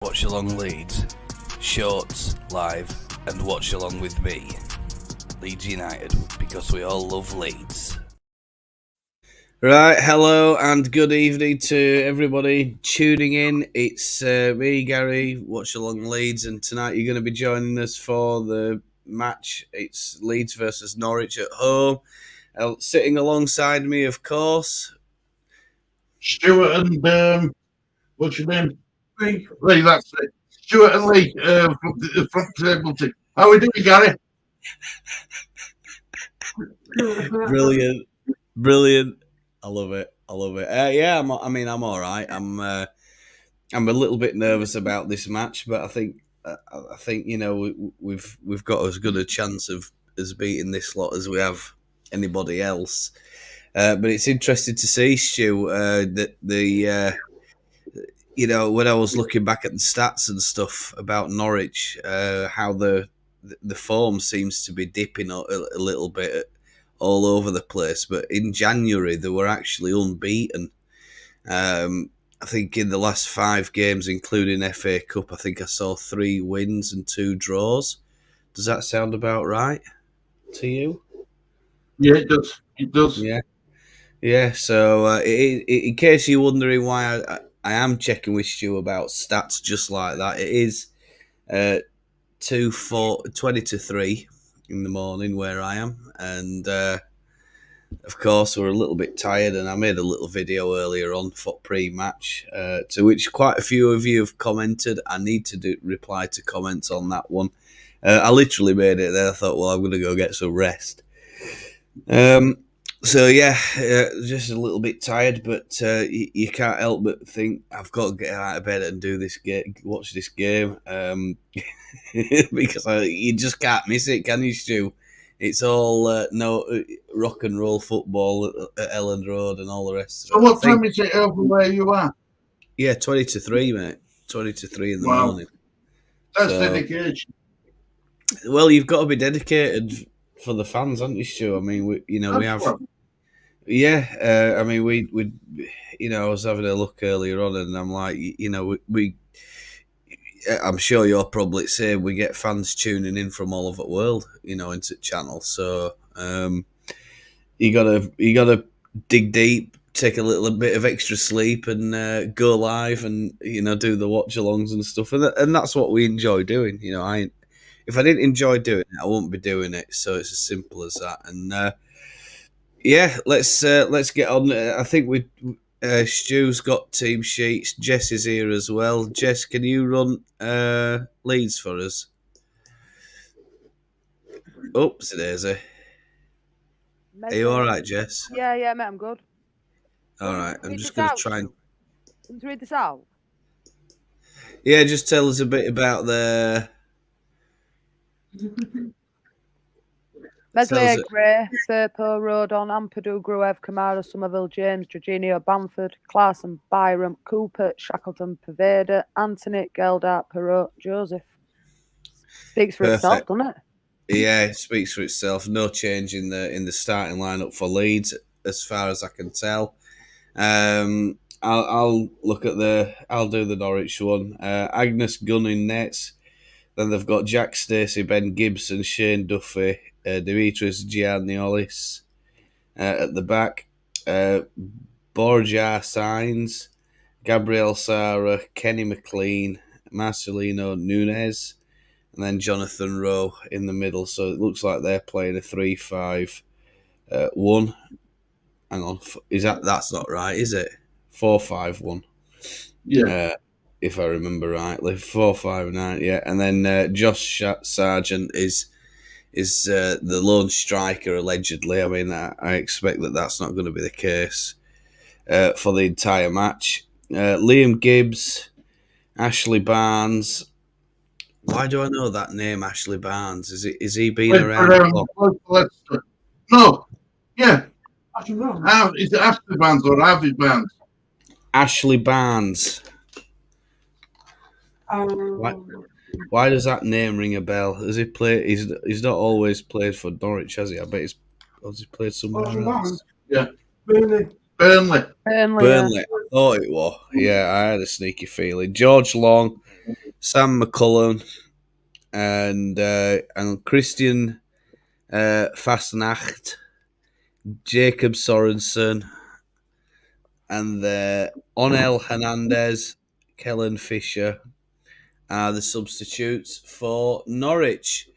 Watch along Leeds, shorts, live, and watch along with me, Leeds United, because we all love Leeds. Right, hello and good evening to everybody tuning in. It's me, Gary, Watch Along Leeds, and tonight you're going to be joining us for the match. It's Leeds versus Norwich at home. Sitting alongside me, of course, Stuart and what's your name? Lee, that's it. Stuart and Lee from the front table team. How we doing, Gary? Brilliant. I love it. Yeah, I'm all right. I'm a little bit nervous about this match, but I think we've got as good a chance of as beating this lot as we have anybody else. But it's interesting to see, Stu, that when I was looking back at the stats and stuff about Norwich, how the form seems to be dipping a little bit all over the place. But in January, they were actually unbeaten. I think in the last 5 games, including FA Cup, I think I saw 3 wins and 2 draws. Does that sound about right to you? Yeah, it does. It does. Yeah. So in case you're wondering why I am checking with Stu about stats just like that, it is 20 to 3 in the morning where I am, and of course we're a little bit tired, and I made a little video earlier on for pre-match to which quite a few of you have commented. I need to reply to comments on that one. I literally made it there. I thought, well, I'm going to go get some rest. So yeah, just a little bit tired, but you can't help but think I've got to get out of bed and do this game, watch this game, because you just can't miss it, can you, Stu? It's all rock and roll football at Elland Road and all the rest. So what time is it over where you are? Yeah, 20 to 3, mate. 20 to 3 in the Wow. morning. That's dedication. Well, you've got to be dedicated for the fans, haven't you, Stu? I mean, we have. What? Yeah, I mean, we I was having a look earlier on, and I'm like, we I'm sure you're probably saying we get fans tuning in from all over the world, into the channel. So you gotta dig deep, take a little bit of extra sleep, and go live, and do the watch-alongs and stuff, and that's what we enjoy doing. If I didn't enjoy doing it, I wouldn't be doing it. So it's as simple as that. And yeah, let's get on. I think Stu's got team sheets. Jess is here as well. Jess, can you run Leeds for us? Oops, Daisy. Are you all right, Jess? Yeah, mate, I'm good. All right, I'm just going to try and read this out. Yeah, just tell us a bit about the Medley, Gray, Serpo, Rodon, Ampadu, Gruev, Kamara, Somerville, James, Jorginho, Bamford, Clarkson, Byram, Cooper, Shackleton, Paveda, Anthony, Geldart, Perot, Joseph. Speaks for itself, doesn't it? Yeah, it speaks for itself. No change in the starting lineup for Leeds, as far as I can tell. I'll look at I'll do the Norwich one. Agnes Gunn in nets. Then they've got Jack Stacey, Ben Gibson, Shane Duffy, Dimitris Gianniolis at the back. Borja Sainz, Gabriel Sara, Kenny McLean, Marcelino Nunez, and then Jonathan Rowe in the middle. So it looks like they're playing a 3-5-1. Hang on, that's not right, is it? 4-5-1. Yeah. If I remember rightly, 4-5-9. Yeah, and then Josh Sargent is the lone striker allegedly. I mean, I expect that's not going to be the case for the entire match. Liam Gibbs, Ashley Barnes. Why do I know that name, Ashley Barnes? Is he been around? No, yeah. Is it Ashley Barnes or Avi Barnes? Ashley Barnes. Why does that name ring a bell? Has he played? He's not always played for Norwich, has he? I bet has he played somewhere else? Yeah. Burnley. Burnley. I thought it was. Yeah, I had a sneaky feeling. George Long, Sam McCullum, and Christian Fastnacht, Jacob Sorensen, and Onel Hernandez, Kellen Fisher are the substitutes for Norwich.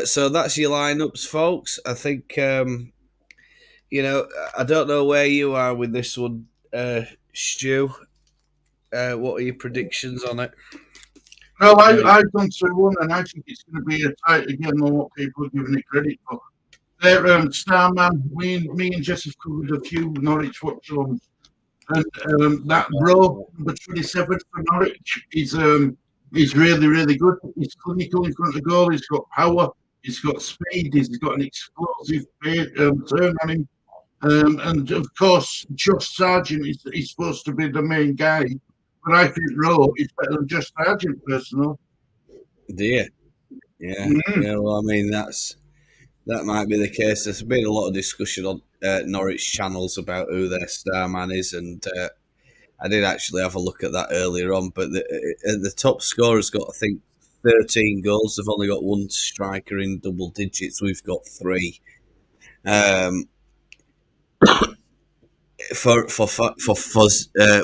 So that's your lineups, folks. I think I don't know where you are with this one, Stu. What are your predictions on it? Well, I've gone through one, and I think it's going to be a tight again on what people are giving it credit for. Their Starman, me and Jess have covered a few Norwich Watchalongs, and that bro number 27 for Norwich is really, really good. He's clinical in front of the goal. He's got power. He's got speed. He's got an explosive turn on him. And of course, Josh Sargent is supposed to be the main guy, but I think Rowe is better than Josh Sargent, personally. Dear, yeah, yeah. Well, I mean, that might be the case. There's been a lot of discussion on Norwich channels about who their star man is, and I did actually have a look at that earlier on. But the top scorer's got, I think, 13 goals. They've only got one striker in double digits. We've got 3. For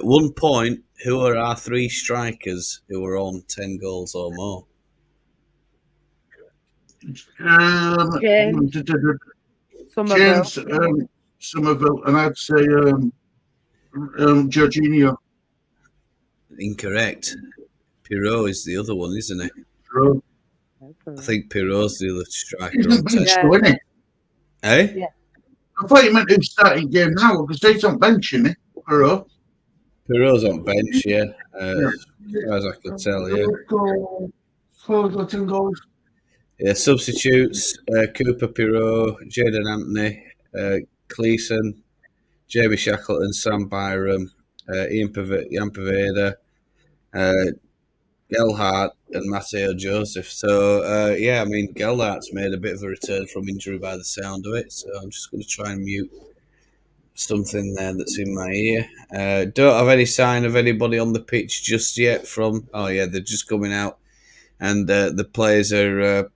1 point, who are our 3 strikers who are on 10 goals or more? James Somerville, and I'd say Jorginho. Incorrect. Pirot is the other one, isn't it? Pirot. I think Pirot's the other striker. He's bench, isn't he? Eh? Yeah. I thought you meant who's starting game now, because he's on bench, isn't he? Pirot. Pirot's on bench, yeah. As far as I can tell, yeah. 10 goals. Yeah, substitutes, Cooper Pirot, Jaden Anthony, Cleeson, Jamie Shackleton, Sam Byram, Ian Paveda, Gelhardt, and Matteo Joseph. So, yeah, I mean, Gelhardt's made a bit of a return from injury by the sound of it, so I'm just going to try and mute something there that's in my ear. Don't have any sign of anybody on the pitch just yet from... Oh, yeah, they're just coming out, and the players are...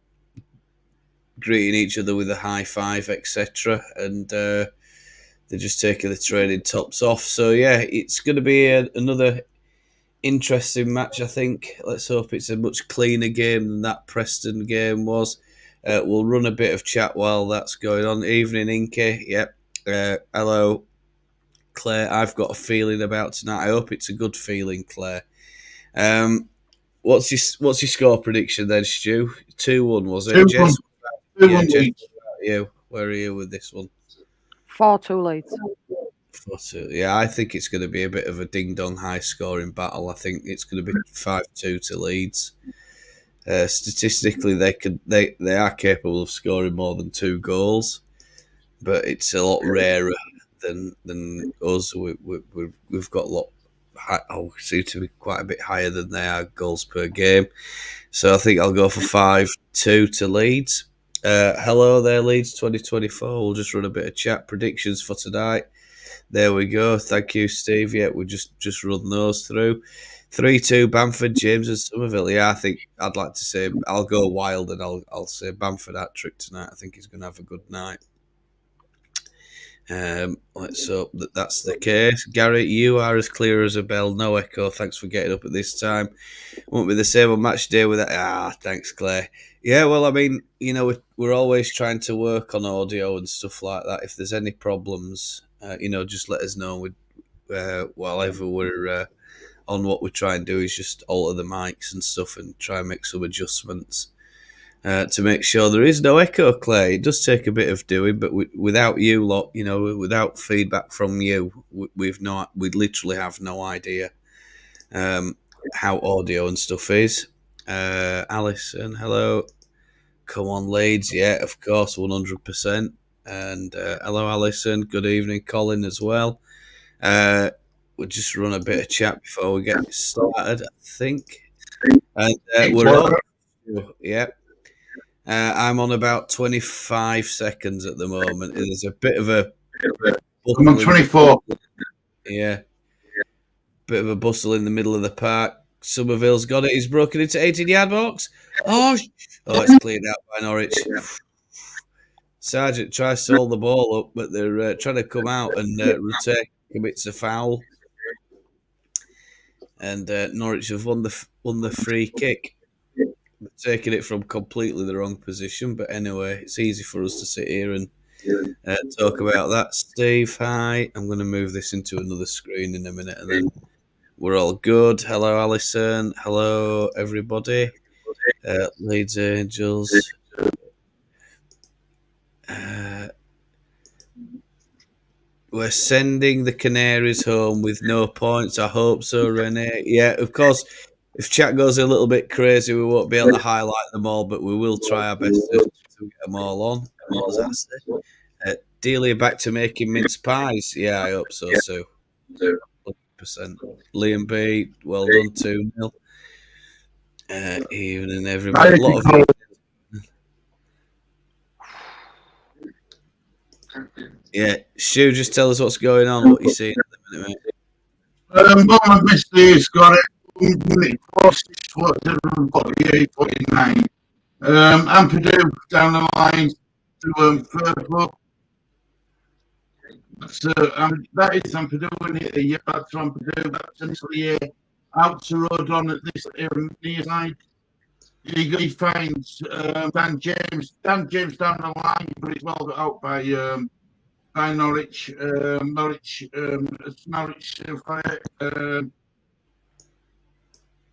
greeting each other with a high five, etc., and they're just taking the training tops off. So yeah, it's going to be another interesting match. I think. Let's hope it's a much cleaner game than that Preston game was. We'll run a bit of chat while that's going on. Evening, Inky. Yep. Hello, Claire. I've got a feeling about tonight. I hope it's a good feeling, Claire. What's your score prediction then, Stu? 2-1 was it? 2-1. Jess? 2-1 Jess, Leeds. you. Where are you with this one? 4-2 Leeds. 4-2. Yeah, I think it's going to be a bit of a ding-dong high-scoring battle. I think it's going to be 5-2 to Leeds. Statistically, they are capable of scoring more than 2 goals, but it's a lot rarer than us. We've got a lot. Seem to be quite a bit higher than they are goals per game. So I think I'll go for 5-2 to Leeds. Hello there, Leeds 2024. We'll just run a bit of chat predictions for tonight. There we go. Thank you, Steve. Yeah, we'll just run those through. 3-2 Bamford, James and Somerville. Yeah, I think I'd like to say I'll go wild and I'll say Bamford hat-trick tonight. I think he's going to have a good night. Let's hope that's the case. Gary, you are as clear as a bell. No echo. Thanks for getting up at this time. Won't be the same on match day with that. Thanks, Claire. Yeah, well, I mean, we're always trying to work on audio and stuff like that. If there's any problems, just let us know. Whatever we're on, what we try and do is just alter the mics and stuff and try and make some adjustments. To make sure there is no echo, Clay. It does take a bit of doing, but without you lot, without feedback from you, we literally have no idea how audio and stuff is. Alison, hello. Come on, Leeds. Yeah, of course, 100%. And hello, Alison. Good evening, Colin, as well. We'll just run a bit of chat before we get started, I think. And we're on. Yeah. I'm on about 25 seconds at the moment. There's a bit of a I'm on 24. Yeah. Bit of a bustle in the middle of the park. Somerville's got it. He's broken into 18-yard box. Oh, it's cleared out by Norwich. Sargent tries to hold the ball up, but they're trying to come out and retake. Commits a foul. And Norwich have won the free kick. They're taking it from completely the wrong position. But anyway, it's easy for us to sit here and talk about that. Steve, hi. I'm going to move this into another screen in a minute, and then we're all good. Hello, Alison. Hello, everybody. Leeds Angels. We're sending the Canaries home with no points. I hope so, Renee. Yeah, of course. If chat goes a little bit crazy, we won't be able to highlight them all, but we will try our best to get them all on. What does that say? Delia back to making mince pies. Yeah, I hope so, Sue. 100%. Liam B, well done, 2-0. Evening, everybody. A lot of yeah, Stu, just tell us what's going on, what you're seeing at the minute, mate. Bowman Misty's got it. 48, 49. Ampadu down the line to third club. So that is Ampadu, isn't it? Yeah, that's Ampadu. That's initially out to road on at this near side. He finds Dan James. Dan James down the line, but he's well got out by Norwich. Norwich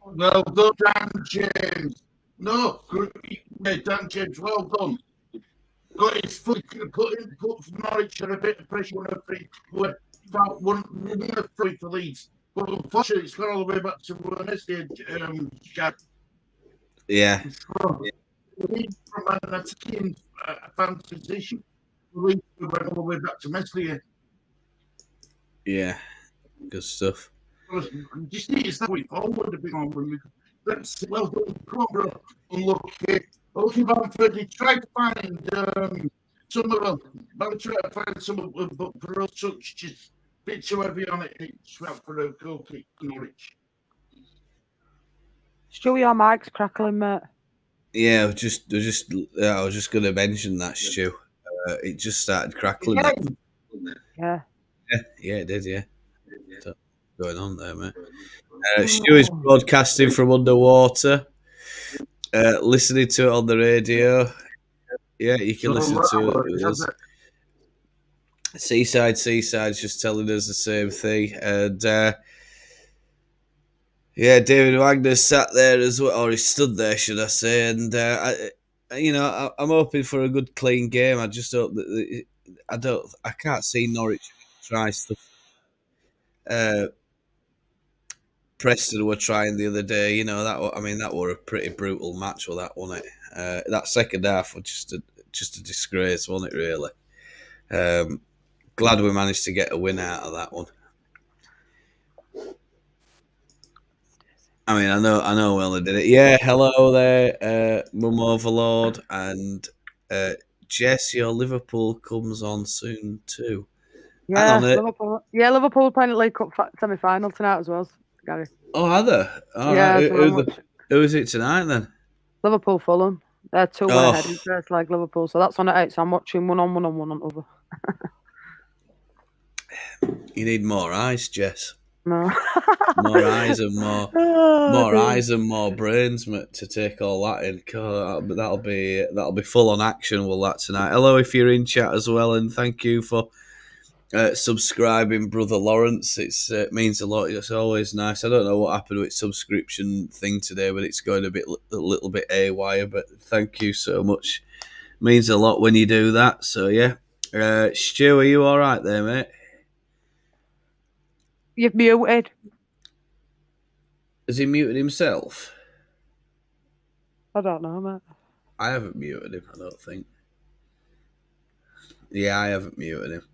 well done, Dan James. No, Dan James, well done. Got his foot put Norwich under a bit of pressure on a free. About one free for Leeds. But unfortunately, it's gone all the way back to Wednesday. Yeah. From an attacking advanced position, we went all the way back to Meslier. Yeah, good stuff. Just need to start forward a bit more. That's well done, Cobra. Unlucky. Okay, Bamford, he tried to find some of them. But tried to find some of them, but for us, such just a bit too heavy on it. It's well for a goal kick, Norwich. Stu, your mic's crackling, mate. Yeah, I was just going to mention that, Stu. It just started crackling. Yeah. Yeah, it did. Yeah, what's going on there, mate? Stu is broadcasting from underwater. Listening to it on the radio. Yeah, you can listen to it. Seaside's just telling us the same thing, and yeah, David Wagner sat there as well, or he stood there, should I say? And I'm hoping for a good, clean game. I just hope that I can't see Norwich try stuff. Preston were trying the other day. That were a pretty brutal match, or that, wasn't it? That second half was just a disgrace, wasn't it? Really. Glad we managed to get a win out of that one. I mean, I know well they did it. Yeah, hello there, Mum Overlord, and Jess, your Liverpool comes on soon too. Yeah, Liverpool. Yeah, Liverpool playing at League Cup semi-final tonight as well, Gary. Oh, are they? All right. Who is it tonight then? Liverpool Fulham. They're 2-1 ahead in first leg, Liverpool. So that's on at 8. So I'm watching one on over. You need more eyes, Jess. No. More eyes and more eyes and more brains, mate, to take all that in. That'll be full on action. Will that tonight? Hello, if you're in chat as well, and thank you for subscribing, brother Lawrence. It means a lot. It's always nice. I don't know what happened with subscription thing today, but it's going a little bit haywire. But thank you so much. Means a lot when you do that. So yeah, Stu, are you all right there, mate? You've muted. Has he muted himself? I don't know, mate. I haven't muted him, I don't think. Yeah, I haven't muted him.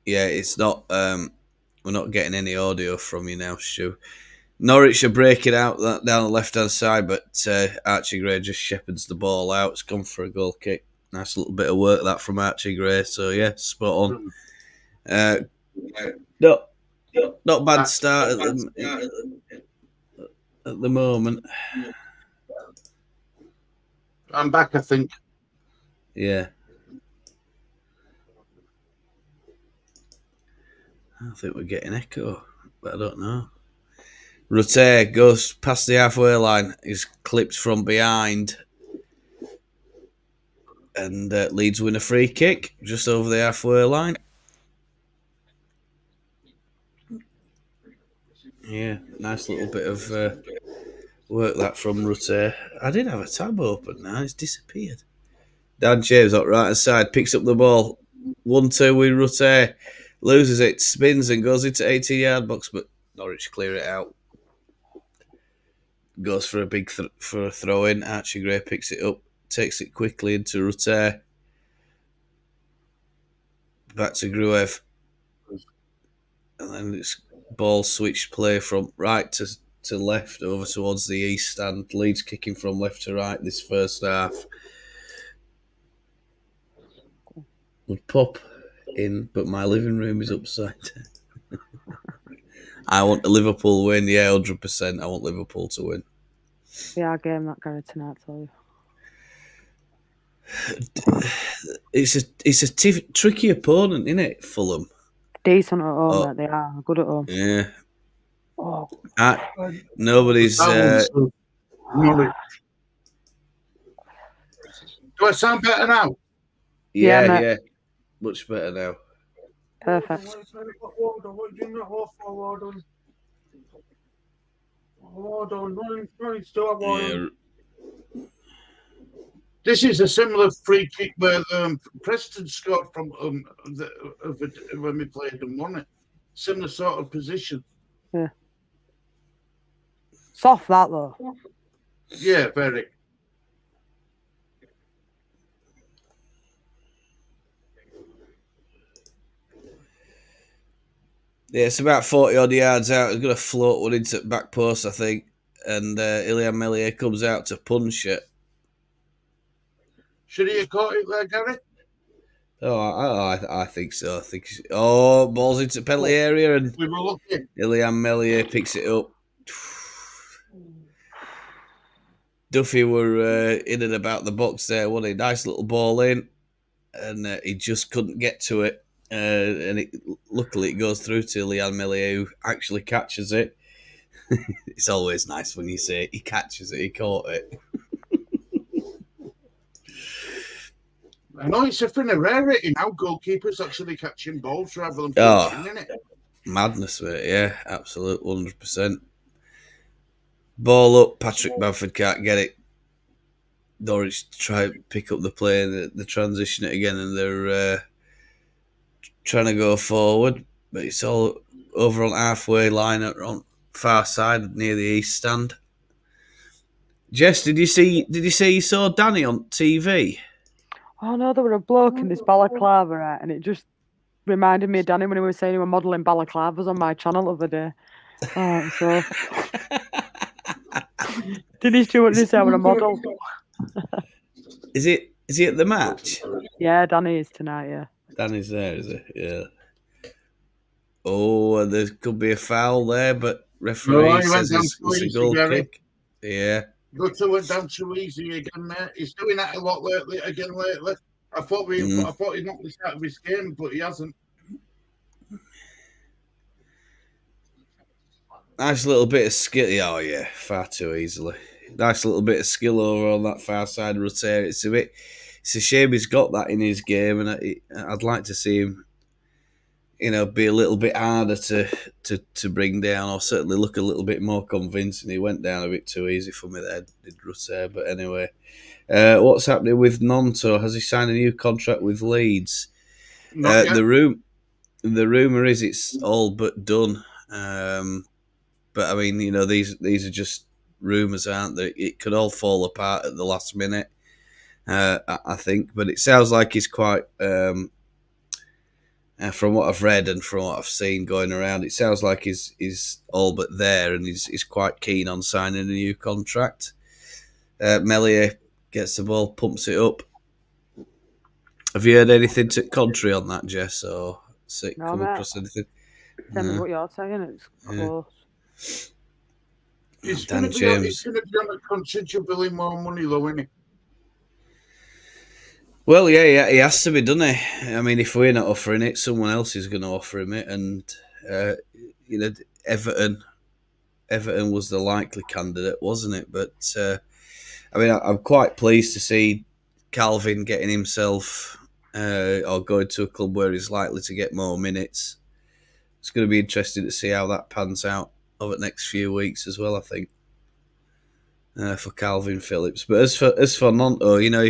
Yeah, it's not. We're not getting any audio from you now, Stu. Norwich are breaking out down the left-hand side, but Archie Gray just shepherds the ball out. It's gone for a goal kick. Nice little bit of work that from Archie Gray. So yeah, spot on. Uh, no, not bad start at the moment. I'm back, I think. Yeah. I think we're getting echo, but I don't know. Rutte goes past the halfway line. He's clipped from behind. And Leeds win a free kick just over the halfway line. Yeah, nice little bit of work that from Rutte. I did have a tab open now, it's disappeared. Dan James up right side, picks up the ball. 1-2 with Rutte. Loses it, spins and goes into 18-yard box, but Norwich clear it out. Goes for a big for a throw in. Archie Gray picks it up, takes it quickly into Rutte. Back to Gruev. And then it's ball switch play from right to left over towards the east stand. Leeds kicking from left to right this first half. Would pop in, but my living room is upside down. I want a Liverpool win, yeah, 100%. I want Liverpool to win. Yeah, game that Gary tonight, tell you. It's a tricky opponent, isn't it, Fulham? Decent at home, mate. They are good at home. Yeah. Oh, nobody's. Do I sound better now? Yeah. Much better now. Perfect. Yeah. This is a similar free kick where Preston scored from when we played them, wasn't it? Similar sort of position. Yeah. Soft that though. Yeah, very. Yeah, it's about 40 odd yards out. It's going to float one into the back post, I think. And Ilya Melier comes out to punch it. Should he have caught it there, Gary? I think so. Ball's into penalty area and we were lucky. Ilya Melier picks it up. Duffy were in and about the box there. What a nice little ball in. And he just couldn't get to it. And luckily it goes through to Ilya Melier, who actually catches it. It's always nice when you say he catches it, he caught it. I know it's a thing of rarity now, goalkeepers actually catching balls rather than punching, isn't it? Madness, mate, yeah, absolute 100%. Ball up, Patrick Bamford can't get it. Norwich try to pick up the play and they transition it again and they're trying to go forward, but it's all over on halfway line on far side near the east stand. Jess, did you say you saw Danny on TV? Oh no, there were a bloke in this balaclava, right? And it just reminded me of Danny when he was saying he was modelling balaclavas on my channel the other day. Oh, so Dennis Stewart did say I was a model. Is he at the match? Yeah, Danny is tonight, yeah. Danny's there, is he? Yeah. Oh, there could be a foul there, but referee says it's a goal kick. Yeah. Gutter went down too easy again, mate. He's doing that a lot lately. I thought he knocked this out of his game, but he hasn't. Nice little bit of skill. Oh yeah, far too easily. Nice little bit of skill over on that far side of Rutter. It's a shame he's got that in his game, and I'd like to see him, be a little bit harder to bring down, or certainly look a little bit more convincing. He went down a bit too easy for me there, did Rutter. But anyway, what's happening with Nonto? Has he signed a new contract with Leeds? The rumor is it's all but done. But I mean, these are just rumours, aren't they? It could all fall apart at the last minute, I think. But it sounds like he's quite, from what I've read and from what I've seen going around, it sounds like he's all but there, and he's quite keen on signing a new contract. Melier gets the ball, pumps it up. Have you heard anything to contrary on that, Jess? Or No, come mate. across anything. Same as No. what you're saying. It's close. It's Dan going to be James. on a considerably more money, though, isn't it? Well, yeah, he has to be, doesn't he? I mean, if we're not offering it, someone else is going to offer him it, and you know, Everton was the likely candidate, wasn't it? But I mean, I'm quite pleased to see Calvin getting himself or going to a club where he's likely to get more minutes. It's going to be interesting to see how that pans out over the next few weeks as well, I think, for Calvin Phillips. But as for Nonto, you know,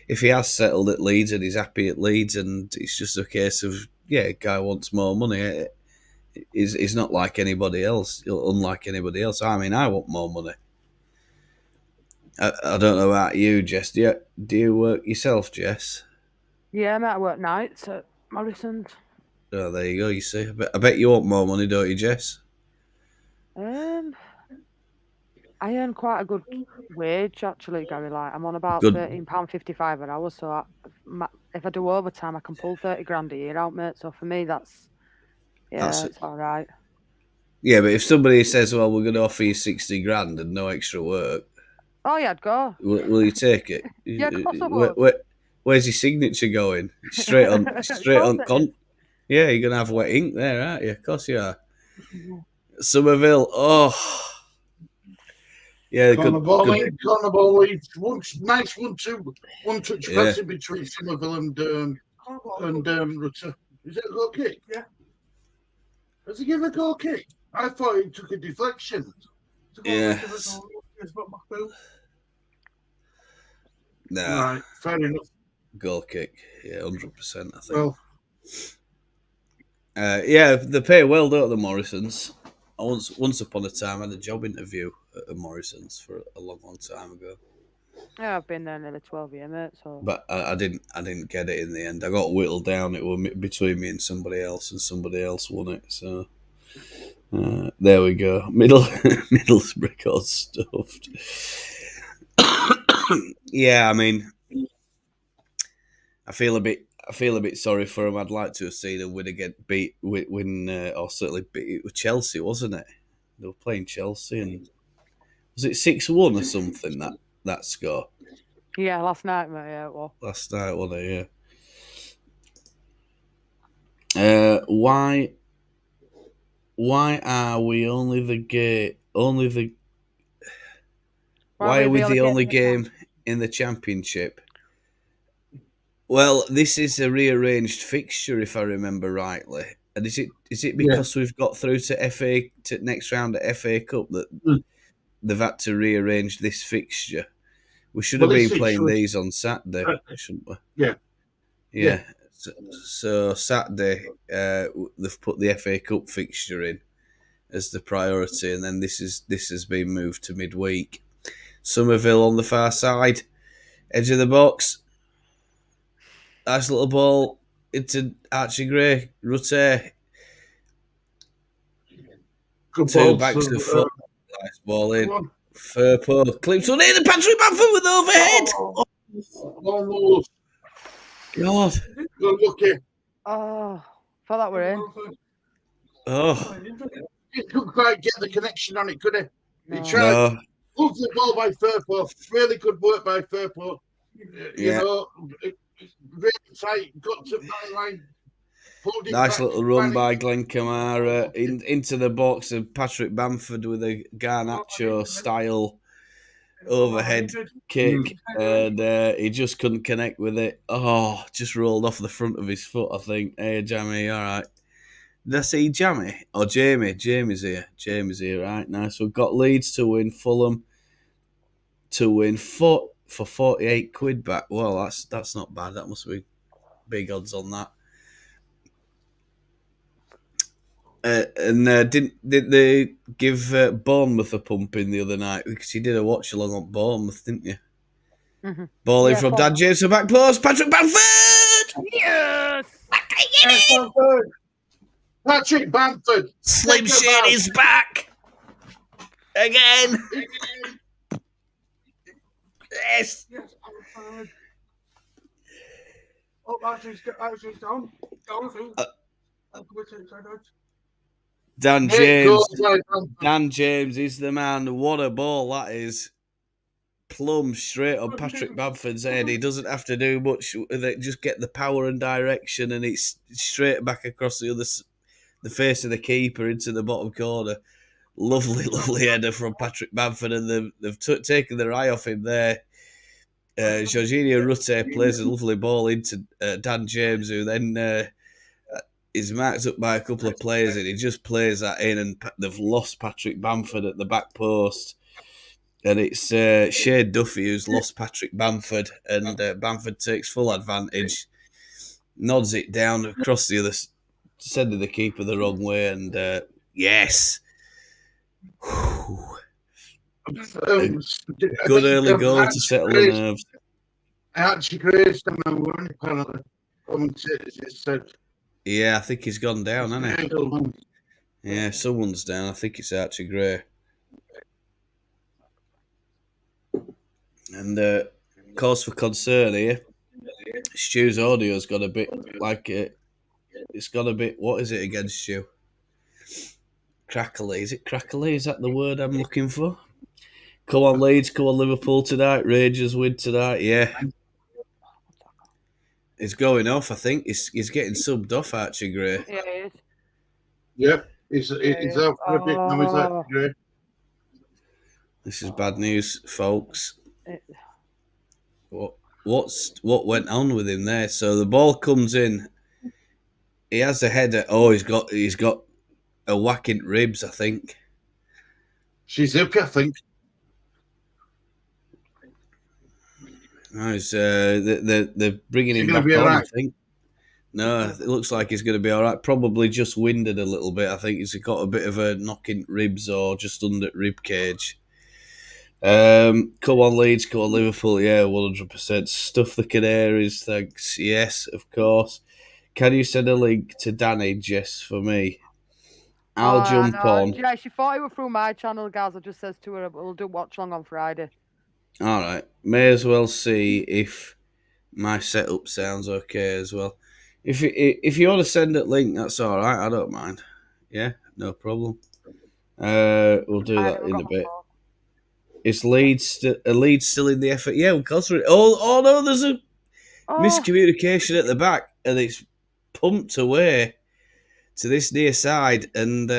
if he has settled at Leeds and he's happy at Leeds, and it's just a case of guy wants more money. He's not like anybody else, unlike anybody else. I mean, I want more money. I don't know about you, Jess. Do you work yourself, Jess? Yeah, mate, I work nights at Morrison's. Oh, there you go. You see, I bet you want more money, don't you, Jess? I earn quite a good wage actually, Gary. Like I'm on about Good. £13.55 an hour. So if I do overtime, I can pull 30 grand a year out, mate. So for me, That's it's all right. Yeah, but if somebody says, "Well, we're going to offer you 60 grand and no extra work," Oh yeah, I'd go. will you take it? Yeah, of course I would. Where's your signature going? Straight on, Of straight course on. it is. Yeah, you're going to have wet ink there, aren't you? Of course you are. Somerville. Oh, yeah. Cornerball leads. Nice 1-2 Yeah. passing between Somerville and Rutter. Is it a goal kick? Yeah. Has he given a goal kick? I thought he took a deflection. Yeah. Nah. Right, fair enough. Goal kick. Yeah, 100%. I think. Well, yeah, they pay well, don't the Morrisons? I once upon a time had a job interview at Morrisons for a long time ago, Yeah, I've been there nearly 12 years, mate. So but I didn't get it in the end. I got whittled down. It was between me and somebody else won it. So there we go. Middlesbrough got stuffed. Yeah, I mean, I feel a bit sorry for him. I'd like to have seen him win or certainly beat it with Chelsea, wasn't it? They were playing Chelsea, and was it 6-1 or something that score yeah, last night, mate. Yeah, it was. last night, wasn't it? Yeah. Why are we only the game? Why are we the only game in the Championship? Well, this is a rearranged fixture, if I remember rightly. And is it because we've got through to next round at FA Cup that they've had to rearrange this fixture? We should have been playing these on Saturday, shouldn't we? Yeah. So Saturday, they've put the FA Cup fixture in as the priority, and then this has been moved to midweek. Somerville on the far side, edge of the box. Nice little ball into Archie Gray. Rutte. Two backs of foot. Nice ball in. Furpo. Clips one in. Patrick Bamford with overhead. Almost. God. Good lucky. Oh, thought that were in. Oh. He couldn't quite get the connection on it, could he? No. He tried. Lovely ball by Furpo. Really good work by Furpo. You know, really tight. Got to byline. Nice little run by Glenn Kamara into the box of Patrick Bamford with a Garnacho style overhead kick, and he just couldn't connect with it. Oh, just rolled off the front of his foot, I think. Hey, Jamie, all right. Did I see Jamie? Or Jamie? Jamie's here. Right? Nice. We've got Leeds to win, Fulham to win for 48 quid back. Well, that's not bad. That must be big odds on that. Did they give Bournemouth a pumping the other night? Because you did a watch along on Bournemouth, didn't you? Mm-hmm. Ball in from Dan James to back post. Patrick Bamford! Yes! Patrick Bamford! Slim Shady's back! Again! Yes! Dan Yeah, James. goal by Bamford. Dan James is the man. What a ball that is. Plumb straight on Patrick Bamford's head. He doesn't have to do much. They just get the power and direction, and it's straight back across the face of the keeper into the bottom corner. Lovely, lovely header from Patrick Bamford, and they've taken their eye off him there. Jorginho Rutte plays a lovely ball into Dan James, who then is marked up by a couple of players, and he just plays that in, and they've lost Patrick Bamford at the back post. And it's Shea Duffy who's lost Patrick Bamford, and Bamford takes full advantage, nods it down across the other, sending the keeper the wrong way, and yes. Good early goal to settle the nerves. Archie Gray's done a one, apparently. Commentators said. Yeah, I think he's gone down, hasn't he? Yeah, someone's down. I think it's Archie Gray. And cause for concern here. Stu's audio's got a bit like it's got a bit. What is it again, Stu? Crackly. Is it crackly? Is that the word I'm looking for? Come on, Leeds. Come on, Liverpool tonight. Rangers win tonight. Yeah. He's going off, I think. He's getting subbed off, Archie Gray. Yeah, he is. Yep. He's out for a bit now, he's Archie Gray. This is bad news, folks. What went on with him there? So the ball comes in. He has a header. Oh, he's got a whack in ribs, I think. Shizuka, I think. No, they're bringing him back on, I think. No, it looks like he's going to be all right. Probably just winded a little bit. I think he's got a bit of a knock in ribs or just under rib cage. Come on, Leeds. Come on, Liverpool. Yeah, 100%. Stuff the Canaries. Thanks. Yes, of course. Can you send a link to Danny, Jess, for me? I'll jump on. Yeah, she thought it was through my channel, guys. I just says to her, we'll do Watchalong on Friday. All right. May as well see if my setup sounds okay as well. If you want to send a link, that's all right. I don't mind. Yeah, no problem. We'll do that in a bit. Is Leeds still in the effort? Yeah, because oh no, there's a miscommunication at the back, and it's pumped away to this near side, and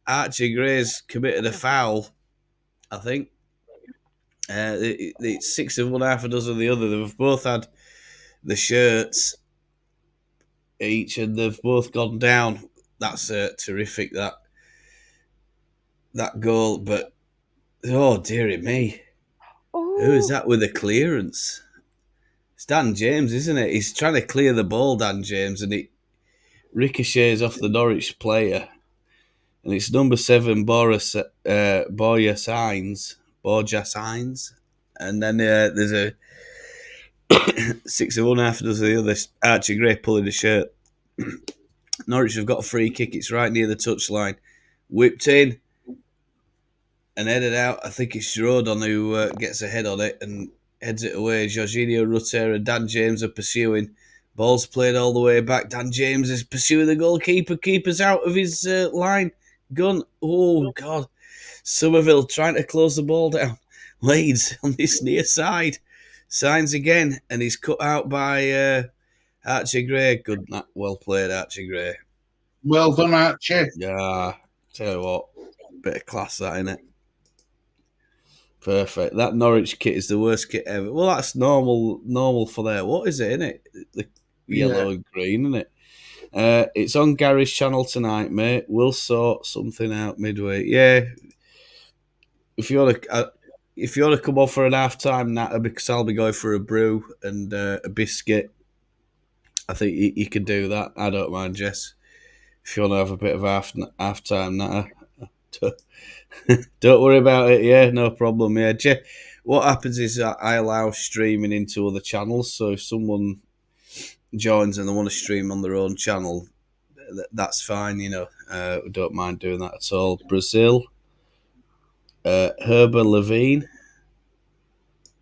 Archie Gray's committed a foul, I think. It's 6 of one, half a dozen of the other. They've both had the shirts each, and they've both gone down. That's terrific, that goal, but oh dearie me. Who is that with the clearance? It's Dan James, isn't it? He's trying to clear the ball, Dan James, and it ricochets off the Norwich player. And it's number 7, Borja Signs. And then there's a 6 of one, half a dozen of the other. Archie Gray pulling the shirt. Norwich have got a free kick. It's right near the touchline. Whipped in and headed out. I think it's Rodon who gets a head on it and heads it away. Jorginho Rutte and Dan James are pursuing. Ball's played all the way back. Dan James is pursuing the goalkeeper. Keeper's out of his line. Gun. Oh, God. Somerville trying to close the ball down. Leeds on this near side. Signs again, and he's cut out by Archie Gray. Good, well played, Archie Gray. Well done, Archie. Yeah, tell you what, bit of class that, innit? Perfect. That Norwich kit is the worst kit ever. Well, that's normal for there. What is it, innit? The yellow and green, innit? It's on Gary's channel tonight, mate. We'll sort something out midway. Yeah. If you want to come on for an half-time natter, because I'll be going for a brew and a biscuit, I think you can do that. I don't mind, Jess. If you want to have a bit of half-time natter, don't worry about it. Yeah, no problem. Yeah, what happens is I allow streaming into other channels. So if someone joins and they want to stream on their own channel, that's fine. You know, we don't mind doing that at all. Brazil. Herbert Levine.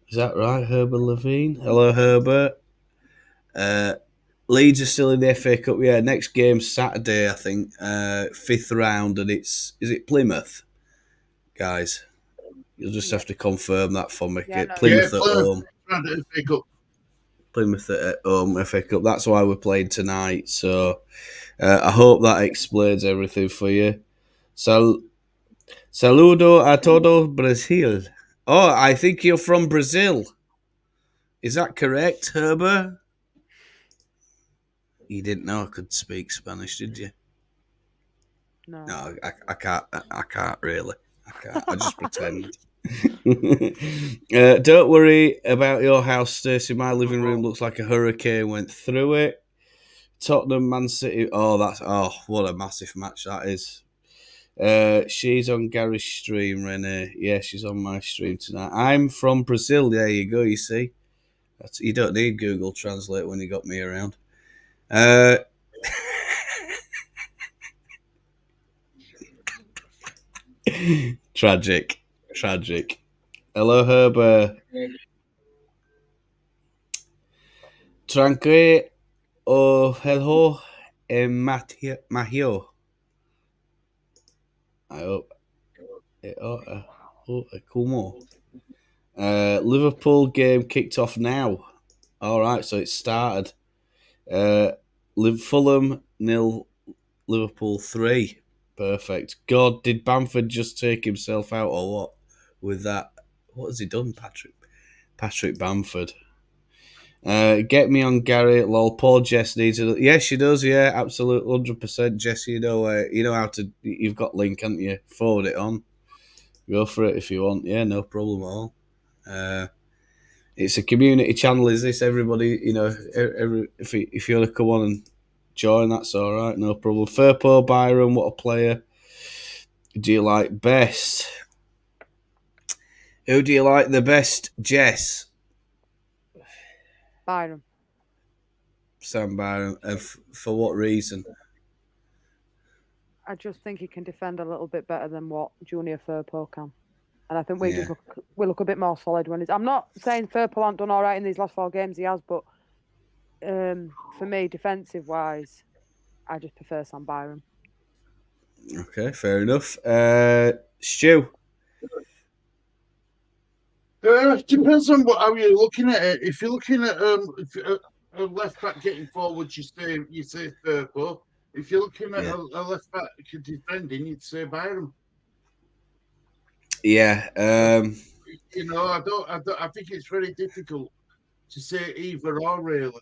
Is that right? Herbert Levine. Hello, Herbert. Leeds are still in the FA Cup. Yeah, next game Saturday, I think, 5th round, and is it Plymouth, guys? You'll just have to confirm that for me. Yeah, no, Plymouth at Plymouth home. trying to pick up. Plymouth at home FA Cup. That's why we're playing tonight. So I hope that explains everything for you. Saludo a todo Brazil. Oh, I think you're from Brazil. Is that correct, Herbert? You didn't know I could speak Spanish, did you? no. No, I can't. I can't really. I can't. I just pretend. Don't worry about your house, Stacey. My living room looks like a hurricane went through it. Tottenham, Man City. Oh, what a massive match that is. She's on Gary's stream, Renee. Yeah, she's on my stream tonight. I'm from Brazil. There you go. You see, you don't need Google Translate when you got me around. Tragic. Hello, Herbert. Tranque o hello Mahio. I hope. Como. Liverpool game kicked off now. All right, so it started. Fulham 0, Liverpool 3. Perfect. God, did Bamford just take himself out or what? With that, what has he done, Patrick? Patrick Bamford. Get me on Gary. Lol. Poor Jess needs it. Yes, she does. Yeah, absolutely, 100%. Jess, you know how to. You've got link, haven't you? Forward it on. Go for it if you want. Yeah, no problem at all. It's a community channel. Is this everybody? If you want to come on and join, that's all right. No problem. Firpo Byron, what a player. Do you like best? Who do you like the best, Jess? Byron. Sam Byron. And for what reason? I just think he can defend a little bit better than what Junior Firpo can. And I think we look a bit more solid when it's. I'm not saying Firpo hasn't done all right in these last 4 games. He has, but for me, defensive wise, I just prefer Sam Byron. Okay, fair enough. Stu. Depends on how you're looking at it. If you're looking at a left back getting forward, you say Firpo. If you're looking at a left back defending, you'd say Byron. Yeah. I think it's very difficult to say either or really.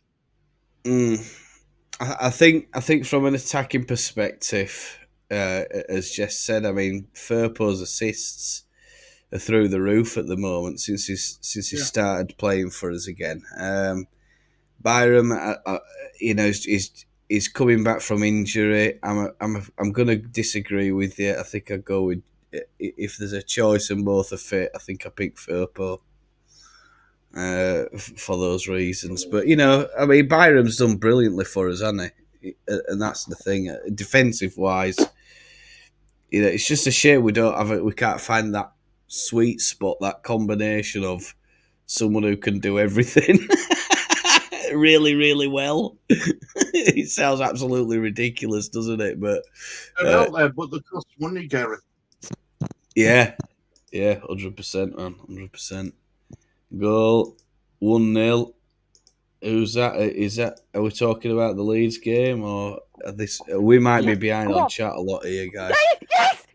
I think from an attacking perspective, as Jess said, I mean, Firpo's assists are through the roof at the moment since he started playing for us again. Byram, is coming back from injury. I'm going to disagree with you. I think I'd go with, if there's a choice and both are fit, I think I pick Firpo. For those reasons, but I mean, Byram's done brilliantly for us, hasn't he? And that's the thing. Defensive wise, it's just a shame we don't have it. We can't find that sweet spot, that combination of someone who can do everything really, really well. It sounds absolutely ridiculous, doesn't it? But they're out there, but they cost money, Gary. Yeah, 100%, man, 100%. Goal 1-0. Who's that? Are we talking about the Leeds game or this? We might be behind on chat a lot here, guys. Yes!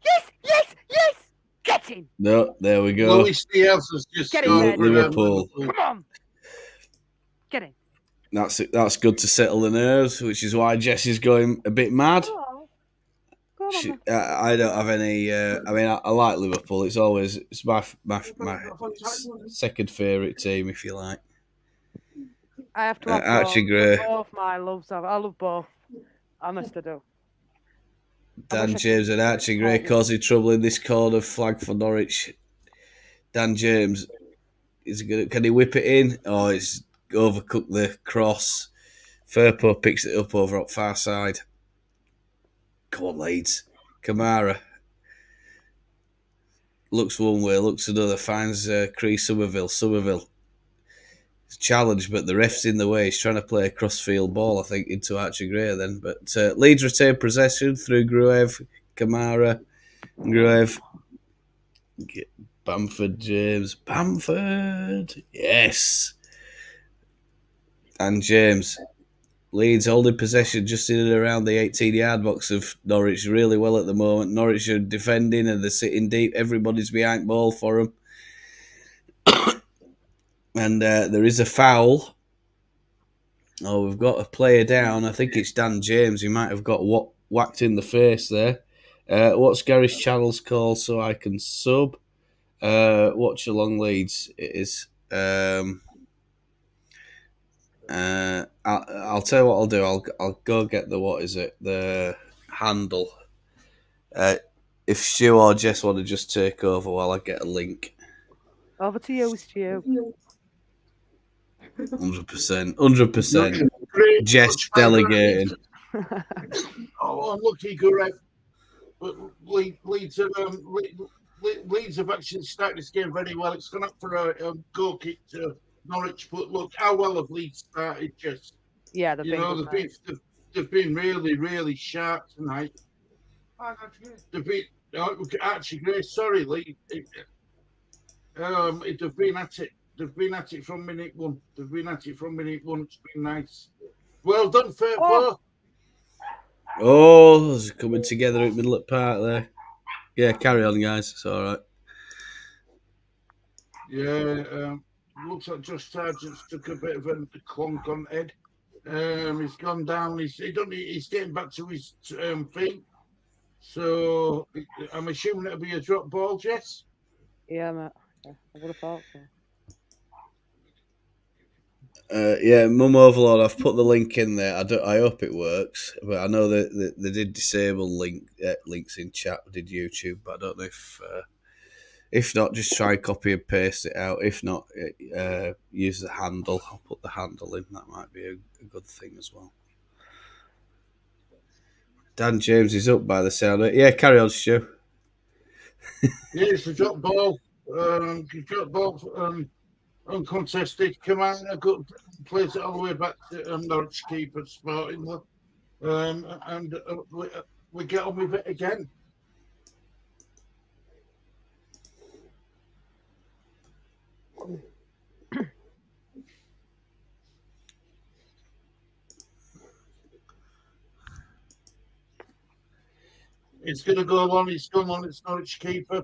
Get him! No, there we go. Louis Diaz has just scored Liverpool. Come on, get him. That's good to settle the nerves, which is why Jessie's going a bit mad. I don't have any. I mean, I like Liverpool. It's my second favourite team, if you like. I have to have Archie Gray. both my loves. I love both. Honest to do. Dan James and Archie Gray causing trouble in this corner. Flag for Norwich. Dan James, can he whip it in? Oh, it's overcooked the cross. Firpo picks it up over up far side. Come on, Leeds. Kamara looks one way, looks another. Finds Cree Somerville. challenge, but the ref's in the way. He's trying to play a crossfield ball, I think, into Archie Gray then. But Leeds retain possession through Gruev, Kamara, Gruev, Bamford, James, Bamford, yes, and James. Leeds holding possession just in and around the 18-yard box of Norwich really well at the moment. Norwich are defending and they're sitting deep. Everybody's behind ball for them. And there is a foul. Oh, we've got a player down. I think it's Dan James. He might have got whacked in the face there. What's Gary's channel's call so I can sub? Watchalong Leeds. It is. I'll tell you what I'll do. I'll go get the handle. If Stu or Jess want to just take over while I get a link. Over to you, Stu. 100%. Jess delegating. Oh, unlucky, Gurev. But Leeds have actually started this game very well. It's gone up for a goal kick to Norwich, but look how well have Leeds started. Just yeah, they've been really, really sharp tonight. They've been Archie Gray. Sorry, Lee. They've been at it. They've been at it from minute one. It's been nice. Well done, fair play. Oh, it's coming together at middle of the park there. Yeah, carry on, guys. It's all right. Yeah, looks like Josh Sargent's took a bit of a clunk on Ed. He's gone down. He's getting back to his feet. So I'm assuming it'll be a drop ball, Jess. Yeah, mate. Yeah, I would have thought so. Yeah, Mum Overlord. I've put the link in there. I hope it works, but I know that they did disable links in chat. Did YouTube? But I don't know if not, just try and copy and paste it out. If not, use the handle. I'll put the handle in. That might be a good thing as well. Dan James is up by the sound of it. Yeah, carry on, Stu. Yeah, it's a drop ball. Uncontested. Kamara plays it all the way back to Norwich keeper Sporting. And we get on with it again. It's going to go on. It's gone on. It's Norwich keeper.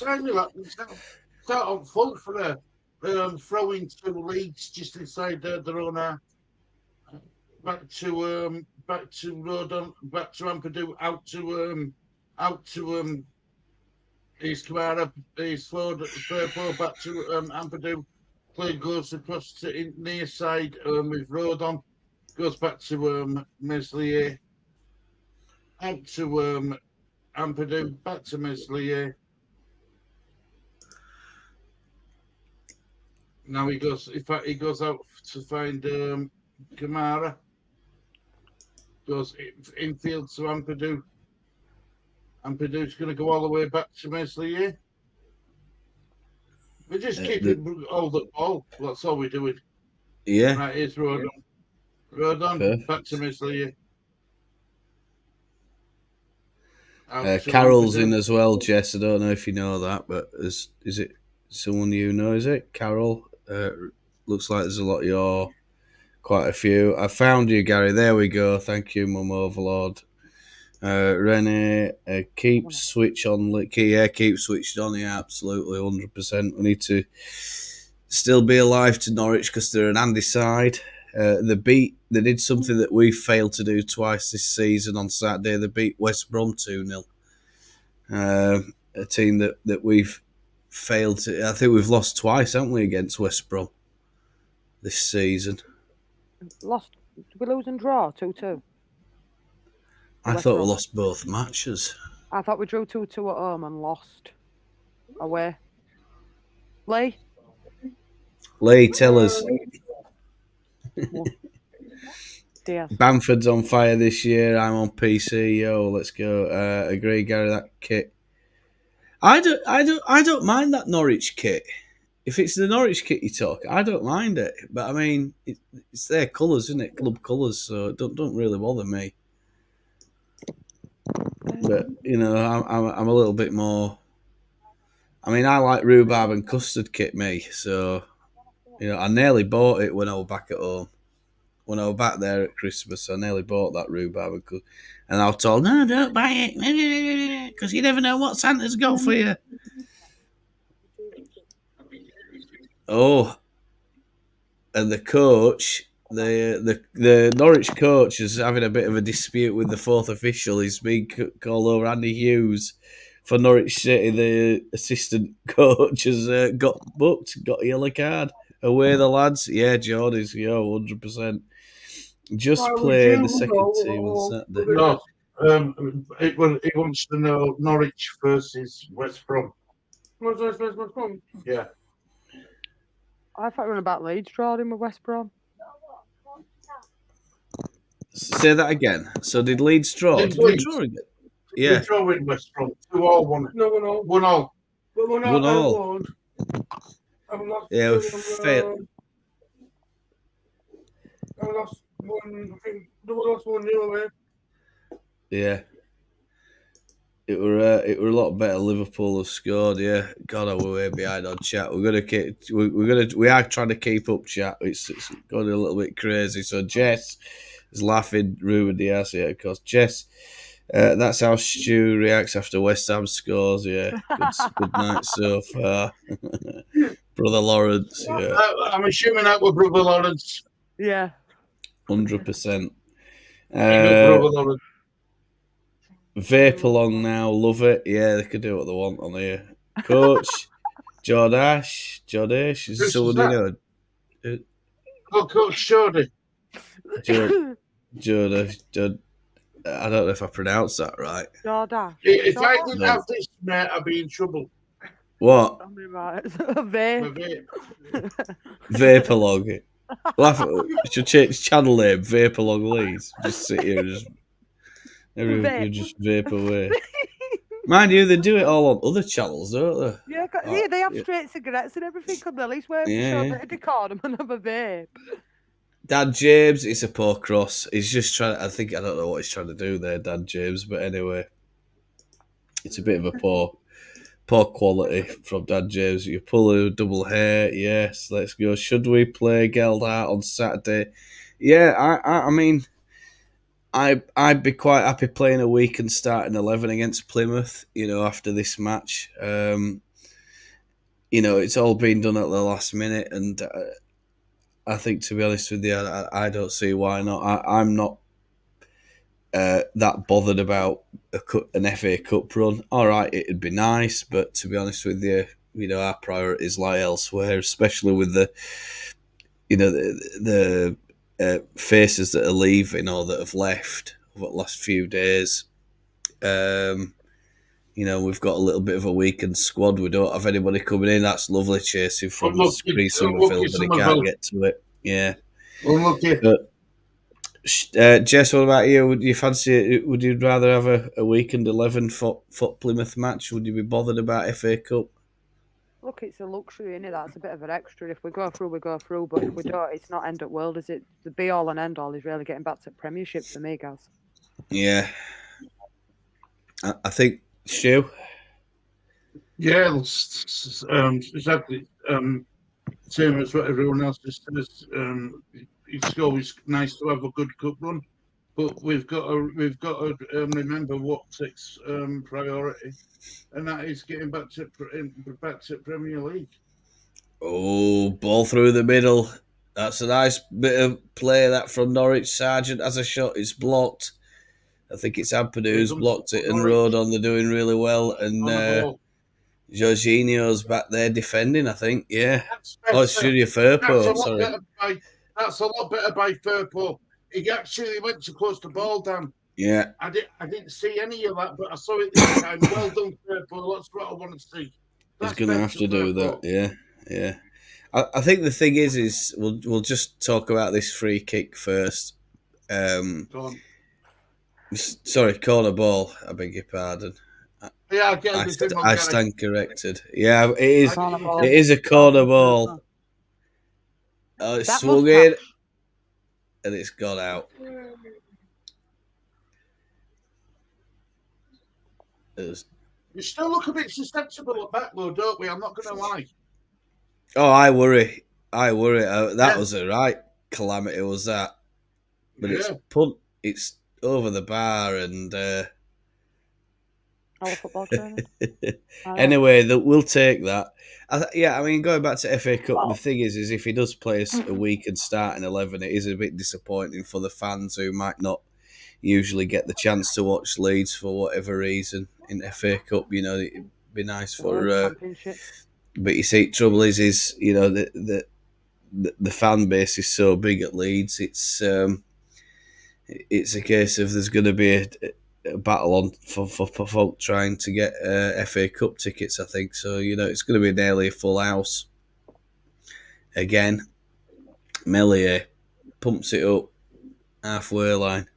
Tiny like start on full for a throwing to Leeds just inside their own half. Back to Rodon, back to Ampadu, out to East Kamara, East Ford, third ball back to Ampadu. Play goes across to near side with Rodon, goes back to Meslier. Out to Ampadu, back to Meslier. Now he goes. In fact, he goes out to find Kamara. Goes infield to Ampadu. Ampadu's going to go all the way back to Meslier. We're just keeping all the ball. That's all we're doing. Yeah. Right, here's Rodon. Rodon, back to Meslier. Carol's in as well, Jess. I don't know if you know that, but is it someone you know? Is it Carol? Looks like there's a lot. Quite a few. I found you, Gary. There we go. Thank you, Mum Overlord. Rene, keep switch on. Yeah, keep switched on. Yeah, absolutely, 100%. We need to still be alive to Norwich because they're an Andy side. They did something that we failed to do twice this season on Saturday. They beat West Brom 2-0. A team that we've failed to. I think we've lost twice, haven't we, against West Brom this season? Lost. Did we lose and draw 2-2? I thought we lost both matches. I thought we drew 2-2 at home and lost away. Lee, tell us. Dear. Bamford's on fire this year. I'm on PC. Yo, let's go. Agree, Gary. That kit. I don't mind that Norwich kit. if it's the Norwich kit you talk, I don't mind it. But I mean, it's their colours, isn't it? Club colours, so it don't really bother me. But you know, I'm a little bit more. I mean, I like rhubarb and custard kit, me. So you know, I nearly bought it when I was back at home. When I was back there at Christmas, I nearly bought that rhubarb and custard. And I was told, no, don't buy it, because you never know what Santa's got for you. Oh, and the coach, the Norwich coach is having a bit of a dispute with the fourth official. He's been called over. Andy Hughes for Norwich City, the assistant coach, has got booked, got a yellow card. Away the lads. Yeah, Geordie's, 100%. Just played the second team on Saturday. No, he wants to know Norwich versus West Brom. West Brom? Yeah. I thought we were about Leeds drawing with West Brom. Say that again. So did Leeds draw? Did Did we Leeds? draw again? We Yeah. draw with West Brom. 2-all, 1. No, 1-all. 1-all. 1-all. Yeah, we failed. I lost one. I think we lost 1-0 away. Yeah. It were a lot better. Liverpool have scored. Yeah, God, I were way behind on chat. We are trying to keep up chat. It's going a little bit crazy. So Jess is laughing. Ruben Diaz, yeah, of course. Jess, that's how Stu reacts after West Ham scores. Yeah, good night so far, Brother Lawrence. Yeah, I'm assuming that was Brother Lawrence. Yeah, 100%. Brother Lawrence. Vape along now, love it. Yeah, they can do what they want on here. Coach Jordash, is someone you know? Coach Jordy. Jordash. I don't know if I pronounced that right. Jordash. If I didn't have this, mate, I'd be in trouble. What? I mean, right. Vape. Vape along. Should change channel name. Vape along Leeds. Just sit here and just. You just vape away. Mind you, they do it all on other channels, don't they? Yeah, they have straight cigarettes and everything on there. At least we're show that they call them and have a vape. Dad James, it's a poor cross. He's just trying. I don't know what he's trying to do there, Dad James. But anyway, it's a bit of a poor quality from Dad James. You pull a double hair. Yes, let's go. Should we play Geldart on Saturday? Yeah, I mean. I'd be quite happy playing a week and starting 11 against Plymouth, after this match. It's all been done at the last minute, and I think, to be honest with you, I don't see why not. I'm not that bothered about an FA Cup run. All right, it'd be nice, but to be honest with you, our priorities lie elsewhere, especially with the faces that are leaving or that have left over the last few days. We've got a little bit of a weakened squad. We don't have anybody coming in. That's lovely chasing from Chris Summerfield, but he can't get to it. Yeah. But, Jess, what about you? Would you fancy it? Would you rather have a weakened 11 for Plymouth match? Would you be bothered about FA Cup? Look, it's a luxury, isn't it? That's a bit of an extra. If we go through, we go through. But if we don't, it's not end of world, is it? The be all and end all is really getting back to Premiership for me, guys. Yeah. I think, Stu? Yeah, exactly. Same as what everyone else says. It's always nice to have a good cup run, but we've got to remember what takes priority, and that is getting back to Premier League. Oh, ball through the middle. That's a nice bit of play that from Norwich. Sargent has a shot. It's blocked. I think it's Ampadu who's blocked it, and Rodon, they're doing really well. And Jorginho's back there defending, I think. Yeah. It's Junior Firpo. Sorry. That's a lot better by Firpo. He actually went to close the ball down. Yeah. I didn't see any of that, but I saw it this time. Well done, Firpo. That's what I want to see. He's going to have to do that. Yeah. Yeah. I think the thing is we'll just talk about this free kick first. Sorry, corner ball. I beg your pardon. Yeah, I get this. I stand corrected. Yeah, it is. Corner ball. It is a corner ball. Oh, it's That swung in, mustache. and it's gone out. You still look a bit susceptible at back, though, don't we? I'm not going to lie. Oh, I worry. That Yeah. was a right calamity, was that? But Yeah. it's over the bar, and Our football training. anyway, we'll take that. I mean, going back to FA Cup, Wow. the thing is if he does play a week and start in 11, it is a bit disappointing for the fans who might not usually get the chance to watch Leeds for whatever reason in FA Cup. You know, it'd be nice for. Championship. But you see, trouble is you know the fan base is so big at Leeds. It's a case of there's going to be a battle on for folk trying to get FA Cup tickets. I think so. You know, it's going to be nearly a full house again. Melier pumps it up halfway line.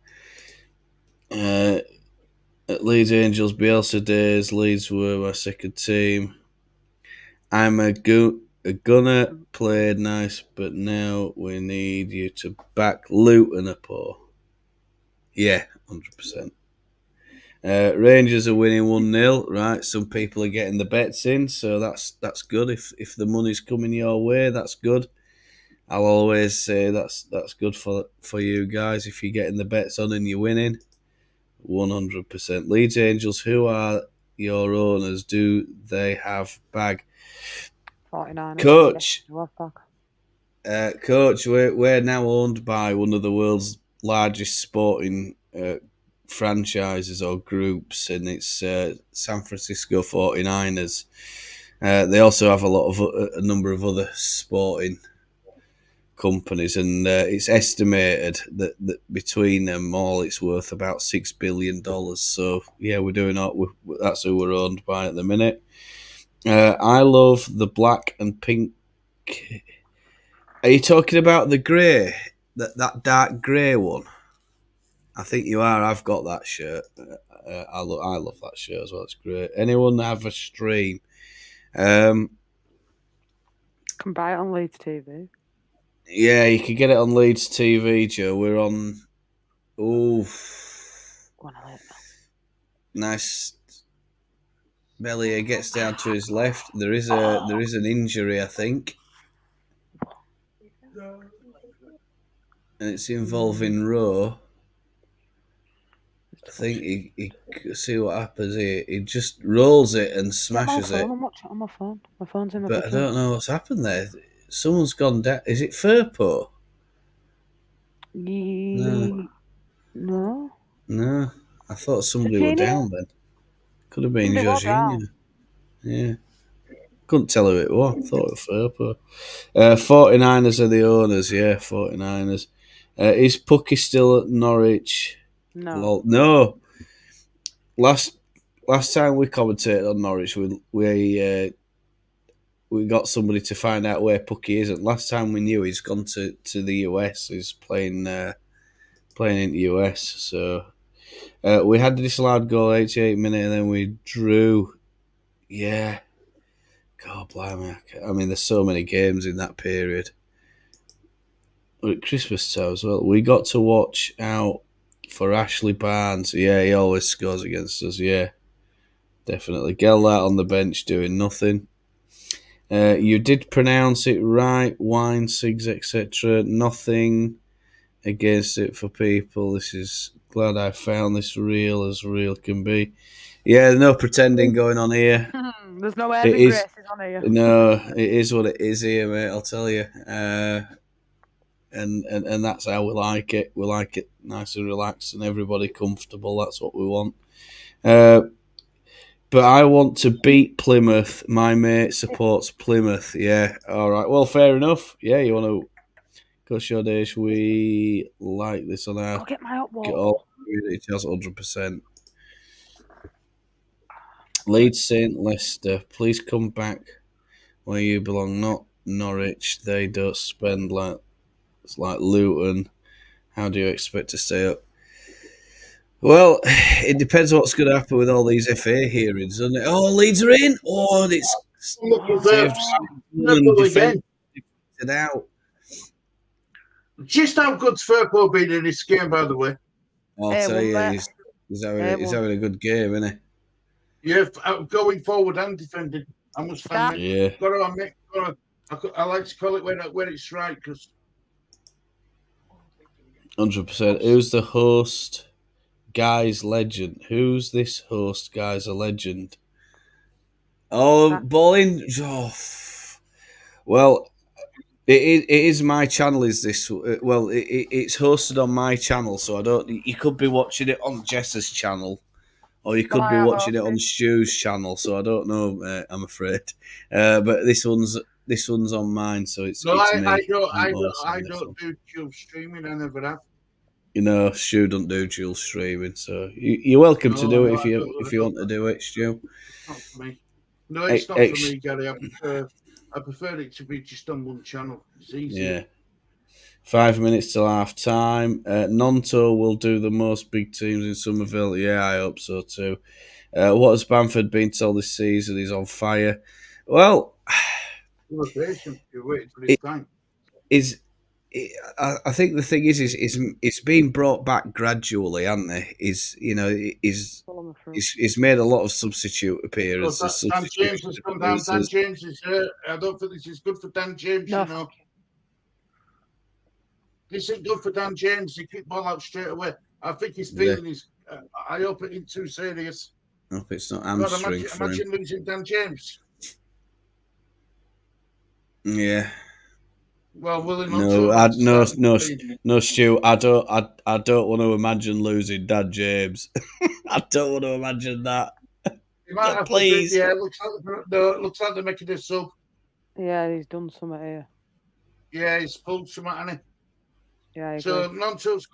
At Leeds Angels Bielsa days, Leeds were my second team. I'm a gunner, played nice, but now we need you to back Luton up. Yeah, 100%. Rangers are winning 1-0, right? Some people are getting the bets in, so that's good. If the money's coming your way, that's good. I'll always say that's good for you guys if you're getting the bets on and you're winning. 100%. Leeds Angels, who are your owners? Do they have bag? 49. Coach, Yes, Coach, we're now owned by one of the world's largest sporting franchises or groups, and it's San Francisco 49ers. They also have a number of other sporting companies, and it's estimated that between them all it's worth about $6 billion. So yeah, we're doing that's who we're owned by at the minute. I love the black and pink. Are you talking about the grey, that dark grey one? I think you are. I've got that shirt. I love that shirt as well. It's great. Anyone have a stream? Can buy it on Leeds TV. Yeah, you can get it on Leeds TV, Joe. We're on. Oh, nice. Bellier gets down to his left. There is an injury, I think, and it's involving Rowe. I think he see what happens here. He just rolls it and smashes it. I'm watching it on my phone. My phone's in my But bedroom. I don't know what's happened there. Someone's gone down. Is it Furpo? No. No. I thought somebody were down then. Could have been Jorginho. Yeah. Couldn't tell who it was. I thought it was Furpo. 49ers are the owners, yeah, 49ers. Is Pucky still at Norwich? No. No. Last time we commentated on Norwich, we got somebody to find out where Pucky is. And last time we knew he's gone to the US. He's playing in the US. So we had the disallowed goal 88 minutes, and then we drew. Yeah. God blimey. I mean, there's so many games in that period. But at Christmas time as well, we got to watch out for Ashley Barnes. Yeah, he always scores against us. Yeah, definitely. Gellat on the bench doing nothing. You did pronounce it right. Wine, cigs, etc. Nothing against it for people. This is glad I found this real as real can be. Yeah, no pretending going on here. There's no airs and graces on here. No, it is what it is here, mate. I'll tell you. And that's how we like it. We like it nice and relaxed and everybody comfortable. That's what we want. But I want to beat Plymouth. My mate supports Plymouth. Yeah, all right. Well, fair enough. Yeah, you want to go Shodesh? We like this on our. Go get my upwall. It has 100%. Leeds, St Leicester. Please come back where you belong. Not Norwich. They don't spend like. It's like Luton. How do you expect to stay up? Well, it depends what's going to happen with all these FA hearings, doesn't it? Oh, Leeds are in. Oh, and it's Looking for saved and Liverpool again. defended out. Just how good's Firpo been in this game, by the way? I'll Hey, tell one you, mate. he's Hey, he's one. having a good game, isn't Yeah, going forward and defending. I must Start. admit. he? Yeah, Got to admit, I like to call it when it's right because 100%. Who's the host? Guy's legend. Who's this host? Guy's a legend. Oh, bowling. Oh, well, it is my channel. Is this? Well, it's hosted on my channel, so I don't. You could be watching it on Jess's channel, or you could be Fire watching it on hosting. Stu's channel. So I don't know. I'm afraid, but this one's on mine, so no, it's I me. don't I'm hosting this don't one. do dual streaming. I never have. You know, Stu don't do dual streaming, so you're welcome to No, do it no, I if don't. you want to do it, Stu. It's not for me. No, it's not for Ex- me, Gary. I prefer it to be just on one channel. It's easier. yeah. 5 minutes till half time. Nonto will do the most big teams in Somerville. Yeah, I hope so too. What has Bamford been told this season? He's on fire. Well, You're patient. You're waiting for this it time. is. I think the thing is it's been brought back gradually, hasn't it? He's made a lot of substitute Because appearances, Dan James substitution has come down. Dan appearances. James is here. I don't think this is good for Dan James. No. You know, this isn't good for Dan James. He kicked ball out straight away. I think his feeling is. I hope it ain't too serious. I hope it's not God, hamstring for him. imagine losing Dan James. Yeah. Well, will he not No, about to start no, Stu. I don't want to imagine losing Dan James. I don't want to imagine that. He might have Please. to. Yeah, looks like they're making a sub. Yeah, he's done something here. Yeah, he's pulled some out, hasn't Yeah, I he? agree. So Nonto's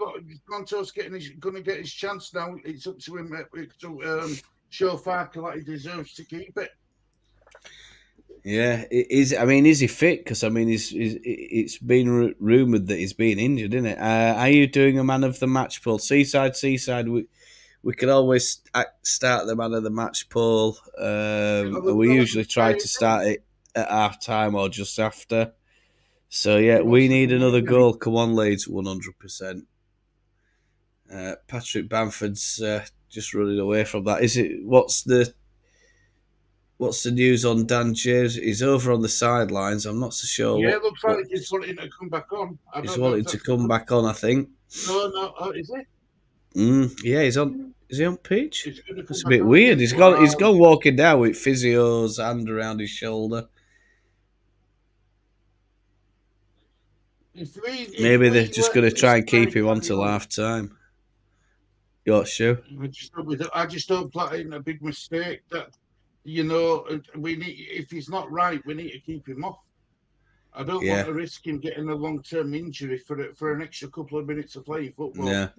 going to get his chance now. It's up to him to show Farker that he deserves to keep it. Yeah, is he fit? Because it's been rumored that he's been injured, isn't it? Are you doing a man of the match poll? Seaside. We could always start the man of the match poll. We usually try to start it at half time or just after. So yeah, we need another goal. Come on, Leeds, 100%. Patrick Bamford's just running away from that. Is it? What's the news on Dan James? He's over on the sidelines. I'm not so sure. Yeah, it looks like he's wanting to come back on. He's wanting to come back on, I think. No, is he? Yeah, he's on. Is he on pitch? It's That's a bit weird. He's gone walking down with physio's hand around his shoulder. Maybe they're just going to try and keep him on till half time. Your show. I just don't play in a big mistake that we need. If he's not right, we need to keep him off. I don't want to risk him getting a long-term injury for an extra couple of minutes of playing football. Yeah,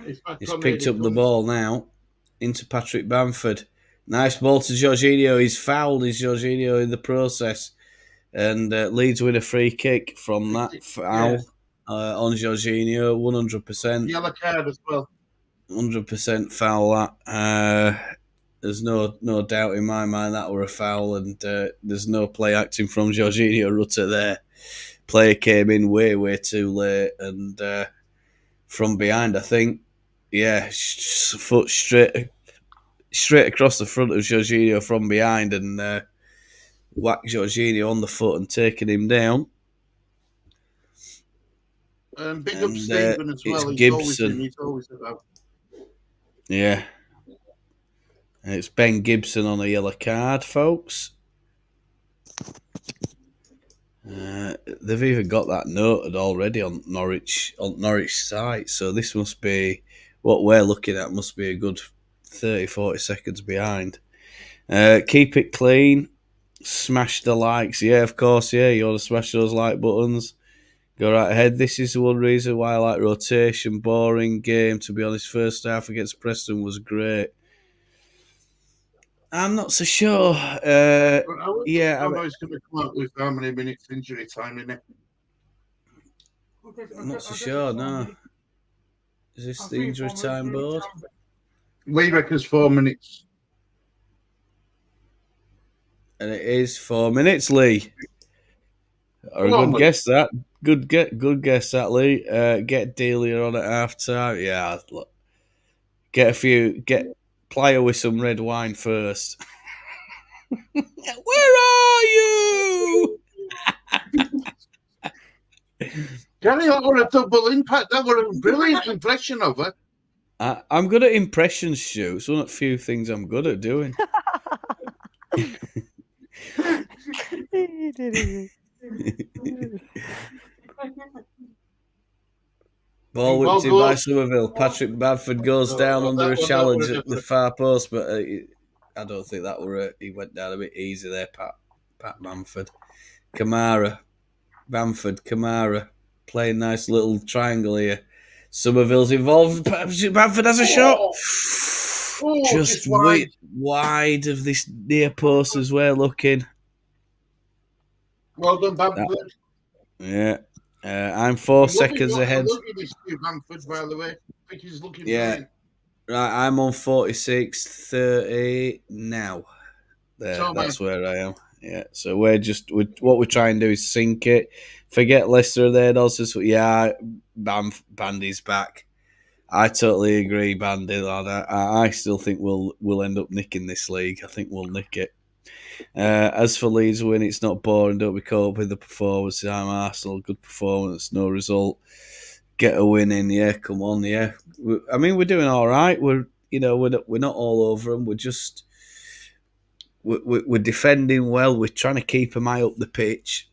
he's picked up the ball now into Patrick Bamford. Nice ball to Jorginho. He's fouled his Jorginho in the process, and Leeds win a free kick from that foul on Jorginho. 100%. Yellow card as well. 100% foul that. There's no doubt in my mind that were a foul, and there's no play acting from Jorginho Rutter there. Player came in way too late, and from behind, I think, foot straight across the front of Jorginho from behind, and whacked Jorginho on the foot and taken him down. Big up Stephen as well. He's always about. Yeah. It's Ben Gibson on a yellow card, folks. They've even got that noted already on Norwich site, so this must be what we're looking at. Must be a good 30-40 seconds behind. Keep it clean, smash the likes. Yeah, of course. Yeah, you want to smash those like buttons. Go right ahead. This is the one reason why I like rotation. Boring game, to be honest. First half against Preston was great. I'm not so sure. I know he's going to come out with how many minutes injury time in it. I'm not so sure. No, is this the injury time board? Lee reckons 4 minutes. And it is 4 minutes, Lee. Or a Come on, good Lee. guess that. Good guess that, Lee. Get Delia on at half time. Yeah, look. Get Playa with some red wine first. Where are you? Gary, that were a double impact. That were a brilliant impression of her. I'm good at impressions, Stu. It's one of the few things I'm good at doing. Ball whipped in by Somerville. Patrick Bamford goes down under a challenge at the far post, but I don't think that were he went down a bit easy there, Pat Bamford. Kamara, Bamford, Kamara, playing nice little triangle here. Somerville's involved. Bamford has a shot. Just wide of this near post as we're looking. Well done, Bamford. Yeah. I'm 4 seconds ahead. I'm looking at Steve Bamford, by the way. I think he's looking brilliant. Right, I'm on 46-30 now. That's where I am. Yeah, so what we try and do is sink it. Forget Leicester there, also. Yeah, Bandy's back. I totally agree, Bandy, lad. I still think we'll end up nicking this league. I think we'll nick it. As for Leeds win, it's not boring. Don't be caught up with the performance. I'm Arsenal, good performance, no result. Get a win in, yeah. Come on, yeah. We're doing all right. We're not all over them. We're just we're defending well. We're trying to keep them high up the pitch.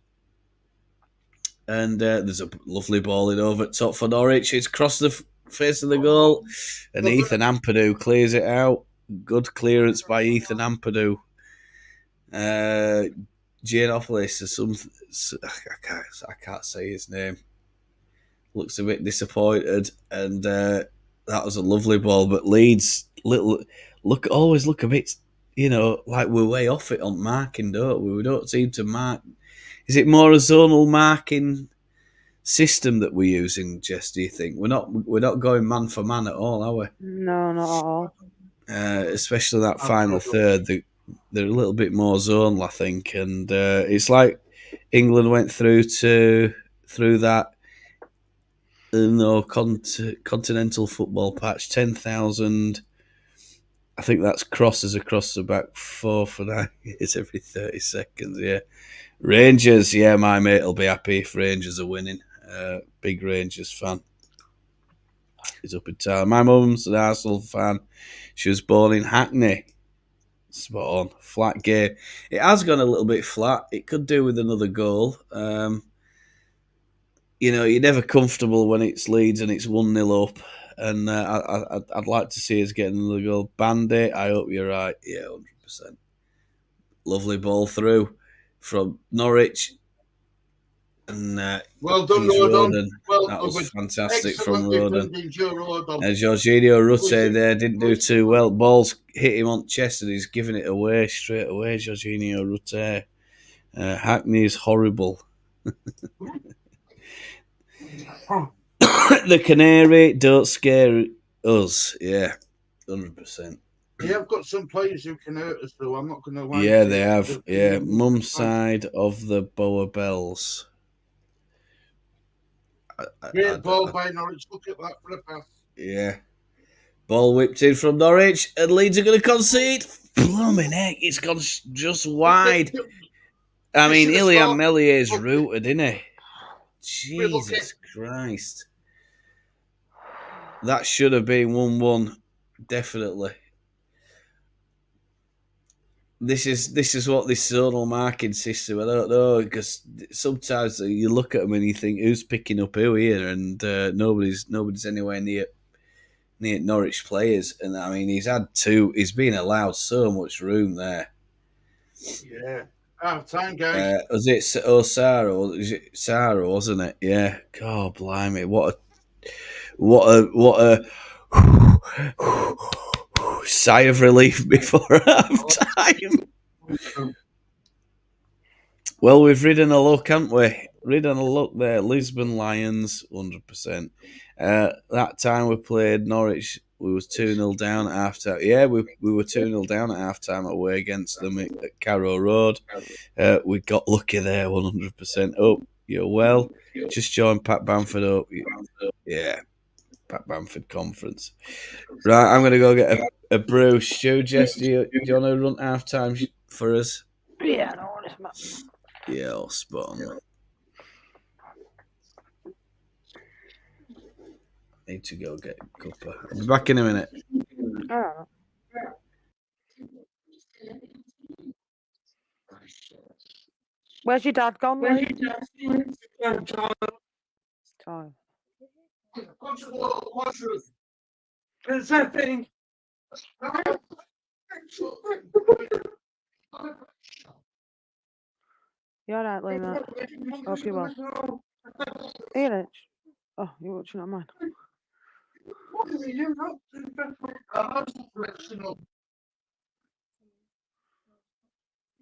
And there's a lovely ball in over at top for Norwich. It's crossed the face of the goal, and Ethan Ampadu clears it out. Good clearance by Ethan Ampadu. Giannopoulos or something. I can't say his name. Looks a bit disappointed, and that was a lovely ball. But Leeds always look a bit, like we're way off it on marking, don't we? We don't seem to mark. Is it more a zonal marking system that we're using, Jess? Do you think we're not going man for man at all, are we? No, not at all. Especially that final third, they're a little bit more zonal, I think, and it's like England went through that. Continental football patch, 10,000. I think that's crosses across the back 4 for 9 years every 30 seconds. Yeah, Rangers. Yeah, my mate will be happy if Rangers are winning. Big Rangers fan. He's up in town. My mum's an Arsenal fan. She was born in Hackney. Spot on. Flat game. It has gone a little bit flat. It could do with another goal. You're never comfortable when it's Leeds and it's 1-0 up. And I'd like to see us get another goal. Bandit, I hope you're right. Yeah, 100%. Lovely ball through from Norwich. And well done, Rodon. That was fantastic from Rodon. Jorginho Rutte there didn't do too well. Ball's hit him on the chest and he's giving it away straight away. Jorginho Rutte. Hackney is horrible. The Canary don't scare us. Yeah, 100%. They have got some players who can hurt us, though. I'm not going to lie. Yeah, they have. Yeah, mum's side of the Boa Bells. Great ball by Norwich. Look at that for a pass. Yeah. Ball whipped in from Norwich, and Leeds are going to concede. Blooming heck, it's gone just wide. I mean, Ilian Mellier's rooted, isn't he? Jesus Christ. That should have been 1-1, definitely. This is what this zonal marking system. I don't know, because sometimes you look at them and you think, who's picking up who here? And nobody's anywhere near Norwich players. And I mean, he's been allowed so much room there. Yeah. Time, guys. Was it Sarah, wasn't it? Yeah. God blimey, what a sigh of relief before half time. Well, we've ridden a look, haven't we? Ridden a look there. Lisbon Lions, 100%. That time we played Norwich We was 2-0 down at half time. Yeah, we were 2-0 down at half time away against them at Carrow Road. We got lucky there 100%. Oh, you're well. Just joined Pat Bamford up. Yeah, Pat Bamford conference. Right, I'm going to go get a brew. Stu, Jess, do you want to run half time for us? Yeah, no worries, mate. Yeah, all spot on. Need to go get a cuppa. I'll be back in a minute. All right. Where's your dad gone, Lee? Time. Is that thing? You all right, Lee, mate? Hope you well. Ian H. Oh, you're watching on mine.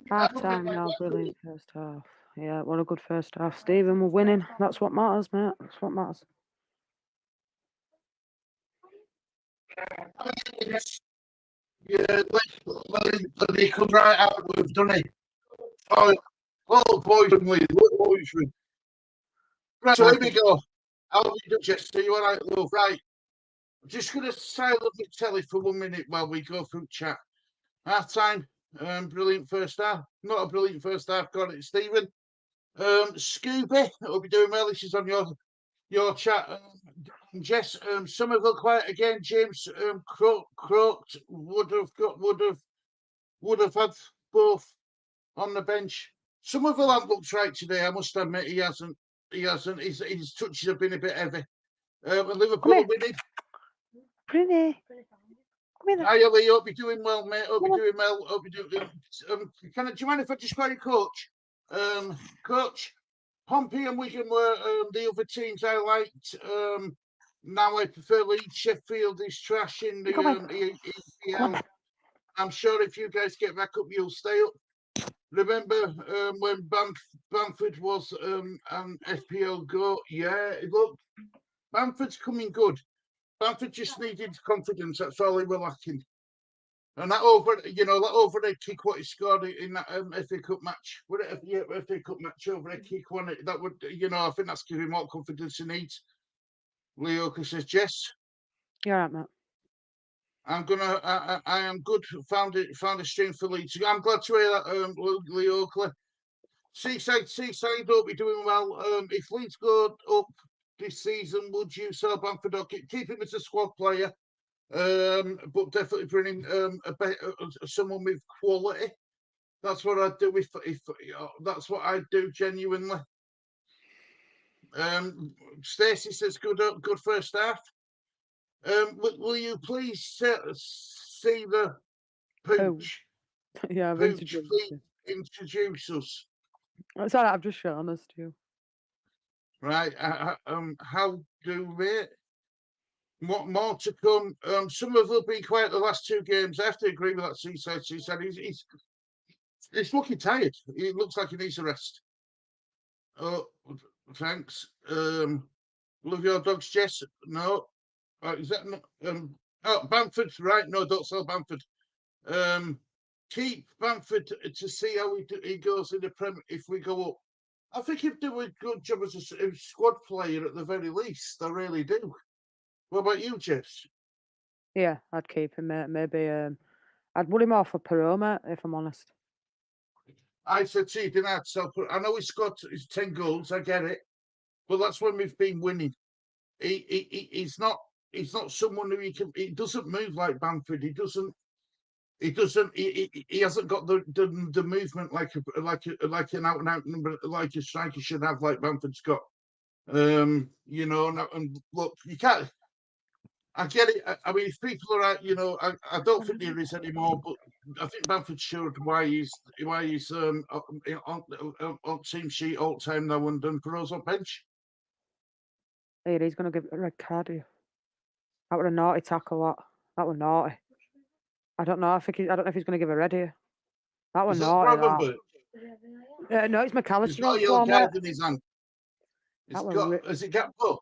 Half time now, brilliant first half. Yeah, what a good first half. Stephen, we're winning. That's what matters, mate. That's what matters. Yeah, let me come right out. We've done it. Oh, well, boys and Lee, boys. Right, so here we go. How do you do, Jess? Are you all right, love? Right. I'm just going to silent the telly for 1 minute while we go through chat. Half time. Brilliant first half. Not a brilliant first half. Got it, Stephen. Scooby, hope you're doing well. This is on your chat. Jess, Somerville quiet again. James croaked would have had both on the bench. Somerville hasn't looked right today. I must admit he hasn't. His touches have been a bit heavy. And Liverpool are winning. Pretty. Hi, Ellie. Hope you're doing well, mate. Hope you're doing well. Hope you're doing. Do you mind if I just call you coach? Coach, Pompey and Wigan were the other teams I liked. Now I prefer Leeds. Sheffield is trash in the EPL. I'm sure if you guys get back up, you'll stay up. Remember when Bamford was an FPL go? Yeah, look, Bamford's coming good. Bamford just needed confidence. That's all they were lacking. And that overhead kick what he scored in that FA Cup match, FA Cup match overhead kick one. That would, I think that's giving him more confidence he needs. Leo says, Jess. You're right, Matt. I am good. Found a stream for Leeds. I'm glad to hear that, Leo. Seaside, hope you're doing well. If Leeds go up this season, would you sell Bamford or keep him as a squad player? But definitely bringing someone with quality. That's what I'd do. If that's what I'd do genuinely. Stacey says good first half. Will you please see the Pooch? Yeah, Pooch, please introduce us. It's all right. I've just shown us to you. Right. How do we? More to come. Some of them have been quiet the last two games. I have to agree with that. Seaside. He's looking tired. He looks like he needs a rest. Oh, thanks. Love your dogs, Jess. No. Is that not? Bamford. Right. No, don't sell Bamford. Keep Bamford to see how he goes in the Prem if we go up. I think he'd do a good job as a squad player at the very least. I really do. What about you, Jess? Yeah, I'd keep him, mate. Maybe I'd put him off for Perot, mate, if I'm honest. I said to you, didn't I? I know he's got his 10 goals. I get it, but that's when we've been winning. He's not someone who he doesn't move like Bamford. He hasn't got the movement like an out and out number, like a striker should have, like Bamford's got. And look, you can't. I get it. I mean, if people are out, I don't think there is anymore. But I think Bamford showed why he's on team sheet all the time now and Perot's on bench. Hey, he's gonna give a red card to you. That was a naughty tackle. That was naughty. I don't know. I don't know if he's gonna give a red here. That was naughty. No, it's McAllister. He's got a yellow card in his hand. Has it got both?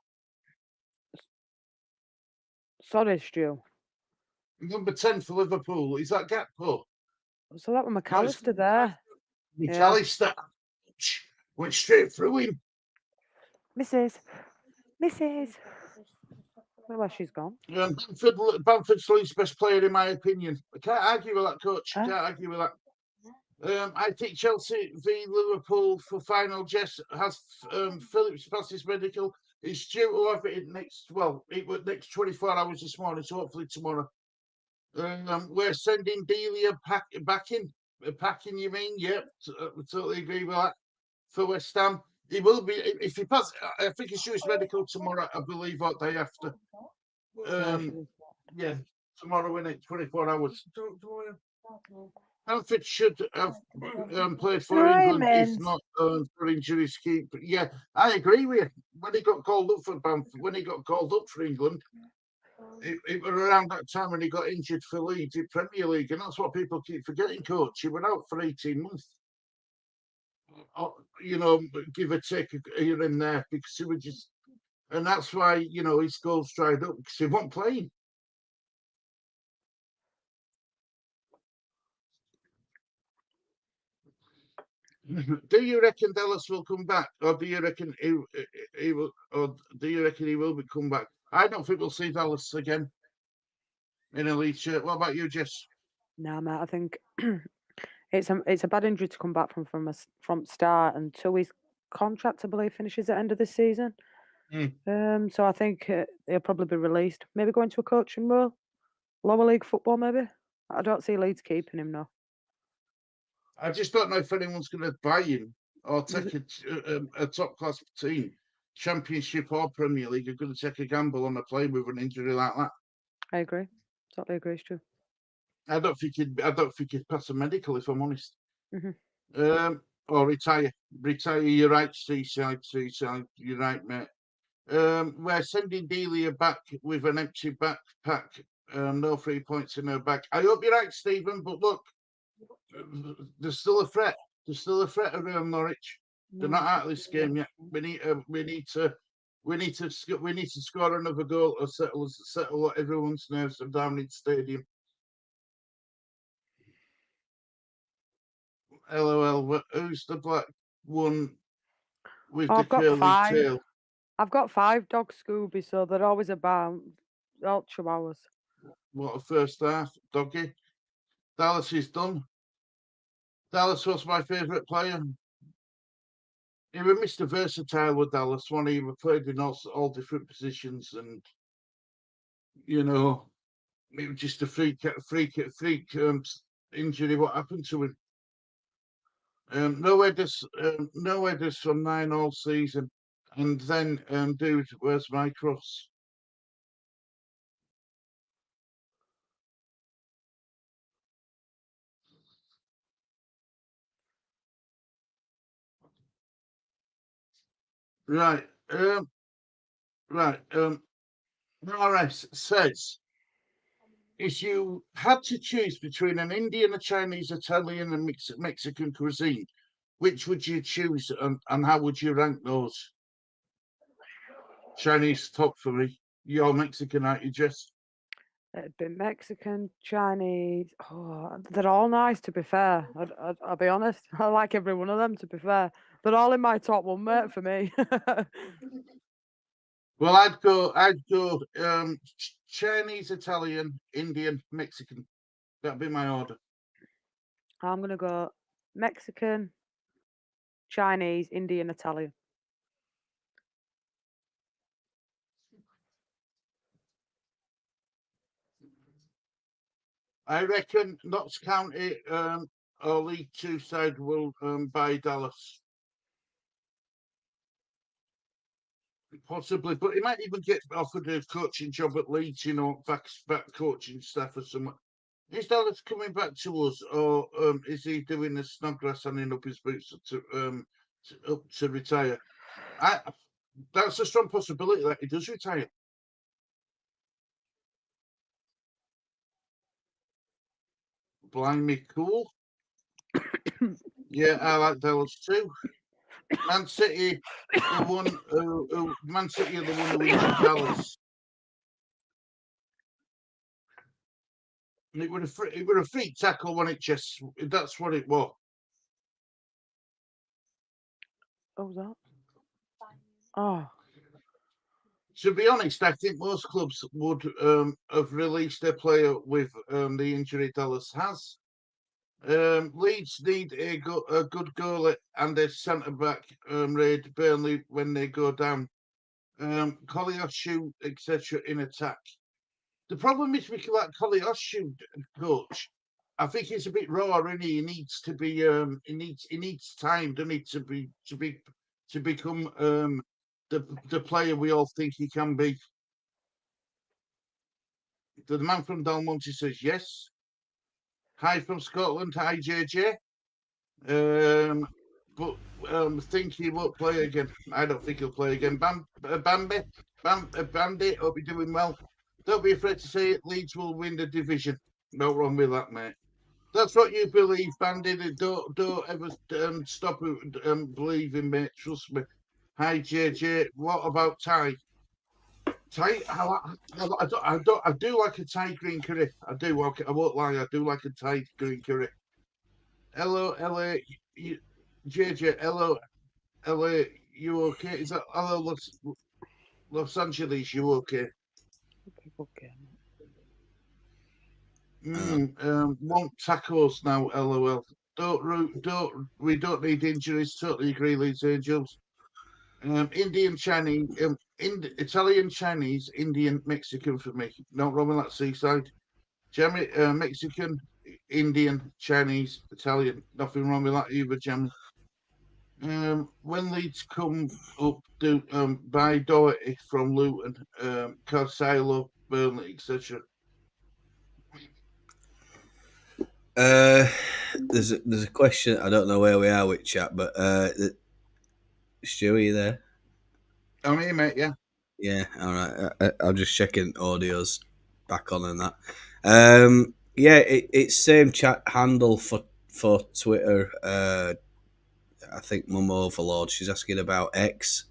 Sorry, Stu. Number 10 for Liverpool. Is that Gakpo? So that was McAllister there. McAllister. Went straight through him. Mrs. Where she's gone. Bamford's Leeds' best player, in my opinion. I can't argue with that, coach. Can't argue with that. I think Chelsea v Liverpool for final. Jess has Phillips passed his medical. It's due to have it next 24 hours this morning, so hopefully tomorrow. We're sending Delia packing, you mean? Yep, we totally agree with that. For West Ham, he will be, if he passes, I think he's due his medical tomorrow, I believe, or day after. Yeah, tomorrow in it, 24 hours. Bamford should have played for England if not for injuries. Yeah, I agree with you. When he got called up for Bamford, when he got called up for England, it was around that time when he got injured for Leeds in Premier League, and that's what people keep forgetting, coach. He went out for 18 months. You know, give or take here and there, because he was just, and that's why, you know, his goals dried up because he wasn't playing. Do you reckon Dallas will come back, or do you reckon he will, or do you reckon he will come back? I don't think we'll see Dallas again in a Leeds shirt. What about you, Jess? No, mate. I think it's a bad injury to come back from start, and so his contract, I believe, finishes at the end of this season. So I think he'll probably be released. Maybe going to a coaching role, lower league football. Maybe I don't see Leeds keeping him now. I just don't know if anyone's going to buy him or take a top class team, Championship or Premier League, are going to take a gamble on a player with an injury like that. I agree. Totally agree. It's true. I don't think he'd pass a medical, if I'm honest. Mm-hmm. Or retire. You're right, Seaside. You're right, mate. We're sending Delia back with an empty backpack. No 3 points in her back. I hope you're right, Stephen. But look, there's still a threat. There's still a threat around Norwich. They're not out of this game yet. We need to score another goal or settle everyone's nerves down in the stadium. LOL. Who's the black one with the curly tail? I've got 5 dogs, Scooby, so they're always about Chihuahuas. What a first half, doggy. Dallas is done. Dallas was my favourite player. He was Mr. Versatile with Dallas. One he played in all different positions, and you know, it was just a freak injury. What happened to him? No headers from 9 all season. And then, dude, where's my cross? Right. Norris says, if you had to choose between an Indian, a Chinese, Italian, and Mexican cuisine, which would you choose, and how would you rank those? Chinese top for me. You're Mexican, aren't you, Jess? It'd be Mexican, Chinese. Oh, they're all nice, to be fair. I'll be honest. I like every one of them, to be fair. They're all in my top one, mate, for me. Well, I'd go Chinese, Italian, Indian, Mexican. That'd be my order. I'm going to go Mexican, Chinese, Indian, Italian. I reckon Notts County or League Two side will buy Dallas. Possibly, but he might even get offered a coaching job at Leeds, you know, back coaching staff or something. Is Dallas coming back to us, or is he doing a Snodgrass handing up his boots to retire? That's a strong possibility that he does retire. Blind me cool. Yeah, I like Dallas too. Man City, the one who injured Dallas. It were a free tackle, wasn't it, Jess? That's what it was. What was that? Oh, To be honest, I think most clubs would have released their player with the injury Dallas has. Leeds need a good goalie and a centre back raid Burnley when they go down. Kolyoshu, etc. in attack. The problem is with like Kolyoshu, coach. I think he's a bit raw, and he needs to be. He needs time, doesn't he, to become the player we all think he can be. The man from Dalmonte says yes. Hi from Scotland. Hi, JJ. But think he won't play again. I don't think he'll play again. Bandy, hope you're doing well. Don't be afraid to say it. Leeds will win the division. No wrong with that, mate. That's what you believe, Bandy. Don't ever stop believing, mate. Trust me. Hi, JJ. What about Ty? Thai, I do like a Thai green curry. I do. I won't lie. I do like a Thai green curry. Hello, LA, JJ. Hello, LA. You okay? Is that hello, Los Angeles? You okay? okay. Want tacos now? LOL. We don't need injuries. Totally agree, Leeds Angels. Indian, Chinese, Italian, Chinese, Indian, Mexican for me. Not wrong with that seaside. Jamie, Mexican, Indian, Chinese, Italian. Nothing wrong with that either, Jamie. When Leeds come up, do buy Doherty from Luton, Carsilo, Burnley, etc. There's a question. I don't know where we are with chat, but Stu, are you there? I'm here, mate. Yeah. Yeah. All right. I'm just checking audio's back on and that. Yeah, it's same chat handle for Twitter. I think Mum Overlord. She's asking about X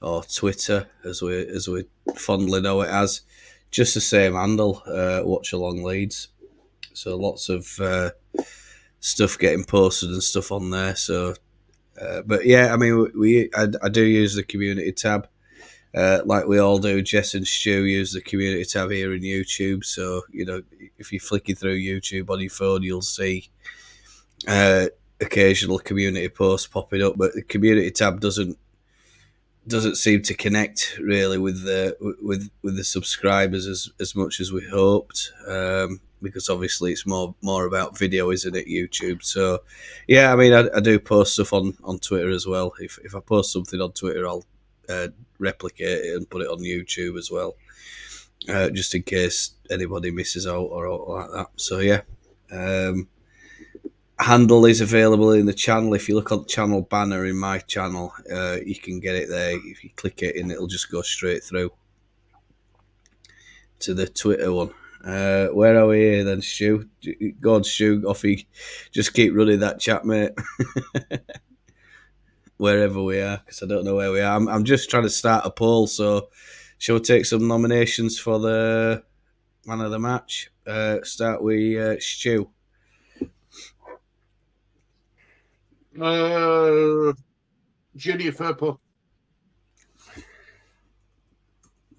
or Twitter, as we fondly know it as. Just the same handle. Watchalong Leeds. So lots of stuff getting posted and stuff on there. So, but yeah, I mean, I do use the community tab. Like we all do. Jess and Stu use the community tab here in YouTube. So, if you're flicking through YouTube on your phone, you'll see occasional community posts popping up. But the community tab doesn't seem to connect really with the subscribers as much as we hoped. Because obviously it's more about video, isn't it? YouTube. So, yeah, I mean, I do post stuff on Twitter as well. If I post something on Twitter, I'll replicate it and put it on YouTube as well, just in case anybody misses out or like that. So yeah, handle is available in the channel. If you look on the channel banner in my channel, you can get it there. If you click it, and it'll just go straight through to the Twitter one. Where are we here then, Stu? Go on, Stu. Off you. Just keep running that chat, mate. Wherever we are, because I don't know where we are. I'm just trying to start a poll, so shall we take some nominations for the man of the match? Start with Stu. Junior Firpo.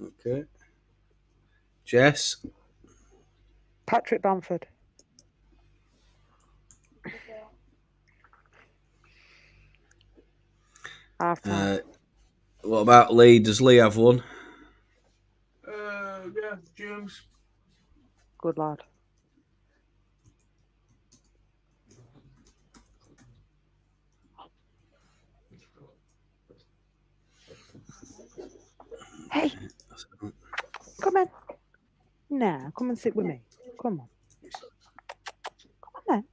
Okay. Jess. Patrick Bamford. Half time. What about Lee? Does Lee have one? Yeah, James. Good lad. Hey, come in. Nah, come and sit with me. Come on. Come on then.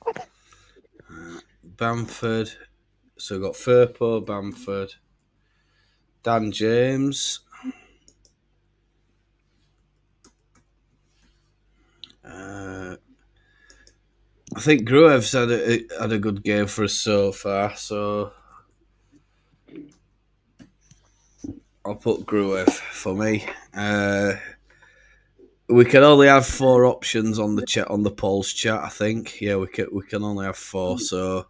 Come on. Bamford. So we've got Firpo, Bamford, Dan James. I think Gruev's had a good game for us so far, so I'll put Gruev for me. We can only have 4 options on the chat, on the polls chat. I think. Yeah, we can only have 4. So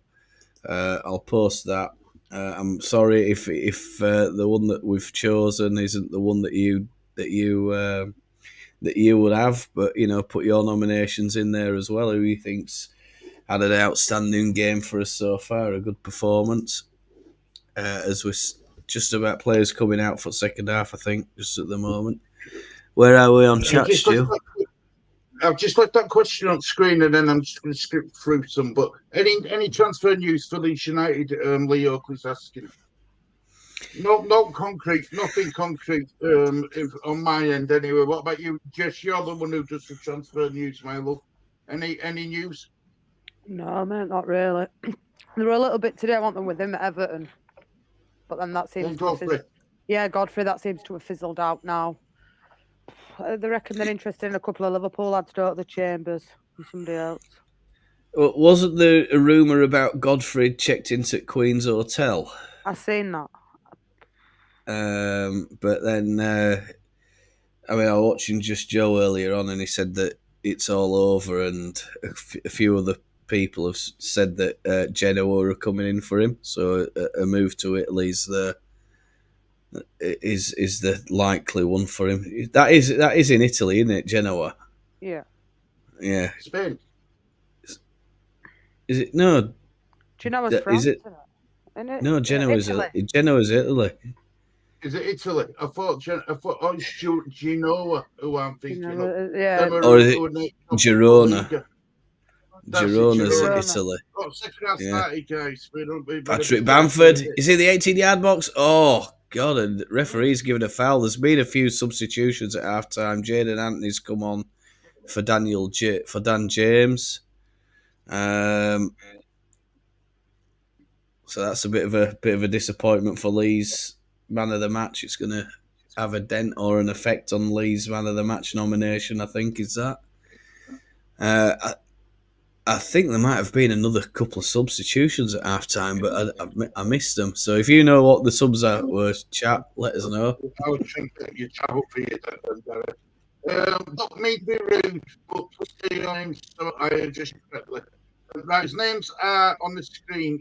I'll post that. I'm sorry if the one that we've chosen isn't the one that you would have, but put your nominations in there as well. Who you think's had an outstanding game for us so far, a good performance. As we're just about players coming out for second half, I think, just at the moment. Where are we on chat, Stu? I've just left that question on screen, and then I'm just going to skip through some. But any transfer news for Leeds United? Leo was asking. Not concrete, nothing concrete. If on my end anyway. What about you, Jess? You're the one who does the transfer news, my love. Any news? No, mate, not really. They were a little bit today, weren't they, with him at Everton? But then that seems to have Godfrey, that seems to have fizzled out now. They reckon they're interested in a couple of Liverpool lads, don't they, Chambers and somebody else. Well, wasn't there a rumour about Godfrey checked into Queen's Hotel? I've seen that. But then, I was watching Just Joe earlier on, and he said that it's all over, and a few other people have said that Genoa are coming in for him, so a move to Italy is the likely one for him. That is in Italy, isn't it? Genoa. Yeah. Yeah. Spain. Is it no? Genoa's France. Is it? No, Genoa's Italy. Is it Italy? I thought it's Genoa who I'm thinking of. Yeah. Or is it Girona? Girona's Italy. Oh, second guys. Patrick Bamford. Is he the 18-yard box? Oh, God. And the referee's given a foul. There's been a few substitutions at half-time. Jaden Anthony's come on for Dan James. So that's a bit of a disappointment for Lee's man of the match. It's going to have a dent or an effect on Lee's man of the match nomination, I think, is that. I think there might have been another couple of substitutions at half time, but I missed them. So if you know what the subs were, chat, let us know. I would think that you travel for you. Not me to be rude, but stay on, so I adjust correctly. Right, his names are on the screen.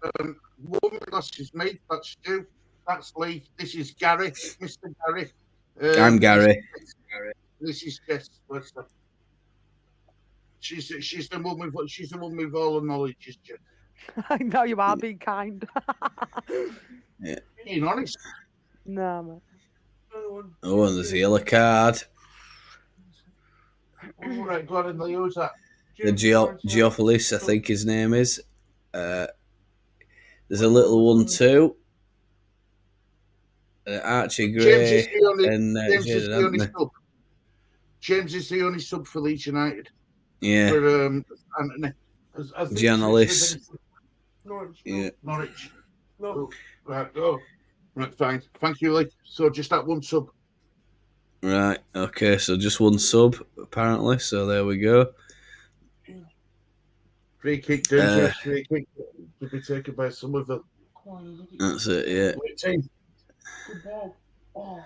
Woman glasses, me. That's Stu. That's Lee. This is Gary, Mr. Gary. I'm Gary. This is Jess. She's the one with all the knowledge, is Jess. I know you are being kind. Yeah. Being honest. No, man. Oh, and there's a yellow card. All right, go ahead and use that. The Geopolis, I think his name is. There's a little one too. Archie Gray and Jaden Anthony. James is the only sub for Leeds United. Yeah. For Anthony. Giannalis. Norwich. No. Yeah. Norwich. No. Right. Oh. Right. Fine. Thank you, Lee. So just that one sub. Right. Okay. So just one sub apparently. So there we go. Free kick, dangerous free kick to be taken by Somerville. That's it. Yeah. Good ball. Oh.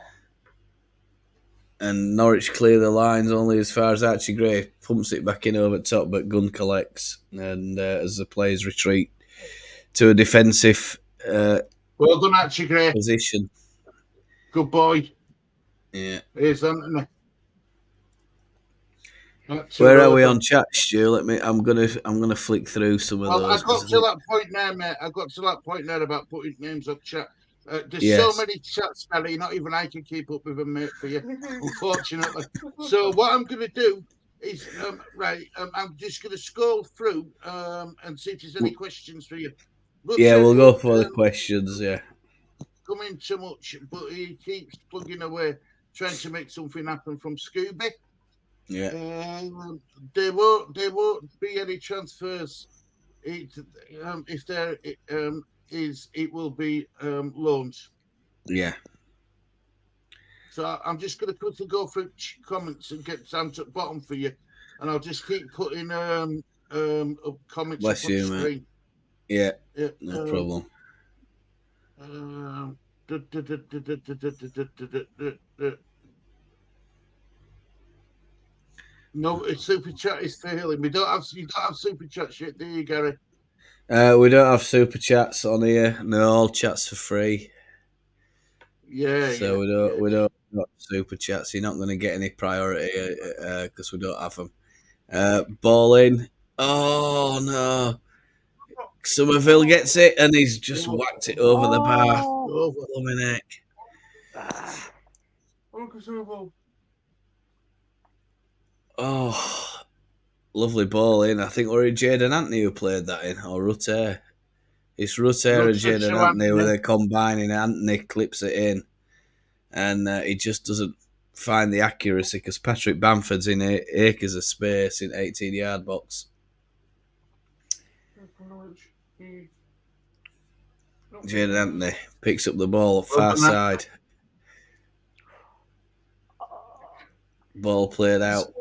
And Norwich clear the lines only as far as Archie Gray pumps it back in over top, but Gunn collects. And as the players retreat to a defensive well done, Archie Gray. Position. Good boy. Yeah. Here's Anthony. Where are we on chat, Stu? I'm gonna flick through some of those. I got to that point now, mate. I got to that point now about putting names on chat. There's so many chats, Gary, not even I can keep up with them, mate, for you, unfortunately. So what I'm going to do is, I'm just going to scroll through and see if there's any questions for you. Yeah, we'll go for the questions, yeah. Coming too much, but he keeps plugging away, trying to make something happen from Scooby. Yeah. There won't be any transfers. If there is, it will be loans. Yeah. So I'm just going to quickly go through comments and get down to the bottom for you, and I'll just keep putting comments Bless up on you, the screen. Yeah. No problem. No, it's super chat is failing. You don't have super chat shit, do you, Gary? We don't have super chats on here. No, all chats are free. Yeah, So yeah. we don't have super chats. You're not going to get any priority because we don't have them. Ball in. Oh no! Somerville gets it and he's just whacked it over the bar. Oh, Over. Blooming heck. ah, Oh, lovely ball in. I think we're Jaden Anthony who played that in, or Rutter. It's Rutter and Looks at Jaden Anthony where they're combining. Anthony clips it in, and he just doesn't find the accuracy because Patrick Bamford's in acres of space in 18-yard box. Jaden Anthony picks up the ball far side. Ball played out,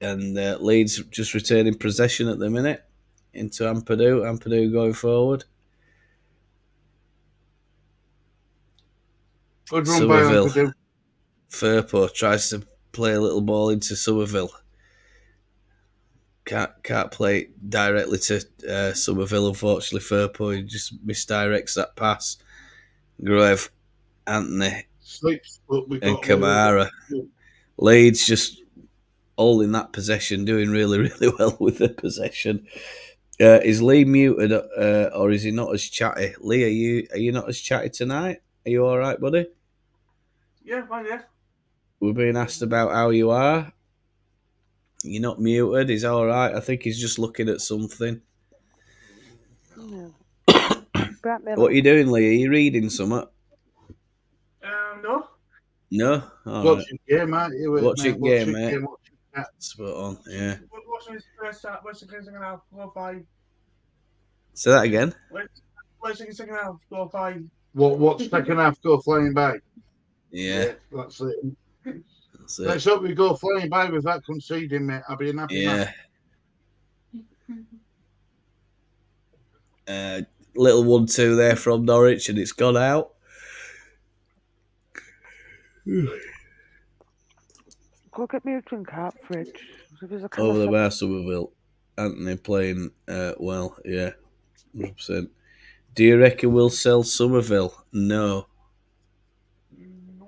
and Leeds just retaining possession at the minute into Ampadu. Ampadu going forward. Good run by Ampadu. Firpo tries to play a little ball into Somerville. Can't play it directly to Somerville, unfortunately. Firpo just misdirects that pass. Gruev, Anthony, Sleeps, but we and got Kamara. Leeds just holding that possession, doing really, really well with the possession. Is Lee muted or is he not as chatty? Lee, are you not as chatty tonight? Are you all right, buddy? Yeah, fine, yeah. We're being asked about how you are. You're not muted. He's all right. I think he's just looking at something. no. What are you doing, Lee? Are you reading something? No. No? All Watching right. game, aren't you? Watching game, mate. Watching that. Spot on, yeah. Watching his first start, where's the second half, go 5. Say that again. Where's the second half, go 5. What's second half go flying by? Yeah. That's it. That's it. Let's hope we go flying by with that conceding, mate. I'll be an happy man. Little 1-2 there from Norwich, and it's gone out. Go get me a drink out, fridge. Over the bar, Somerville. Anthony playing well, yeah, 100%. Do you reckon we'll sell Somerville? No,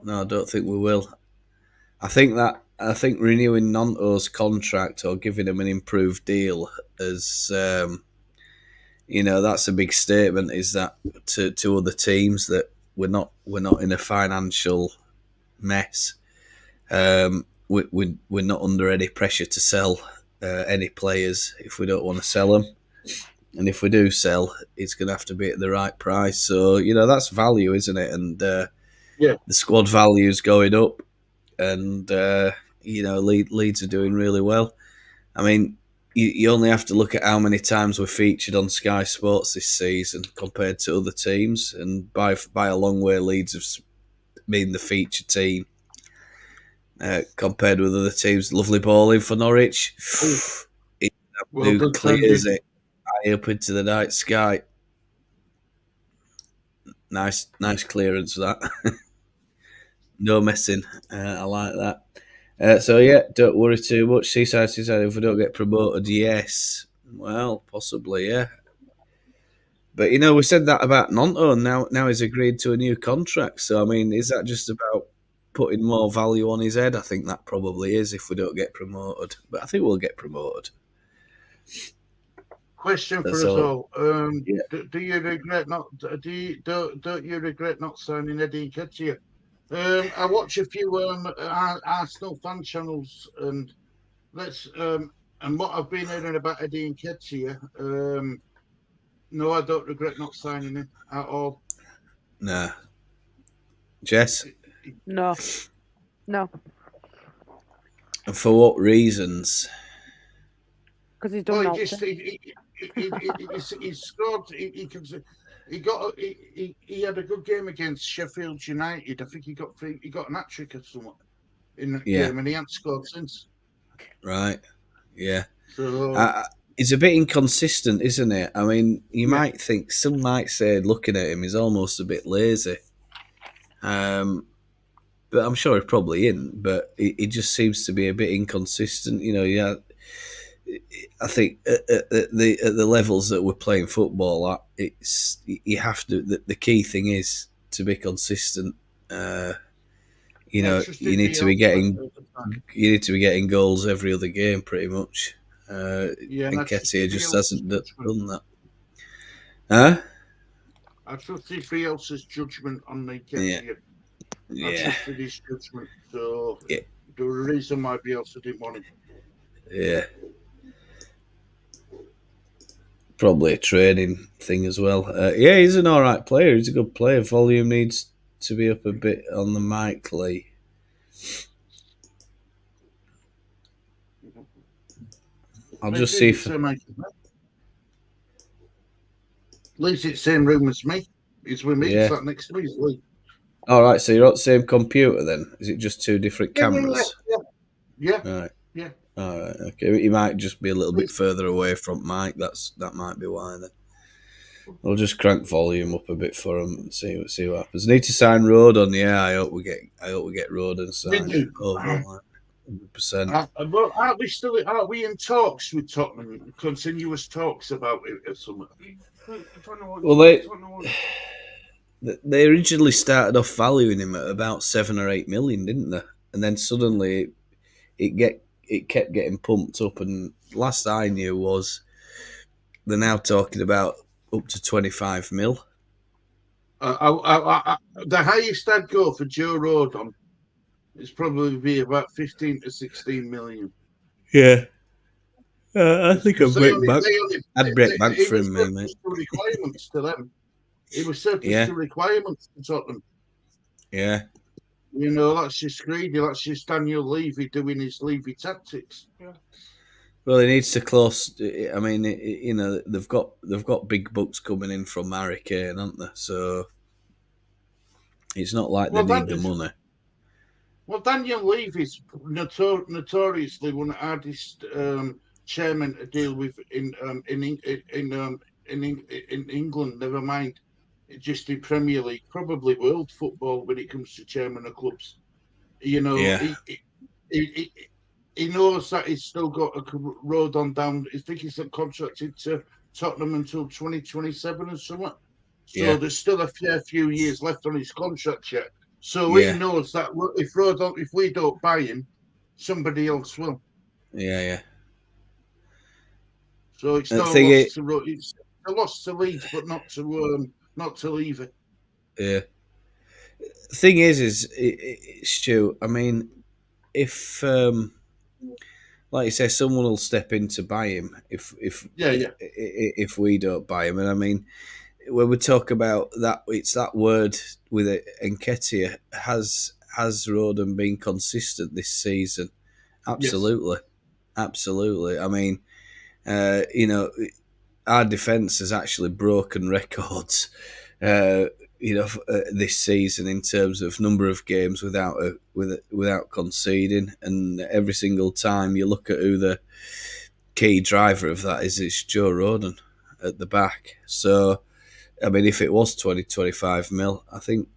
I don't think we will. I think renewing Nanto's contract or giving him an improved deal is, that's a big statement. Is that to other teams that we're not in a financial mess. We're not under any pressure to sell any players if we don't want to sell them. And if we do sell, it's going to have to be at the right price. So, that's value, isn't it? And the squad value is going up. And, Leeds are doing really well. I mean, you only have to look at how many times we're featured on Sky Sports this season compared to other teams. And by a long way, Leeds have been the featured team. Compared with other teams. Lovely ball in for Norwich. Clears it high up into the night sky. Nice clearance for that. No messing. I like that. Don't worry too much. Seaside, if we don't get promoted, yes. Well, possibly, yeah. But, we said that about Nanto, and now he's agreed to a new contract. So, I mean, is that just about putting more value on his head? I think that probably is if we don't get promoted. But I think we'll get promoted. Question for us all: do you regret not? Don't you regret not signing Eddie Nketiah? I watch a few Arsenal fan channels, and and what I've been hearing about Eddie Nketiah. No, I don't regret not signing him at all. Nah. Jess? No. And for what reasons? Because he's done nothing. He scored. He had a good game against Sheffield United. I think he got an hat trick or something in the game, and he hasn't scored since. Right. Yeah. So it's a bit inconsistent, isn't it? I mean, some might say, looking at him, he's almost a bit lazy. but I'm sure he's probably in. But he just seems to be a bit inconsistent. Yeah. I think at the levels that we're playing football at, it's you have to. The key thing is to be consistent. Just You in need to be Bielsa getting all the time. you need to be getting goals every other game, pretty much. Yeah, and And I trust Ketia just Bielsa's hasn't judgment. done that. Huh? I trust Bielsa's judgment on the Yeah. Ketia. I Yeah. trusted his judgment, so Yeah. the reason why Bielsa didn't want him. Yeah. Probably a training thing as well. Yeah, he's an all right player. He's a good player. Volume needs to be up a bit on the mic, Lee. I'll Mate, just see it's if. mate. Lee's in the same room as me. He's with me. He's Yeah. sat next to me. He's Lee. All right. So you're on the same computer then? Is it just two different Yeah, yeah, yeah, cameras? yeah, yeah, All right. yeah. All right. Okay. He might just be a little bit Lee's, further away from Mike. That might be why then. I'll just crank volume up a bit for him and see what happens. Need to sign Roden. Yeah, I hope we get Roden we signed do. over the line. 100%. Well, aren't we in talks with Tottenham? Continuous talks about it or something. Well, they originally started off valuing him at about 7 or 8 million, didn't they? And then suddenly it kept getting pumped up. And last I knew was they're now talking about up to 25 mil. The highest I'd go for Joe Rodon is probably be about 15 to 16 million. Yeah. I think Because I'd break bank it for was him, mate. surplus to requirements to them. It was surplus Yeah, to requirements to Tottenham. yeah. That's just greedy. That's just Daniel Levy doing his Levy tactics. Yeah. Well, he needs to close. I mean, they've got big bucks coming in from Harry Kane, haven't they? So it's not like they need the money. Well, Daniel Levy's notoriously one of the hardest chairmen to deal with in England. Never mind, just in Premier League, probably world football when it comes to chairman of clubs. Yeah, He knows that he's still got a road on down. I think he's contracted to Tottenham until 2027 or something. So yeah, there's still a fair few years left on his contract yet. So he yeah, knows that if we don't buy him, somebody else will. yeah. So it's The no thing loss is, to it's a loss to Leeds, but not to leave it. yeah. The thing is, Stu. I mean, if like you say, someone will step in to buy him if we don't buy him, and I mean, when we talk about that, it's that word with it. Nketiah has Roden been consistent this season? Yes. Absolutely. I mean, our defence has actually broken records. This season in terms of number of games without conceding, and every single time you look at who the key driver of that is, it's Joe Roden at the back. So, I mean, if it was 20-25 mil, I think,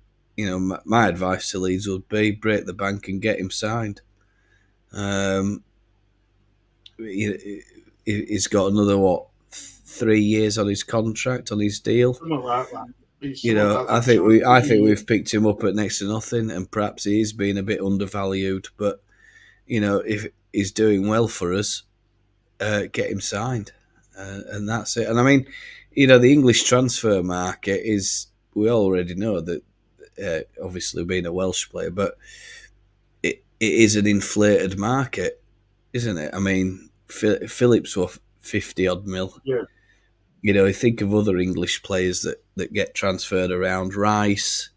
my advice to Leeds would be break the bank and get him signed. He's got another 3 years on his contract, on his deal. Something like that. I think we've picked him up at next to nothing, and perhaps he's been a bit undervalued. But if he's doing well for us, get him signed, and that's it. And I mean, the English transfer market is, we already know that, obviously being a Welsh player, but it is an inflated market, isn't it? I mean, Phillips were 50 odd mil. Yeah. You think of other English players that get transferred around, Rice.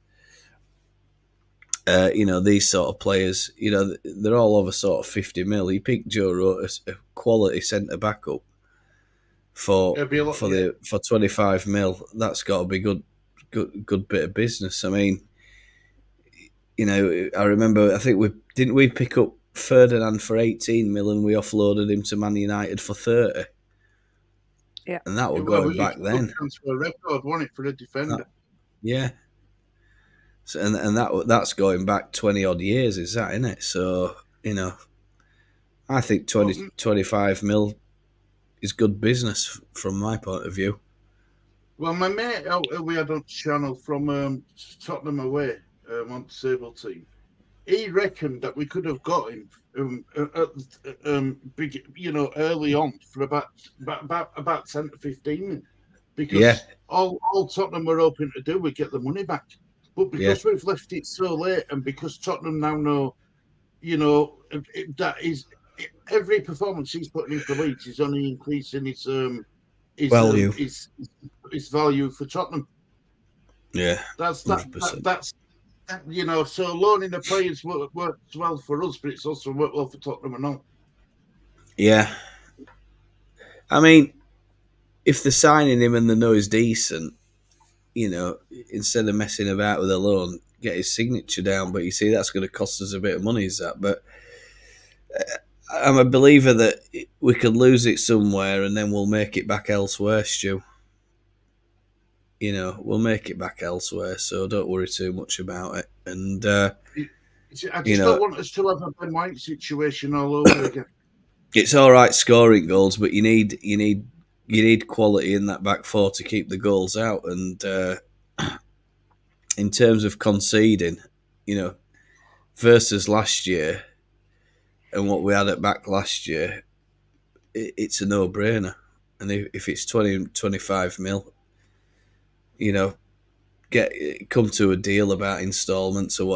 These sort of players, they're all over sort of 50 mil. You pick Joe Roden, a quality centre back up for 25 mil. That's got to be good bit of business. I mean, I remember, I think we pick up Ferdinand for 18 mil and we offloaded him to Man United for 30. Yeah, and that was going back then. Transfer record, wasn't it, for a defender? Yeah. So, and that's going back 20 odd years, is that, isn't it? So, I think 25 mil is good business from my point of view. Well, my mate we had on channel from Tottenham away on the Sable team. He reckoned that we could have got him early on for about 10 to 15, Yeah, because all Tottenham were hoping to do was get the money back. But yeah. because we've left it so late, and because Tottenham now know, that is every performance he's putting in for Leeds is only increasing Value. his value for Tottenham. Yeah, That's that, that 100%. that's so loaning the players works well for us, but it's also worked well for Tottenham and all. Yeah. I mean, if they're signing him and they know he's decent, instead of messing about with a loan, get his signature down. But you see, that's going to cost us a bit of money, is that? But I'm a believer that we could lose it somewhere and then we'll make it back elsewhere, Stu. We'll make it back elsewhere, so don't worry too much about it. And, I just don't want us to have a Ben White situation all over again. It's all right scoring goals, but you need quality in that back four to keep the goals out. And in terms of conceding, versus last year and what we had at back last year, it's a no-brainer. And if it's 20, 25 mil, come to a deal about instalments or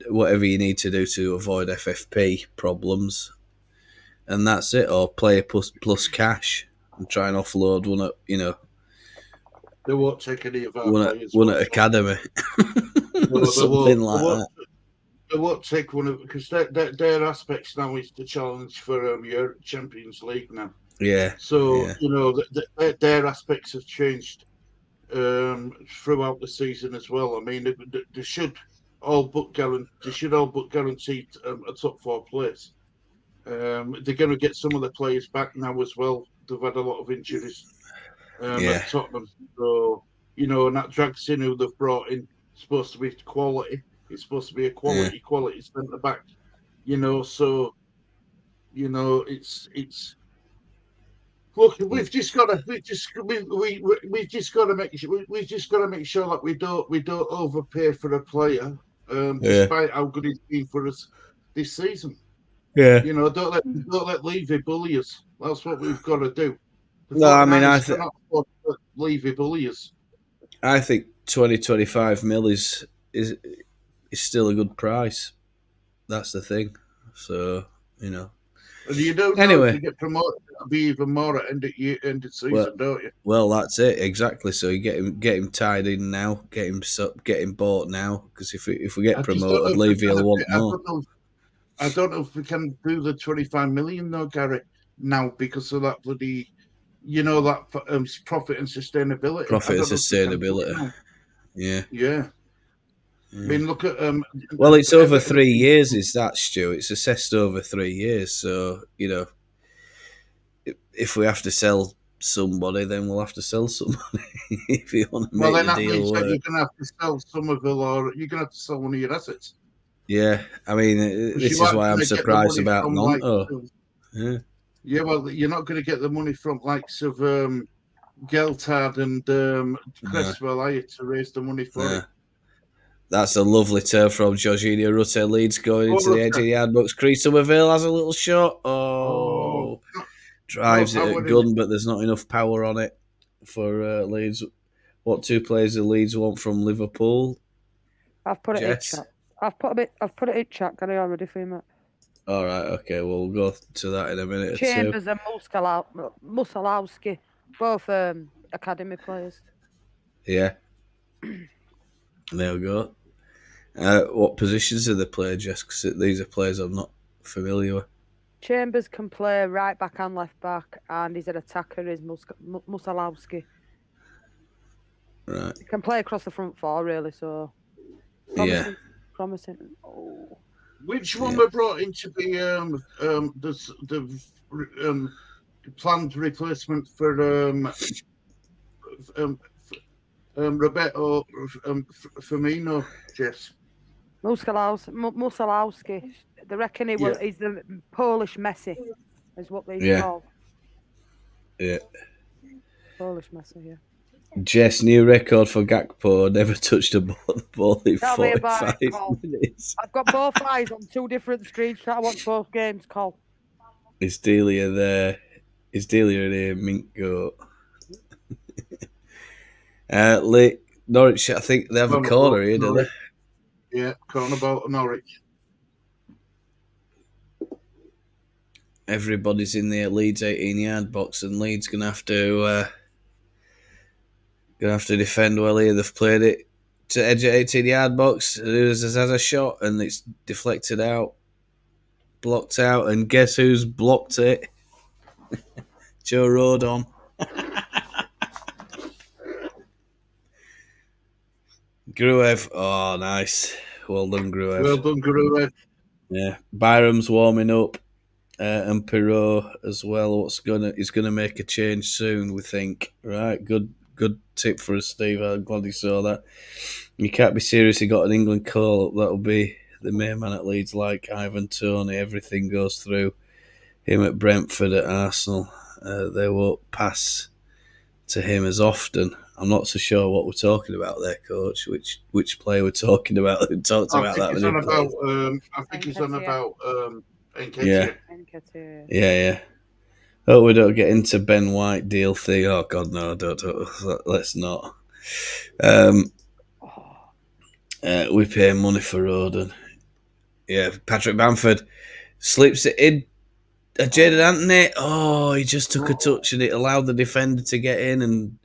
whatever you need to do to avoid FFP problems, and that's it. Or player plus cash and try and offload They won't take any of our one at players. one at academy or No, something like that. They won't take one of, because their aspects now is the challenge for your Champions League now. Yeah. So yeah. their aspects have changed throughout the season as well. I mean, they should all but guarantee a top four place. They're going to get some of the players back now as well. They've had a lot of injuries at Tottenham, so and that Dragsin who they've brought in is supposed to be quality. It's supposed to be a quality centre back. So it's. Look, we've just got to make sure that we don't overpay for a player, despite how good he's been for us this season. Yeah. Don't let Levy bully us. That's what we've got to do. The No, I mean, 49ers cannot afford to let Levy bully us. I think 20-25 mil is still a good price. That's the thing. So And you don't know if Anyway, you get promoted, it'll be even more at end of season, don't you? well, that's it exactly. So you get him tied in now, get him bought now, because if we get promoted, Levy will want more. I don't know if we can do the 25 million though, Gary, now, because of that bloody, that profit and sustainability. Profit and sustainability. Yeah. I mean, look at Well, it's over 3 years, is that, Stu? It's assessed over 3 years. So if we have to sell somebody, then we'll have to sell somebody. If you want to make then the that deal means work. that you're going to have to sell Somerville, or you're going to have to sell one of your assets. Yeah, I mean, this is why I'm surprised about Nonto. Yeah, well, you're not going to get the money from likes of Geltard and Cresswell, are you, to raise the money for it? That's a lovely turn from Jorginho Rutte. Leeds going into the edge of the yard box. Chris Somerville has a little shot. Drives it at gun, but there's not enough power on it for Leeds. What two players do Leeds want from Liverpool? I've put it in chat. I've put it in chat. Got it already for you, mate. All right, okay. Well, we'll go to that in a minute. Chambers and Musalowski, both academy players. Yeah. There we go. What positions do they play, Jess? Because these are players I'm not familiar with. Chambers can play right back and left back, and he's an attacker. Is Musalowski. Right. He can play across the front four, really. So promising. Oh. Which one were brought in to be the planned replacement for Roberto Firmino, Jess. Musalowski. They reckon he's the Polish Messi, is what he's Yeah. called. Yeah. Polish Messi, yeah. Jess, new record for Gakpo. Never touched the ball in Tell me about 45 it, Col. minutes. I've got both eyes on two different screens. I watch both games, Col. Is Delia there? Is Delia here? Mink goat. Norwich, I think they have a corner here, do they? Yeah, corner ball to Norwich. Everybody's in the Leeds 18-yard box, and Leeds gonna have to defend well here. They've played it to edge of 18-yard box. It has a shot, and it's deflected out, blocked out, and guess who's blocked it? Joe Rodon. Gruev. Oh, nice. Well done, Gruev. Well done, Gruev. Yeah. Byram's warming up, and Perot as well. He's gonna make a change soon, we think. Right. Good tip for us, Steve. I'm glad you saw that. You can't be serious. He got an England call up. That'll be the main man at Leeds, like Ivan Toney. Everything goes through him at Brentford, at Arsenal. They won't pass to him as often. I'm not so sure what we're talking about there, Coach. Which player we're talking about? Who talked about that? I think he's on about Yeah. Nketiah. Yeah. Oh, we don't get into Ben White deal thing. Oh God, no! Don't. Let's not. We pay money for Roden. Yeah, Patrick Bamford slips it in. Jaden Anthony. Oh, he just took a touch and it allowed the defender to get in and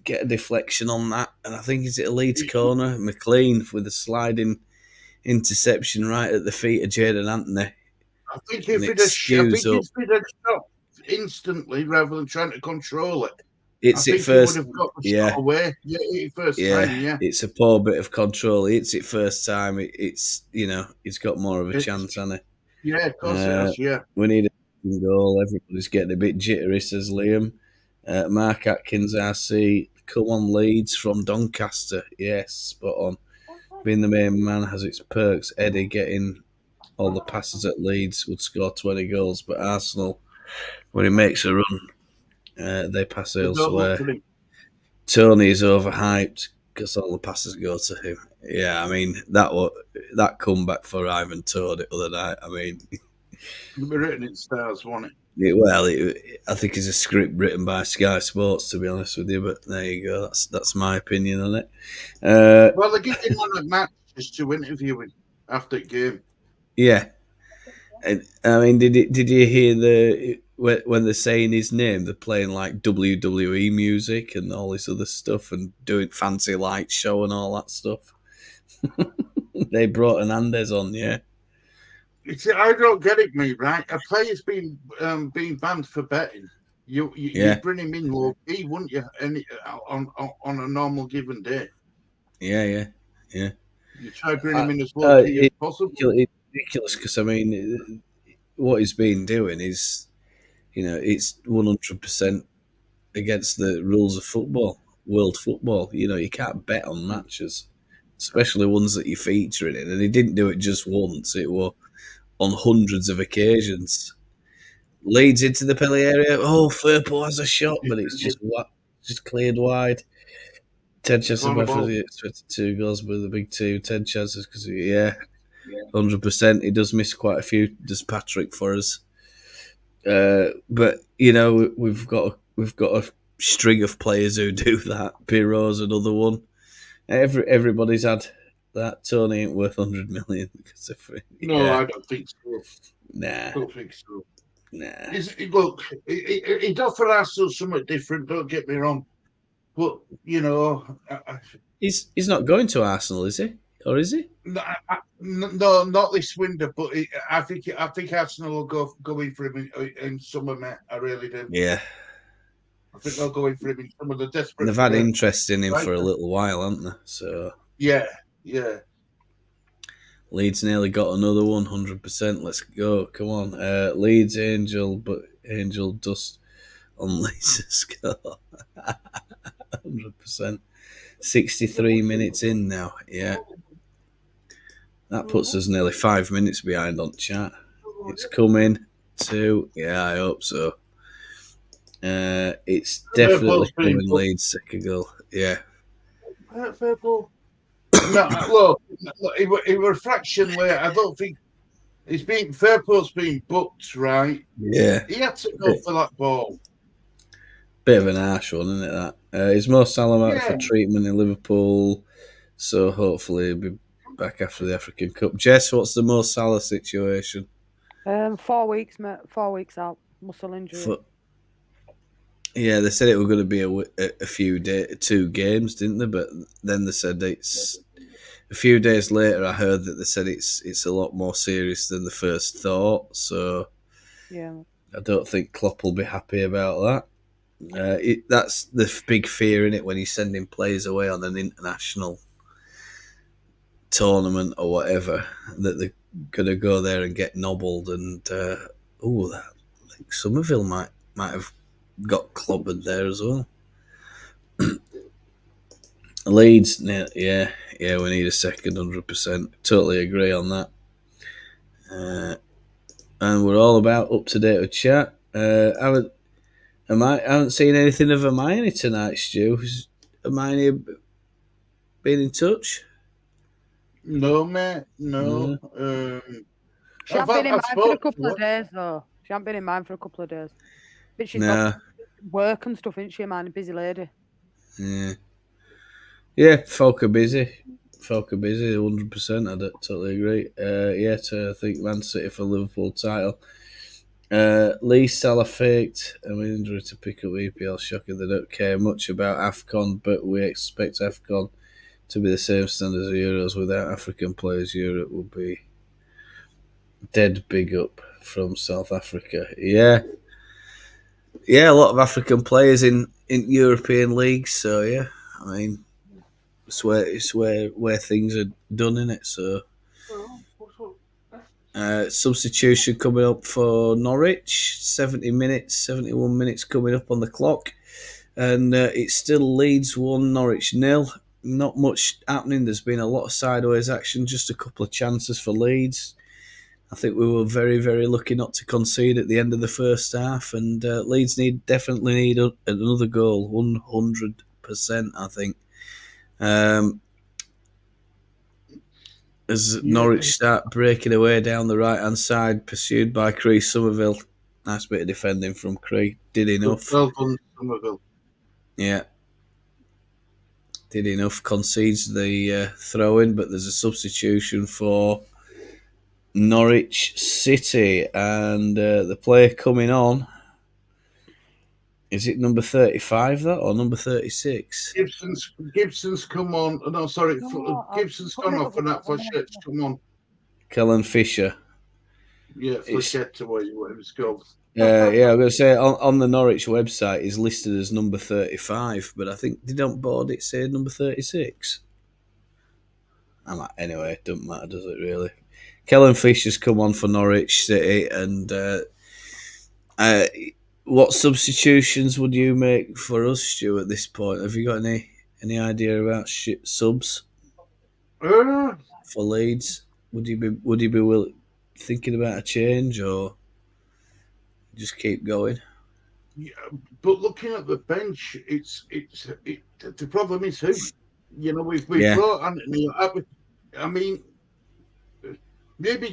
get a deflection on that. And I think it's at a Leeds corner. McLean with a sliding interception right at the feet of Jaden Anthony. I think if he'd have stopped instantly rather than trying to control it, It's I it think first. he would have got the shot away. Yeah, It's a poor bit of control. It's it first time. It's he's got more of a chance, hasn't he? Yeah, of course it has. Yeah, we need a goal. Everybody's getting a bit jittery, says Liam. Mark Atkins, RC. Come on, Leeds from Doncaster. Yes, spot on. Being the main man has its perks. Eddie getting all the passes at Leeds would score 20 goals, but Arsenal, when he makes a run, they pass elsewhere. Tony is overhyped because all the passes go to him. Yeah, I mean that comeback for Ivan Toney the other night. I mean, it'll be written in stars, won't it? I think it's a script written by Sky Sports, to be honest with you. But there you go. That's my opinion on it. Well, they give him one at match just to interview him after the game. Yeah, and I mean, did you hear when they're saying his name, they're playing like WWE music and all this other stuff and doing fancy light show and all that stuff. They brought Hernandez on, yeah. I don't get it, mate. Right, a player's been banned for betting. You bring him in low key, wouldn't you? On a normal given day. Yeah. You try to bring him in as low key as possible. It's ridiculous because I mean, what he's been doing is, it's 100% against the rules of football, world football. You can't bet on matches, especially ones that you're featuring in. And he didn't do it just once; it was on hundreds of occasions. Leads into the penalty area. Oh, Firpo has a shot, but it's just cleared wide. 10 chances for the expected 2 goals, but the big 10 chances because 100%. He does miss quite a few. Does Patrick for us? But we've got a string of players who do that. Pirro's another one. Everybody's had that. Tony ain't worth 100 million because of it. No, I don't think so. Nah, I don't think so. Nah. Look, he does for us something different. Don't get me wrong, but he's not going to Arsenal, is he? Or is he? No, not this window. But I think Arsenal will go in for him in summer, mate. I really do. Yeah. I think they'll go in for him in some of the desperate. They've had interest in him for a little while, haven't they? So yeah. Leeds nearly got another 100%. Let's go. Come on. Leeds Angel, but Angel dust on Leeds to score. 100%. 63 minutes in now. Yeah, that puts us nearly 5 minutes behind on chat. It's coming to. Yeah, I hope so. It's definitely Liverpool's been coming. booked. Leeds second goal. Yeah. Liverpool. No, look, it were a fraction late. I don't think Fairport's been booked, right? Yeah. He had to go for that ball. Bit of an harsh one, isn't it? That is Mo Salah out for Yeah. treatment in Liverpool, so hopefully he'll be back after the African Cup. Jess, what's the Mo Salah situation? 4 weeks, mate. 4 weeks out. Muscle injury. Yeah, they said it were going to be a few days, 2 games, didn't they? But then they said it's a few days later. I heard that they said it's a lot more serious than the first thought. So Yeah. I don't think Klopp will be happy about that. That's the big fear in it when you're sending players away on an international tournament or whatever, that they're going to go there and get nobbled. And I think Somerville might have got clobbered there as well. Leeds, yeah, we need a second, 100%. Totally agree on that. And we're all about up to date with chat. I haven't seen anything of Hermione tonight, Stu. Has Hermione been in touch? No, mate. No. She hasn't been in mine for a spoke couple to of days, though. She hasn't been in mine for a couple of days. But she's Nah. got work and stuff, isn't she, man? A busy lady. Yeah, folk are busy. 100%. I totally agree. I think Man City for Liverpool title. Lee Salah faked an injury to pick up EPL. Shocking they don't care much about AFCON, but we expect AFCON to be the same standard as Euros. Without African players, Europe will be dead big up from South Africa. Yeah, a lot of African players in European leagues. So yeah, I mean, it's where things are done in it. So substitution coming up for Norwich. 71 minutes coming up on the clock, and it's still Leeds 1, Norwich 0. Not much happening. There's been a lot of sideways action. Just a couple of chances for Leeds. I think we were very, very lucky not to concede at the end of the first half, and Leeds definitely need another goal, 100%. I think. As Norwich start breaking away down the right hand side, pursued by Cree Somerville. Nice bit of defending from Cree. Did enough. Well done, Somerville. Yeah. Did enough. Concedes the throw in, but there's a substitution for Norwich City, and the player coming on, is it number 35 that or number 36? Gibson's come on. No, sorry, Gibson's gone off and that Flechette's come on. Kellen Fisher. Yeah, Flechette, whatever it's called. Yeah, I'm going to say on the Norwich website is listed as number 35, but I think they don't board it say number 36. Anyway, it doesn't matter, does it really? Kellen Fisher's come on for Norwich City, and what substitutions would you make for us, Stu, at this point? Have you got any idea about subs for Leeds? Would you be thinking about a change, or just keep going? Yeah, but looking at the bench, the problem is who? You know, we've brought Anthony. I mean, maybe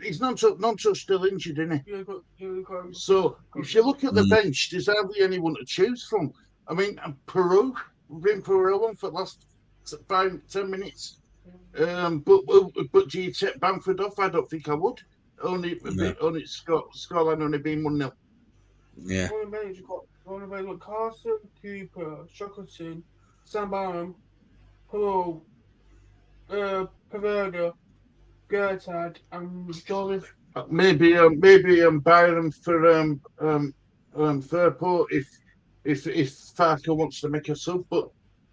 he's not so still injured, isn't he? So if you look at the bench, there's hardly anyone to choose from. I mean, Peru, we've been Peru for the last 5-10 minutes. But do you take Bamford off? I don't think I would. Only scoreline only being 1-0. Yeah. You've got Carson, Cooper, Shackleton, Sam Barham, Peru, Pavada, Gertad, and Joseph. Maybe Byron for Fairport if Farker wants to make a sub, but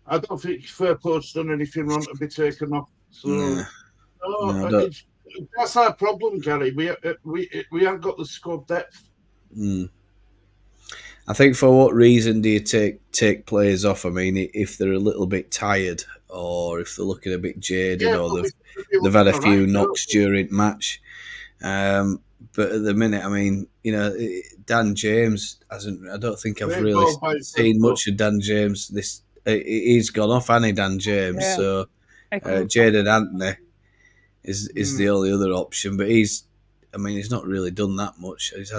I don't think Fairport's done anything wrong to be taken off. So that's our problem, Gary. We haven't got the squad depth. I think for what reason do you take players off? I mean, if they're a little bit tired, or if they're looking a bit jaded, Yeah, or but we they've had looking a all right, few don't knocks during match. But at the minute, I mean, Dan James hasn't. I don't think I've great really ball by seen Liverpool. much of Dan James. He's gone off, hasn't he, Dan James? Yeah. So Eccles. Jaden Anthony is the Mm. only other option. But he's not really done that much. He's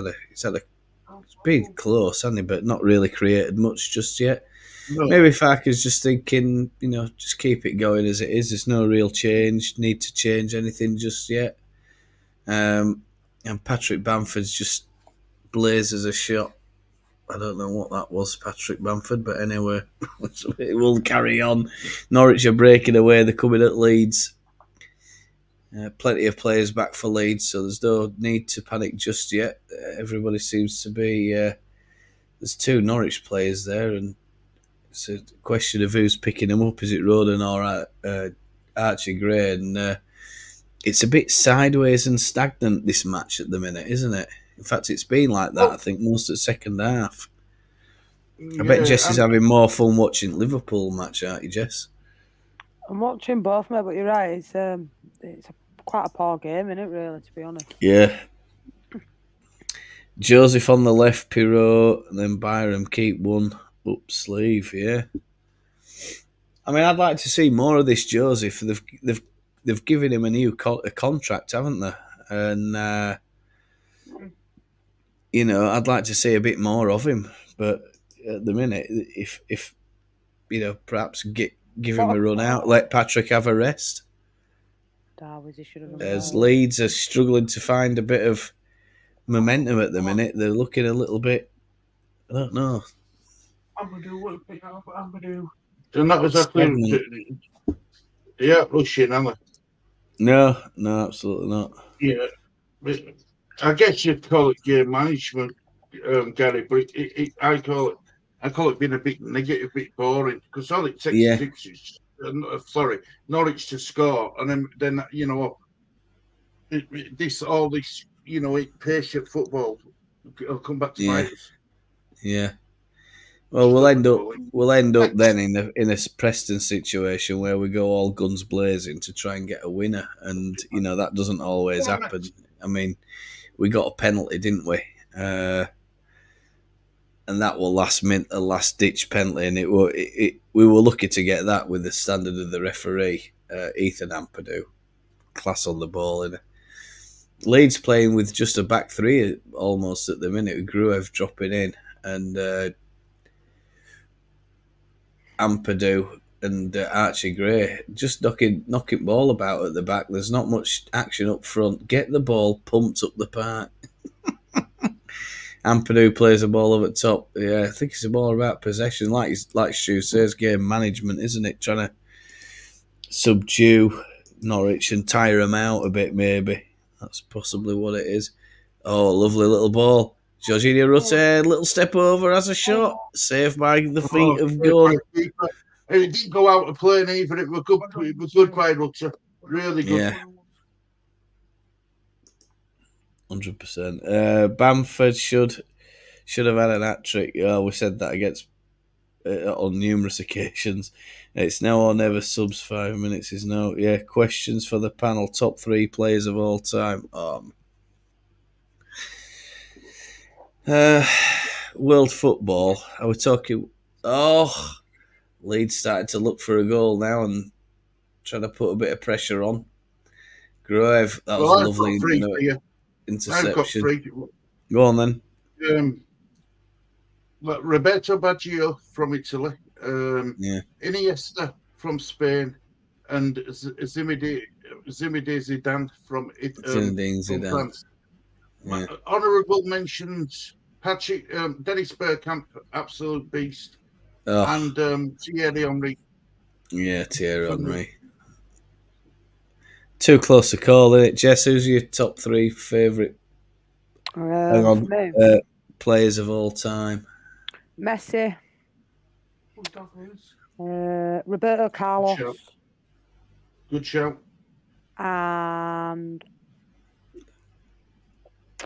been close, hasn't he? But not really created much just yet. No, Maybe Farker's just thinking, just keep it going as it is. There's no real need to change anything just yet. And Patrick Bamford's just blazes a shot. I don't know what that was, Patrick Bamford, but anyway, we'll carry on. Norwich are breaking away. They're coming at Leeds. Plenty of players back for Leeds, so there's no need to panic just yet. Everybody seems to be. There's two Norwich players there, and it's a question of who's picking them up. Is it Roden or Archie Gray? And it's a bit sideways and stagnant, this match at the minute, isn't it? In fact, it's been like that, I think, most of the second half. I bet yeah, Jess is having more fun watching Liverpool match, aren't you, Jess? I'm watching both, mate, but you're right. It's quite a poor game, isn't it, really, to be honest? Yeah. Joseph on the left, Pirot, and then Byram keep one up sleeve, yeah. I mean, I'd like to see more of this Joseph. They've given him a contract, haven't they? And I'd like to see a bit more of him. But at the minute, if perhaps give him a run out, let Patrick have a rest. Darwis, he should have As Leeds are struggling to find a bit of momentum at the minute, they're looking a little bit. I don't know. Amadou, what pick up Amadou? they're not exactly. Stagnant. They aren't rushing, are they? No, absolutely not. Yeah, but I guess you'd call it game management, Gary. But I call it being a bit negative, a bit boring, because all it takes Yeah, is Norwich to score, and then all this patient football will come back to yeah, bite us. yeah. Well, we'll end up then in a Preston situation where we go all guns blazing to try and get a winner, and that doesn't always happen. I mean, we got a penalty, didn't we? And that was a last ditch penalty, and we were lucky to get that with the standard of the referee, Ethan Ampadu, class on the ball. And Leeds playing with just a back three almost at the minute, with Gruev dropping in, and Ampadu and Archie Gray just knocking ball about at the back. There's not much action up front. Get the ball pumped up the park. Ampadu plays the ball over the top. Yeah, I think it's more about possession, like Stu says, game management, isn't it? Trying to subdue Norwich and tire them out a bit, maybe. That's possibly what it is. Oh, lovely little ball. Jorginho Rutte, little step over, has a shot. Saved by the feet of goal. It didn't go out of play either. It was good. It was good by Rutter. Really good. Yeah. 100%. Bamford should have had an hat trick. We said that against on numerous occasions. It's now or never. Subs 5 minutes is no. Yeah. Questions for the panel. Top 3 players of all time. World football. Are we talking? Oh, Leeds starting to look for a goal now and trying to put a bit of pressure on. Grove. That was a lovely interception. I've got 3. Go on then. Roberto Baggio from Italy, Yeah. Iniesta from Spain, and Zinedine Zidane from France. Yeah. Honourable mentions: Patrick, Dennis Bergkamp, absolute beast, and Thierry Henry. Yeah, Thierry Henry. Too close to call, isn't it? Jess, who's your top 3 favourite players of all time? Messi, Roberto Carlos, Good shout. And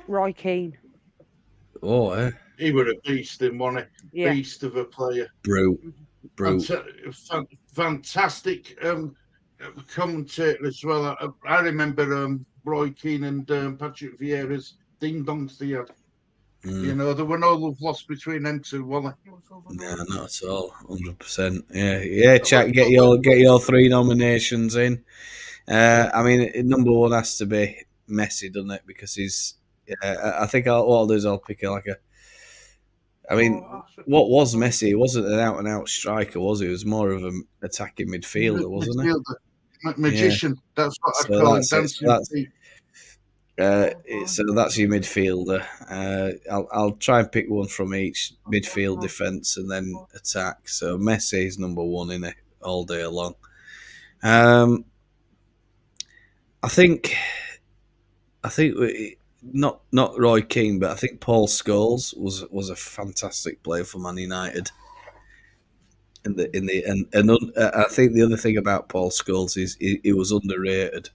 Roy Keane. Oh, he were a beast in one, Yeah. beast of a player. Brute. Fantastic commentator as well. I remember Roy Keane and Patrick Vieira's ding dongs they had. You know, there were no love lost between them two, were there? No, not at all. 100%. Yeah. Chat. Get your 3 nominations in. I mean, number 1 has to be Messi, doesn't it? Because he's. I think what I'll do is I'll pick like a. I mean, what was Messi? He wasn't an out and out striker, was he? He was more of an attacking midfielder, wasn't he? Magician. Yeah. That's what I'd So call him. Dancing feet. So that's your midfielder. I'll try and pick one from each: midfield, defence, and then attack. So Messi is number 1 in it all day long. I think not Roy Keane, but I think Paul Scholes was a fantastic player for Man United. I think the other thing about Paul Scholes is he was underrated.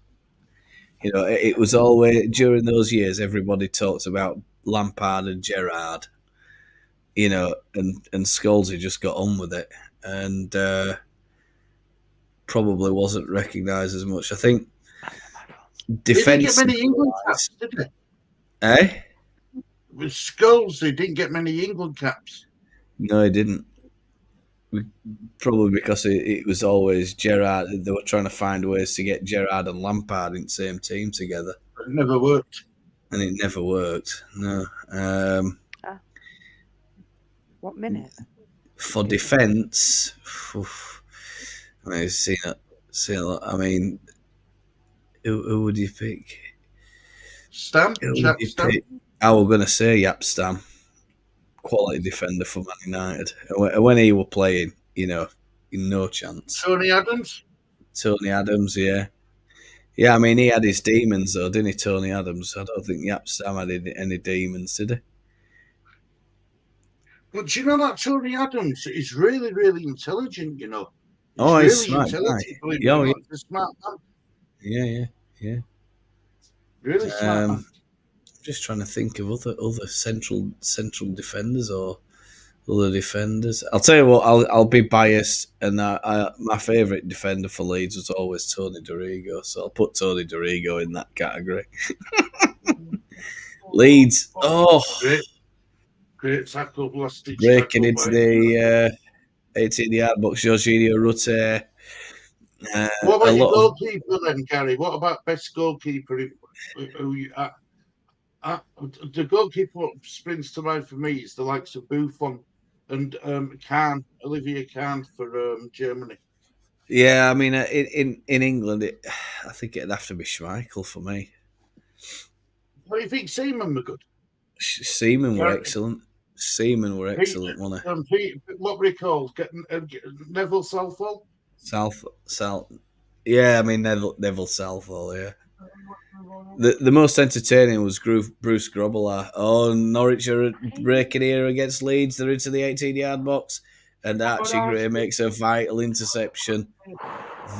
You know, it was always during those years everybody talked about Lampard and Gerrard. You know, and Scholes just got on with it, and probably wasn't recognised as much. I think defence. He didn't get many England caps, did he? With Scholes, he didn't get many England caps. No, he didn't. Probably because it was always Gerrard. They were trying to find ways to get Gerrard and Lampard in the same team together. It never worked. And it never worked. No. What minute? For defence, I mean, I mean, who would you pick? Stam? I was going to say Jaap Stam. Quality defender for Man United. When he were playing, you know, no chance. Tony Adams, yeah. Yeah, I mean, he had his demons, though, didn't he, Tony Adams? I don't think Jaap Stam had any demons, did he? But do you know that Tony Adams is really, really intelligent, you know? He's really smart guy. He's a smart man. Yeah. Really smart man. Just trying to think of other central defenders or other defenders. I'll tell you what, I'll be biased, and my favourite defender for Leeds was always Tony Dorigo, so I'll put Tony Dorigo in that category. Leeds, great tackle, blasted breaking into the 18-yard box, Jorginho Rutte. What about your goalkeeper then, Gary? What about best goalkeeper? The goalkeeper springs to mind for me is the likes of Buffon and Olivier Kahn for Germany. Yeah, I mean, in England, I think it'd have to be Schmeichel for me. What do you think? Seaman were good. Seaman were excellent. Wasn't they? What were he called? Neville Southall? Yeah, I mean Neville Southall. Yeah. The most entertaining was Bruce Grobbelaar. Oh, Norwich are breaking here against Leeds. They're into the 18-yard box, and Archie Gray makes a vital interception.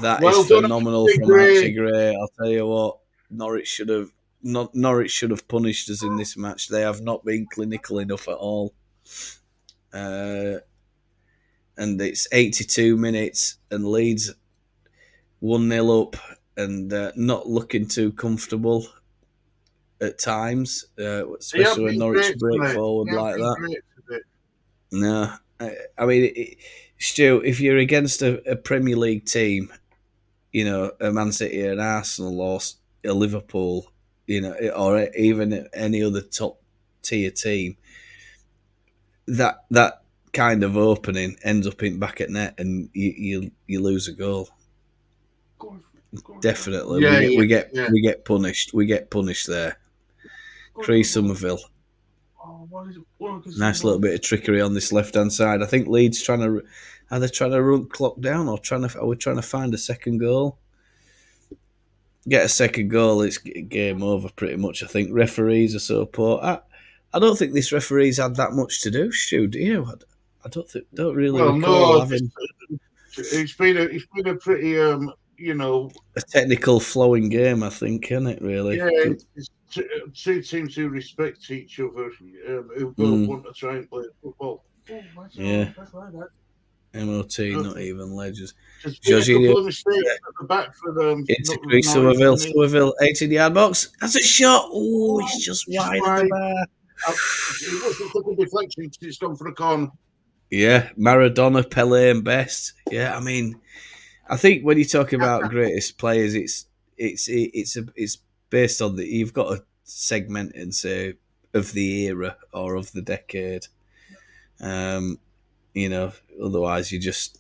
That is phenomenal from Archie Gray. I'll tell you what, Norwich should have punished us in this match. They have not been clinical enough at all. And it's 82 minutes, and Leeds 1-0 up. And not looking too comfortable at times, especially when Norwich break forward like that. No, I mean, Stu, if you're against a Premier League team, you know, a Man City, an Arsenal, or a Liverpool, you know, or even any other top tier team, that kind of opening ends up in back at net, and you lose a goal. Definitely, we get punished. We get punished there. Cree Somerville, nice little bit of trickery on this left hand side. I think Leeds are they trying to run clock down, or are we trying to find a second goal? Get a second goal, it's game over pretty much. I think referees are so poor. I don't think this referee's had that much to do. Stu, do you? I don't really recall having. It's been a pretty. You know, a technical flowing game, I think, isn't it? Really, yeah. two teams who respect each other, who both want to try and play football. Oh, that's Yeah. that's right. That. MOT, not even legends. There's been a Jorginho couple of mistakes at the back for them. into Chris Somerville, 18-yard box. That's a shot. Oh, it's just wide of the bar. It wasn't such a deflection because it's gone for a corner. Yeah, Maradona, Pele, and best. Yeah, I mean, I think when you talk about greatest players, it's based on that you've got to segment and say of the era or of the decade. You know, otherwise you're just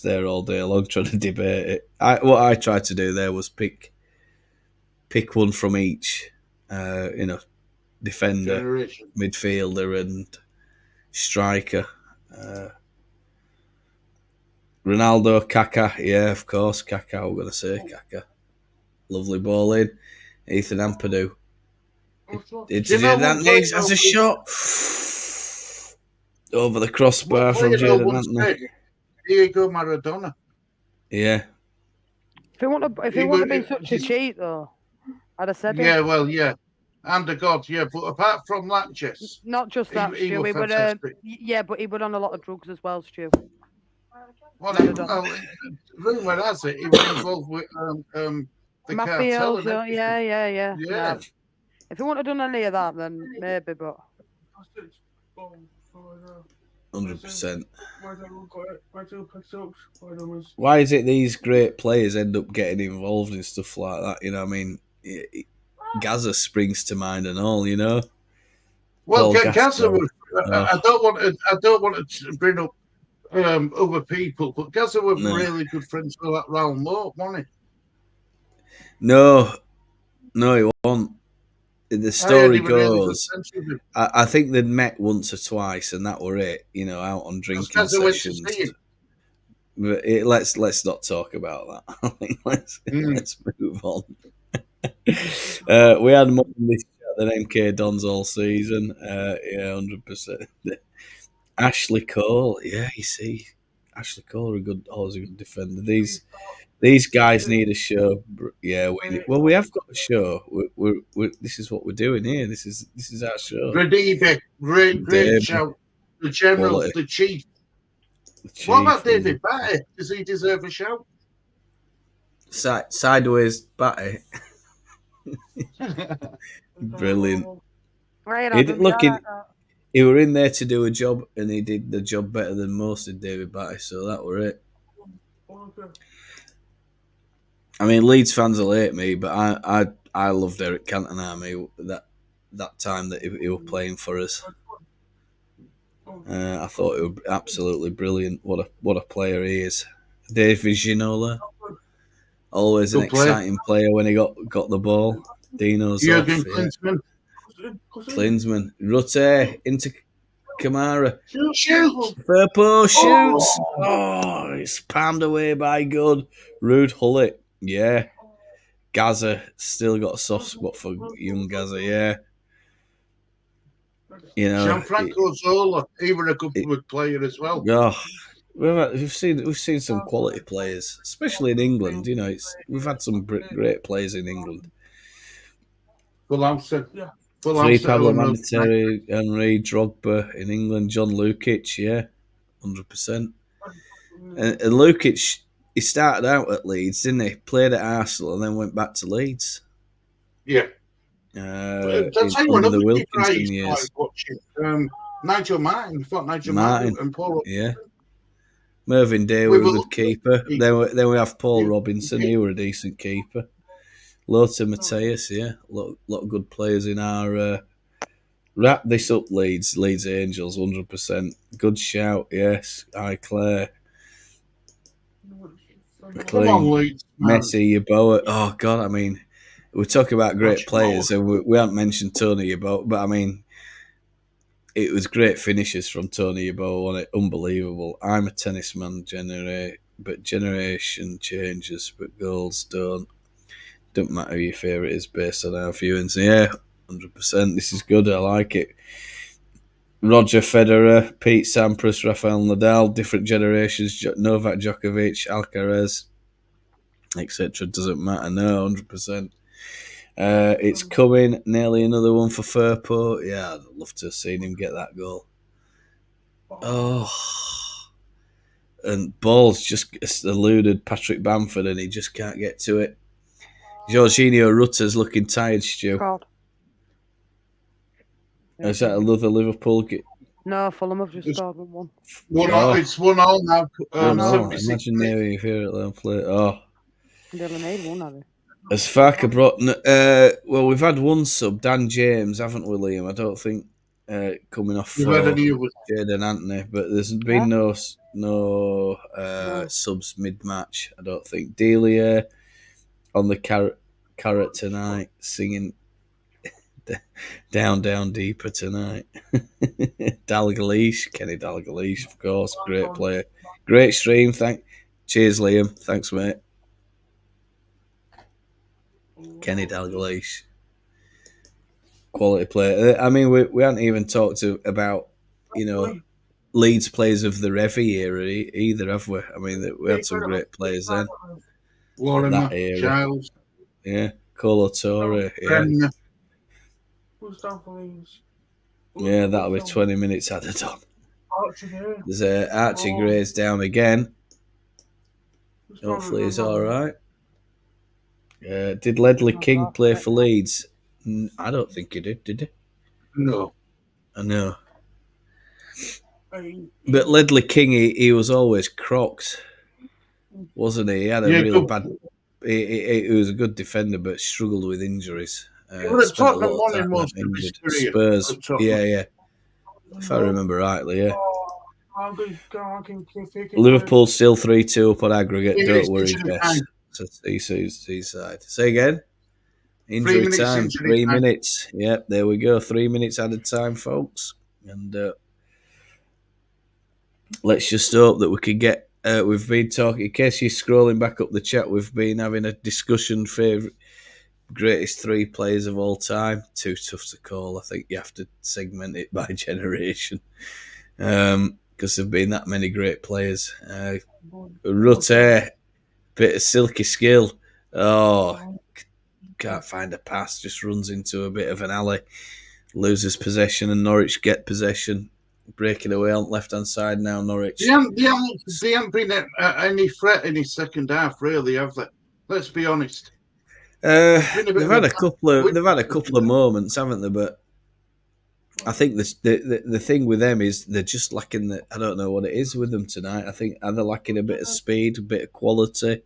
there all day long trying to debate it. What I tried to do there was pick one from each. You know, defender, Generation. midfielder, and striker. Ronaldo, Kaká, yeah, of course, Kaká. I'm gonna say Kaká. Lovely ball in. Ethan Ampadu. Into Anthony has a shot over the crossbar from Jaden Anthony. Diego Maradona. Yeah. If it wouldn't have been such a cheat, though, I'd have said it. Yeah, well, yeah. And a god, yeah. But apart from that, Jess. Not just that, he Stu. was He would, fantastic. yeah, but he would on a lot of drugs as well, Stu. Well, rumour has it he was involved with the cartel. Mafioso, yeah. Yeah. No. If he wouldn't have done any of that, then maybe, but 100%. Why is it these great players end up getting involved in stuff like that? You know, I mean, Gaza springs to mind and all. You know. Well, Gaza was. I don't want to bring up other people, but Gaza was really good friends with that Raul Moat, wasn't he? No, he wasn't. The story goes, really I think they'd met once or twice, and that were it. You know, out on drinking sessions. But let's not talk about that. I think let's move on. We had more than this than MK Dons all season. Yeah, 100%. Ashley Cole, yeah, you see, Ashley Cole are always a good defender. These guys need a show. Yeah, we have got a show. This is what we're doing here. This is our show. Great shout. The general, quality. The chief. What about David Batty? Does he deserve a shout? Sideways Batty. Brilliant. He were in there to do a job, and he did the job better than most of David Batty. So that were it. I mean, Leeds fans will hate me, but I loved Eric Cantona that time that he was playing for us. I thought it was absolutely brilliant. What a player he is. Dave Viginola, always an exciting player when he got the ball. Dino's Jürgen Klinsmann. Rutte into Kamara. Shoot! Firpo shoots. Oh, it's palmed away by Good. Rude Hullet. Yeah. Gaza still got a soft spot for young Gaza, yeah. You know, Gianfranco Zola, he was a good player as well. Oh, we've seen some quality players, especially in England. You know, we've had some great players in England. Three Pablo Manateri, Henry, Drogba in England, John Lukic, yeah, 100%. And Lukic, he started out at Leeds, didn't he? Played at Arsenal and then went back to Leeds. Yeah. That's under the Wilkinson years. Nigel Martin, and Paul. Yeah. Mervyn Day was a good keeper. Then we have Paul Robinson. He was a decent keeper. Lothar Matthäus, yeah. A lot of good players in our... wrap this up, Leeds Angels, 100%. Good shout, yes. Aye, Claire. Come on, Leeds. Messi, Yeboah. Oh, God, I mean... We talk about great players, and we haven't mentioned Tony Yeboah, but I mean, it was great finishes from Tony Yeboah, wasn't it? Unbelievable. I'm a tennis man, but generation changes, but goals don't. Don't matter who your favourite is based on our viewings. Yeah, 100%. This is good. I like it. Roger Federer, Pete Sampras, Rafael Nadal, different generations. Novak Djokovic, Alcaraz, etc. Doesn't matter. No, 100%. It's coming. Nearly another one for Firpo. Yeah, I'd love to have seen him get that goal. Oh. And ball's just eluded Patrick Bamford and he just can't get to it. Jorginho Rutter's looking tired, Stu. God. Is that another Liverpool? No, Fulham have just It's scored 1-1. It's 1-1 now. Oh, no. 76 Imagine minutes. if you're at the play. Oh. They only made one, have they? As Farker brought. Well, we've had one sub, Dan James, haven't we, Liam? I don't think coming off You've had for any others? Jaden Anthony, but there's been no subs mid match, I don't think. Delia on the carrot tonight, singing Down, Down Deeper tonight. Dalglish, Kenny Dalglish, of course, great player. Great stream, cheers, Liam. Thanks, mate. Kenny Dalglish. Quality player. I mean, we haven't even talked about, Leeds players of the Revy era either, have we? I mean, we had some great players then. Lorimer, That era. Giles. Yeah, Colo Torre. Yeah. Bremner. Who's down for Leeds? Yeah, that'll be 20 minutes added on. Archie here. There's Archie Gray's down again. Hopefully he's all right. Did Ledley King play for Leeds? I don't think he did he? No. I know. But Ledley King, he was always Crocs, wasn't he? He had a really bad... He was a good defender, but struggled with injuries. Spent a lot of time injured. Spurs, yeah. If I remember rightly, yeah. Liverpool still 3-2 up on aggregate. Don't worry, Jess. Seaside. Say again. Injury time. 3 minutes. Yep, there we go. 3 minutes added time, folks. And let's just hope that we can get. We've been talking. In case you're scrolling back up the chat, we've been having a discussion. Favourite greatest 3 players of all time. Too tough to call. I think you have to segment it by generation. Because there've been that many great players. Rutte, bit of silky skill. Oh, can't find a pass. Just runs into a bit of an alley. Loses possession and Norwich get possession. Breaking away on left hand side now, Norwich. They haven't been any threat in his second half, really, have they? Let's be honest. They've had a couple of moments, haven't they? But I think the thing with them is they're just lacking I don't know what it is with them tonight. I think they're lacking a bit of speed, a bit of quality.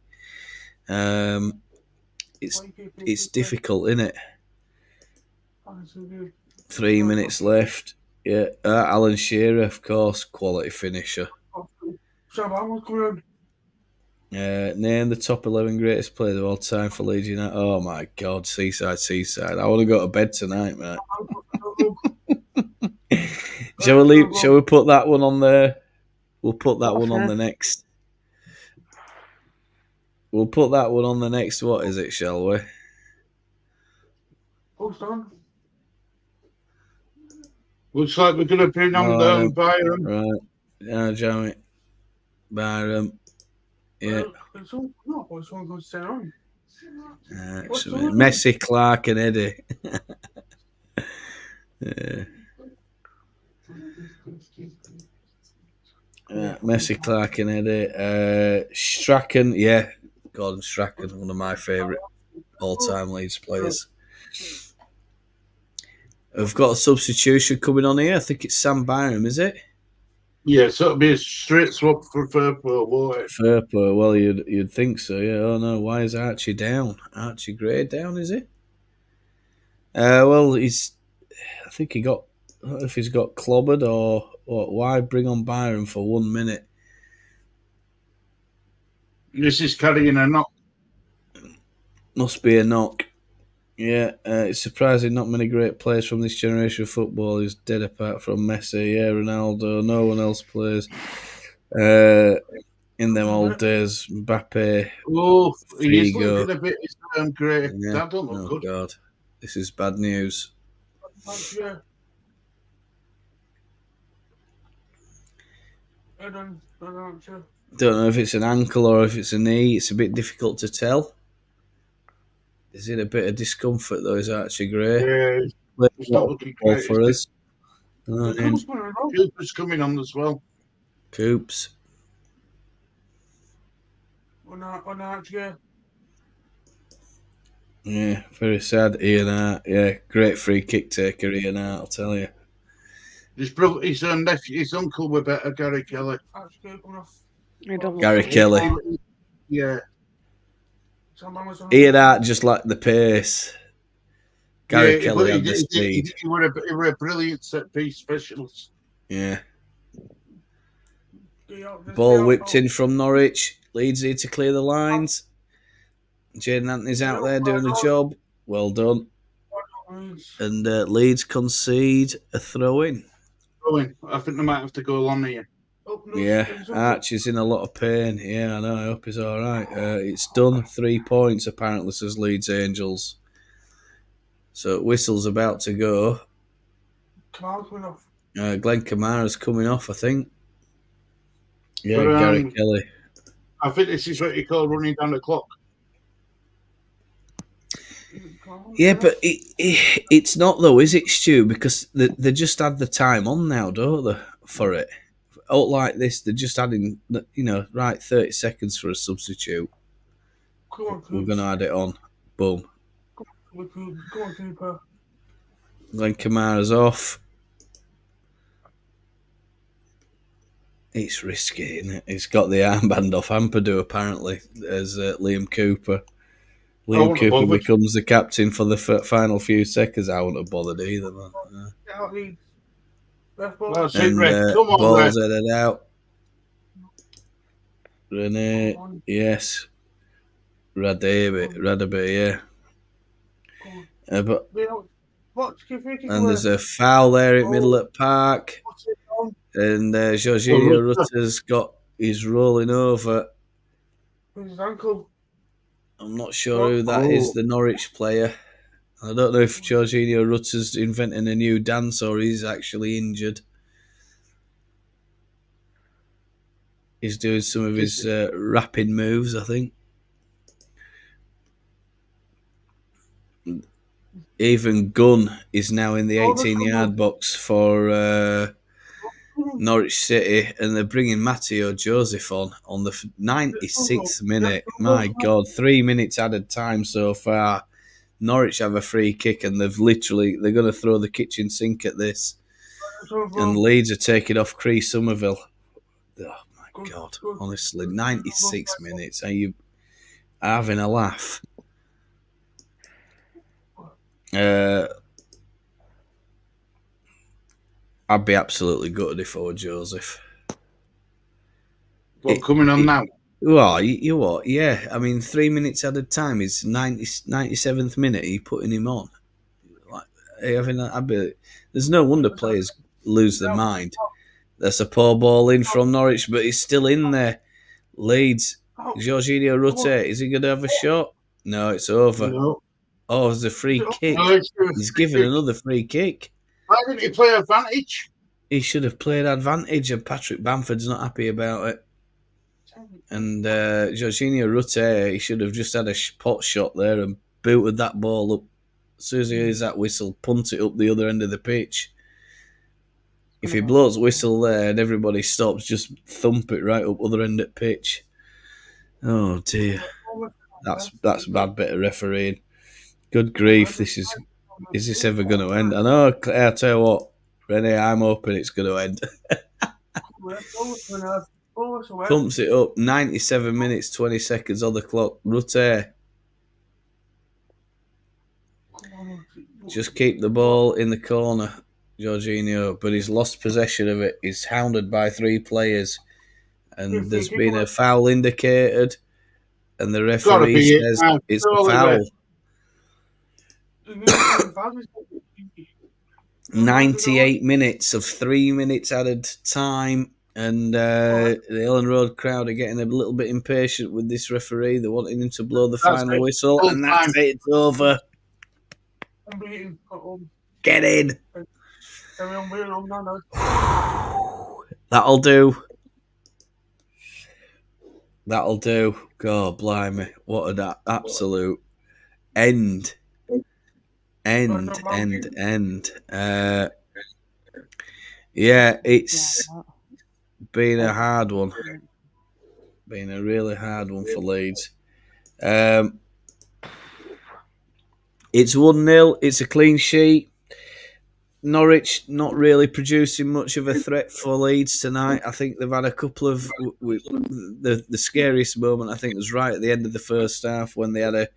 It's difficult, isn't it? 3 minutes left. Yeah, Alan Shearer, of course, quality finisher. Name the top 11 greatest players of all time for Leeds United. Oh my God, Seaside. I want to go to bed tonight, mate. Shall we put that one on there? We'll put that one on the next. We'll put that one on the next. What is it, shall we? Looks like we're going to bring on Byron. Right. Yeah, Jamie. Byron. Yeah. Messi, Clark, and Eddie. Yeah. Messi, Clark, and Eddie. Strachan, yeah. Gordon Strachan, one of my favourite all-time Leeds players. We've got a substitution coming on here. I think it's Sam Byram, is it? Yeah, so it'll be a straight swap for Firpo, won't it? Firpo, well, you'd think so, yeah. Oh no, why is Archie down? Archie Gray down, is he? Well, I think I don't know if he's got clobbered or what. Why bring on Byram for 1 minute? This is carrying a knock. Must be a knock. Yeah, it's surprising not many great players from this generation of football is dead apart from Messi. Yeah, Ronaldo, no one else plays. In them old days, Mbappe. Oh, he's Figo. looking a bit great. Yeah. That don't look good. God, this is bad news. Don't know if it's an ankle or if it's a knee. It's a bit difficult to tell. He's in a bit of discomfort though. He's Archie Gray. Yeah, Played it's a lot not of looking football great. for us. Who's going on? Cooper's coming on as well. Coops. On that, yeah. Yeah, very sad. Ian Hart. Yeah, great free kick taker, Ian Hart, I'll tell you. His brother, his nephew, his uncle were better, Gary Kelly. Actually, coming off. He don't look Gary good. Kelly. Yeah, Ian Hart just like the pace. Gary yeah, Kelly but had the speed. he were a brilliant set piece specialist. Yeah. Ball whipped in from Norwich. Leeds need to clear the lines. Jaden Anthony's out there doing the job. Well done. And Leeds concede a throw in. I think they might have to go on here. Yeah, Archie's in a lot of pain. Yeah, I know. I hope he's all right. It's done. 3 points, apparently, says Leeds Angels. So whistle's about to go. Glenn Kamara's coming off, I think. Yeah, But, Gary Kelly. I think this is what you call running down the clock. Yeah, but it's not though, is it, Stu? Because they just had the time on now, don't they, for it? Out like this, they're just adding, 30 seconds for a substitute. We're going to add it on. Boom. Go on, Cooper. Glenn Kamara's off. It's risky, isn't it? He's got the armband off Ampadu, apparently, as Liam Cooper. Liam Cooper becomes the captain for the final few seconds. I wouldn't have bothered either, man. That's And Come on, ball's headed out. Renee, yes. Radaby, yeah. But and there's a foul there in middle at Park. And Jorginho Rutter's he's rolling over. His ankle. I'm not sure who that is, the Norwich player. I don't know if Jorginho Rutter's inventing a new dance or he's actually injured. He's doing some of his rapping moves, I think. Even Gunn is now in the 18-yard box for Norwich City, and they're bringing Matteo Joseph on the 96th minute. My God, 3 minutes added time so far. Norwich have a free kick, and they're going to throw the kitchen sink at this. And Leeds are taking off Cree Somerville. Oh my God, honestly, 96 minutes. Are you having a laugh? I'd be absolutely gutted if I were Joseph. Coming on now? Well, you what? Yeah, I mean, 3 minutes at a time is 97th minute. Are you putting him on? There's no wonder players lose their mind. That's a poor ball in from Norwich, but he's still in there. Leeds, Jorginho Rutte, is he going to have a shot? No, it's over. No. Oh, there's a free kick. He's given another free kick. Why didn't he play advantage? He should have played advantage, and Patrick Bamford's not happy about it. And Jorginho Rutte, he should have just had a pot shot there and booted that ball up. As soon as he hears that whistle, punt it up the other end of the pitch. If he blows whistle there and everybody stops, just thump it right up other end of pitch. Oh dear, that's a bad bit of refereeing. Good grief, is this ever going to end? I know, I'll tell you what, Renee, I'm hoping it's going to end. Thumps it up, 97 minutes, 20 seconds on the clock. Rutte. Just keep the ball in the corner, Jorginho, but he's lost possession of it. He's hounded by 3 players, and there's been a foul indicated, and the referee says it's a foul. 98 minutes of 3 minutes added time, and the Elland Road crowd are getting a little bit impatient with this referee. They're wanting him to blow the final whistle, and that's it. It's over. Get in. That'll do. God blimey. What an absolute end. Not End. Yeah, it's been a hard one. Been a really hard one for Leeds. It's 1-0. It's a clean sheet. Norwich not really producing much of a threat for Leeds tonight. I think they've had a couple of the scariest moment. I think was right at the end of the first half when they had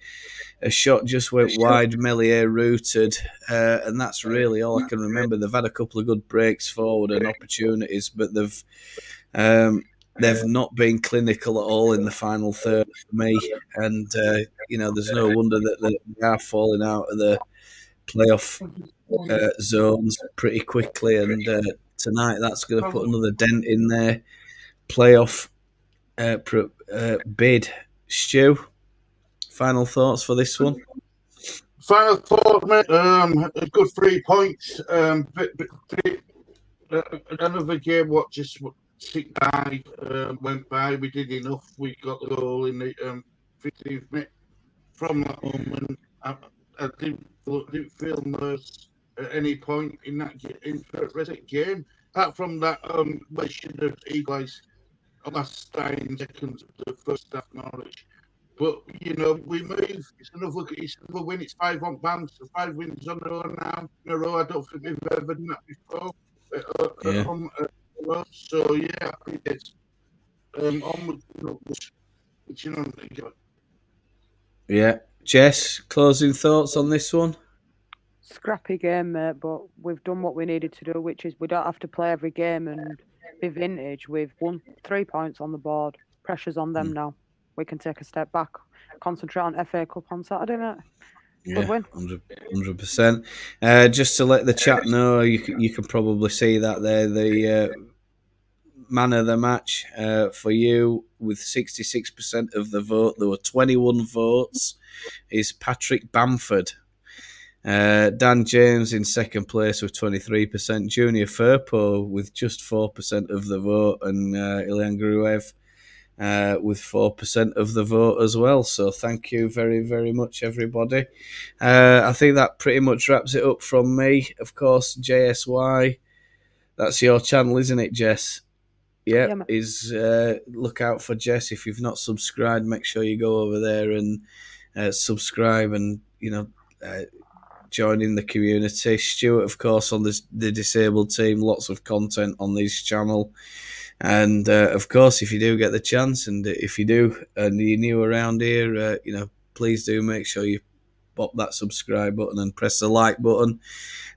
a shot just went wide, Melier rooted, and that's really all I can remember. They've had a couple of good breaks forward and opportunities, but they've not been clinical at all in the final third for me. And there's no wonder that they are falling out of the playoff zones pretty quickly, and tonight that's going to put another dent in their playoff bid. Stu, final thoughts for this one? Final thought, mate. A good 3 points. Another game what just ticked by, went by. We did enough. We got the goal in the 15th minute from that moment. I didn't feel nervous at any point in that game. Apart from that, we should have equalised last 9 seconds of the first half Norwich. But we move. It's another win. It's 5 on bounce. 5 wins on a row now. In a row. I don't think we've ever done that before. So yeah, I think it's onward. Yeah, Jess, closing thoughts on this one? Scrappy game, mate, but we've done what we needed to do, which is we don't have to play every game and be vintage. We've won 3 points on the board. Pressure's on them now. We can take a step back, concentrate on FA Cup on Saturday, mate. Yeah, 100%. Just to let the chat know, you can probably see that there. The man of the match for you with 66% of the vote. There were 21 votes. Is Patrick Bamford. Dan James in second place with 23%. Junior Firpo with just 4% of the vote, and Elland Road with 4% of the vote as well. So thank you very, very much, everybody. I think that pretty much wraps it up from me. Of course, JSY, that's your channel, isn't it, Jess? Yeah, look out for Jess. If you've not subscribed, make sure you go over there and subscribe and, join in the community. Stuart, of course, on the disabled team, lots of content on this channel. And of course, if you do get the chance, and if you do, and you're new around here, please do make sure you pop that subscribe button and press the like button.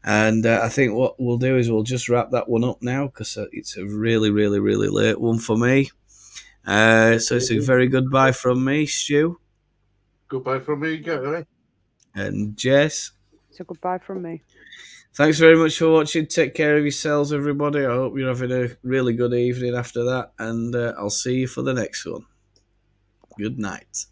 And I think what we'll do is we'll just wrap that one up now, because it's a really, really, really late one for me. So it's a very goodbye from me, Stu. Goodbye from me, Gary. And Jess. It's a goodbye from me. Thanks very much for watching. Take care of yourselves, everybody. I hope you're having a really good evening after that, and I'll see you for the next one. Good night.